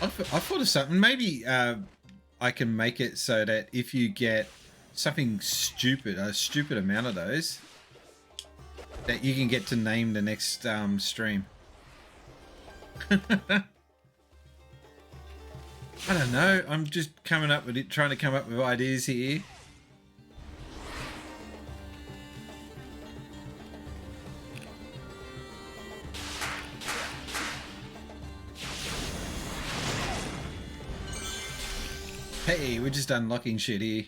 [SPEAKER 4] I thought of something. Maybe I can make it so that if you get something stupid, a stupid amount of those, that you can get to name the next stream. I don't know. I'm just coming up with it, trying to come up with ideas here. Hey, we're just unlocking shit here.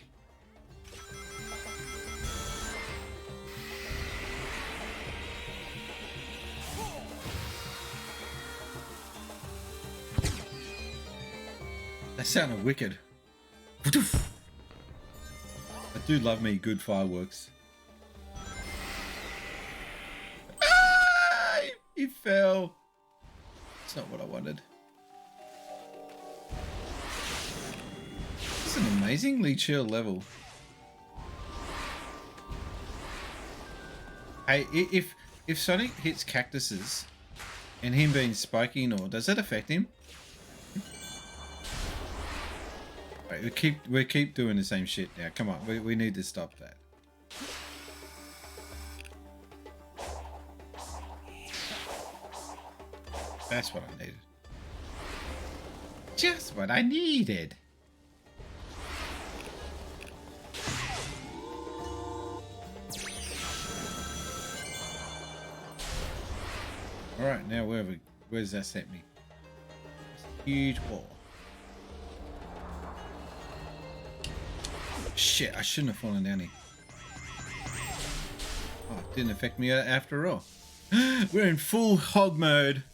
[SPEAKER 4] That sounded wicked. I do love me good fireworks. Ah, he fell. That's not what I wanted. It's an amazingly chill level. Hey, if Sonic hits cactuses and him being spiky and all, does that affect him? Right, we keep doing the same shit now. Come on, we need to stop that. That's what I needed. Just what I needed. All right, now where's that set me? Huge wall. Shit, I shouldn't have fallen down here. Oh, it didn't affect me after all. We're in full hog mode.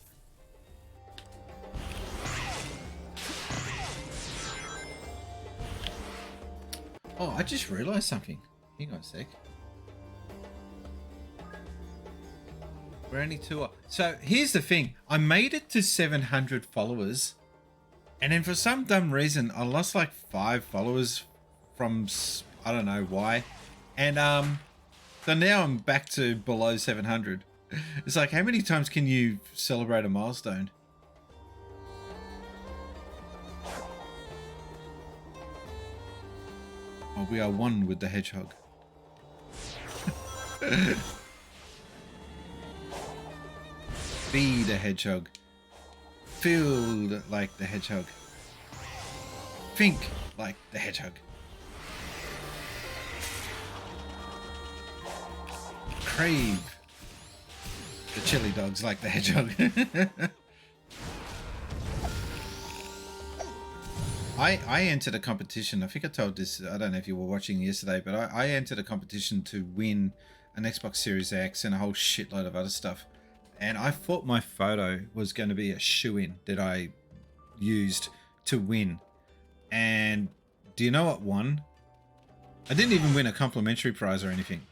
[SPEAKER 4] Oh, I just realized something. Hang on a sec. We're only two. So here's the thing. I made it to 700 followers. And then for some dumb reason, I lost like 5 followers from, I don't know why. And so now I'm back to below 700. It's like, how many times can you celebrate a milestone? Oh, we are one with the hedgehog. Be the hedgehog. Feel like the hedgehog. Think like the hedgehog. Crave the chili dogs like the hedgehog. I entered a competition. I think I told this. I don't know if you were watching yesterday, but I entered a competition to win an Xbox Series X and a whole shitload of other stuff. And I thought my photo was going to be a shoe-in that I used to win. And do you know what won? I didn't even win a complimentary prize or anything.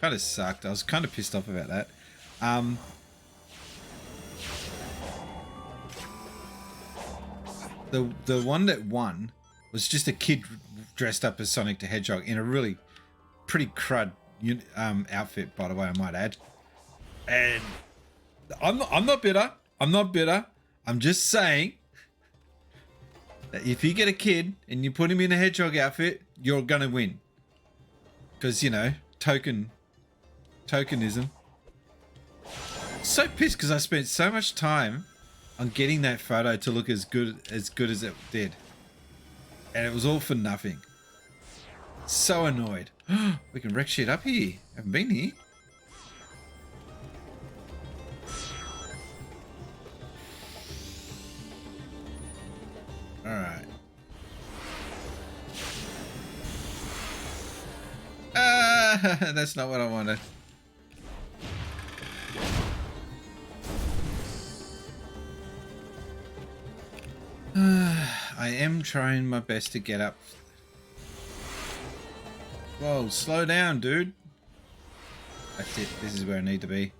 [SPEAKER 4] Kind of sucked. I was kind of pissed off about that. The one that won was just a kid dressed up as Sonic the Hedgehog in a really pretty crud outfit, by the way, I might add. And I'm not bitter. I'm not bitter. I'm just saying that if you get a kid and you put him in a hedgehog outfit, you're gonna win. Because, you know, tokenism. So pissed because I spent so much time on getting that photo to look as good as it did, and it was all for nothing. So annoyed. We can wreck shit up here. Haven't been here. All right. That's not what I wanted. I am trying my best to get up. Whoa, slow down, dude. That's it. This is where I need to be.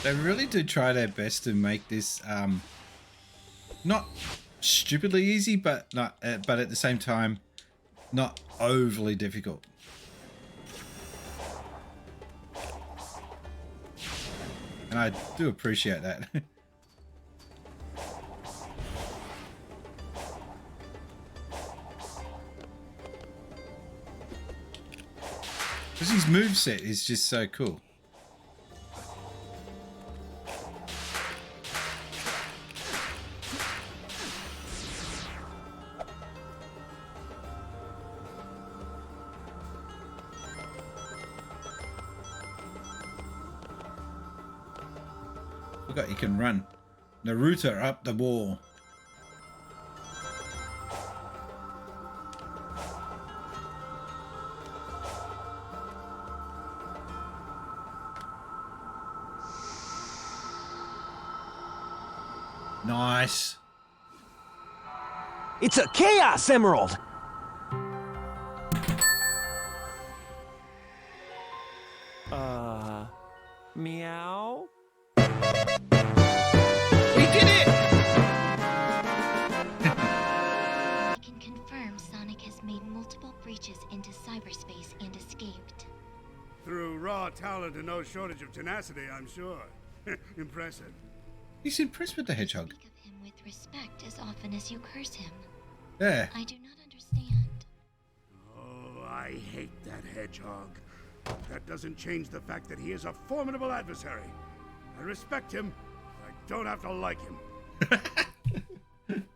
[SPEAKER 4] They really do try their best to make this not stupidly easy, but at the same time not overly difficult. And I do appreciate that. Because his moveset is just so cool. Forgot you can run. Naruto up the wall. Nice.
[SPEAKER 9] It's a Chaos Emerald!
[SPEAKER 8] Meow?
[SPEAKER 4] We did it!
[SPEAKER 10] I can confirm Sonic has made multiple breaches into cyberspace and escaped.
[SPEAKER 12] Through raw talent and no shortage of tenacity, I'm sure. Impressive.
[SPEAKER 4] He's impressed with the hedgehog.
[SPEAKER 10] Speak of him with respect as often as you curse him.
[SPEAKER 4] Yeah.
[SPEAKER 10] I do not understand.
[SPEAKER 12] Oh, I hate that hedgehog. That doesn't change the fact that he is a formidable adversary. I respect him. I don't have to like him.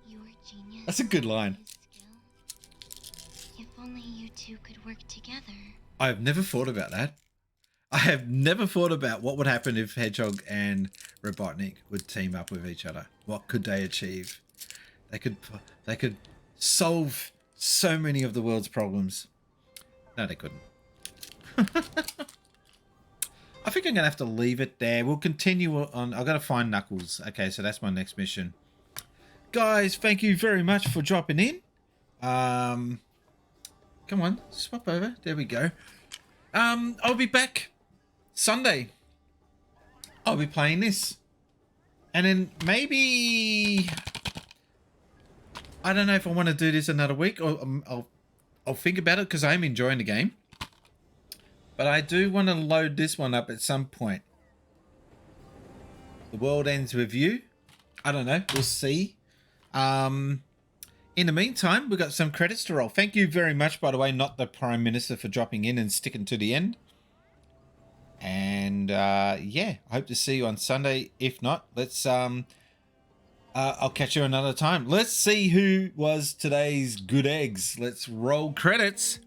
[SPEAKER 10] Your genius.
[SPEAKER 4] That's a good line.
[SPEAKER 10] If only you two could work together.
[SPEAKER 4] I've never thought about that. I have never thought about what would happen if Hedgehog and Robotnik would team up with each other. What could they achieve? They could solve so many of the world's problems. No, they couldn't. I think I'm gonna have to leave it there. We'll continue on. I've got to find Knuckles. Okay, so that's my next mission. Guys, thank you very much for dropping in. Come on, swap over. There we go. I'll be back Sunday. I'll be playing this, and then maybe I don't know if I want to do this another week, or I'll think about it because I'm enjoying the game. But I do want to load this one up at some point. The World Ends With You. I don't know. We'll see. In the meantime, we've got some credits to roll. Thank you very much, by the way, not the Prime Minister, for dropping in and sticking to the end. And yeah, I hope to see you on Sunday. If not, let's I'll catch you another time. Let's see who was today's good eggs. Let's roll credits.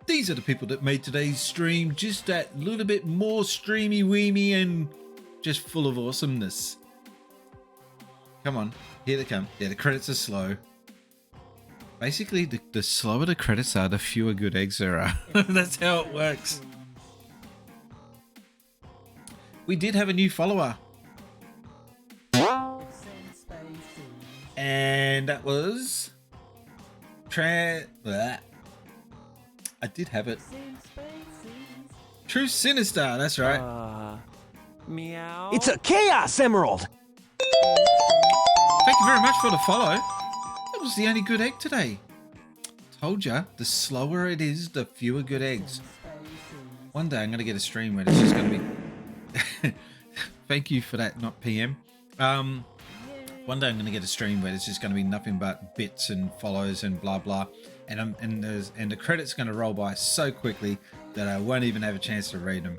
[SPEAKER 4] These are the people that made today's stream just that little bit more streamy weemy and just full of awesomeness. Come on, here they come. Yeah, the credits are slow. Basically, the slower the credits are, the fewer good eggs there are. That's how it works. We did have a new follower. And that was... I did have it. True Sinister, that's right.
[SPEAKER 9] Meow. It's a Chaos Emerald!
[SPEAKER 4] Thank you very much for the follow. That was the only good egg today. Told ya, the slower it is, the fewer good eggs. One day I'm going to get a stream where it's just going to be... Thank you for that, not PM. One day I'm going to get a stream where it's just going to be nothing but bits and follows and blah blah, and the credits going to roll by so quickly that I won't even have a chance to read them.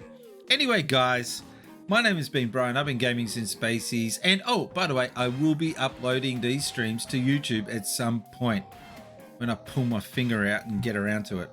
[SPEAKER 4] Anyway, guys, my name has been Brian. I've been gaming since Spacies, and oh, by the way, I will be uploading these streams to YouTube at some point when I pull my finger out and get around to it.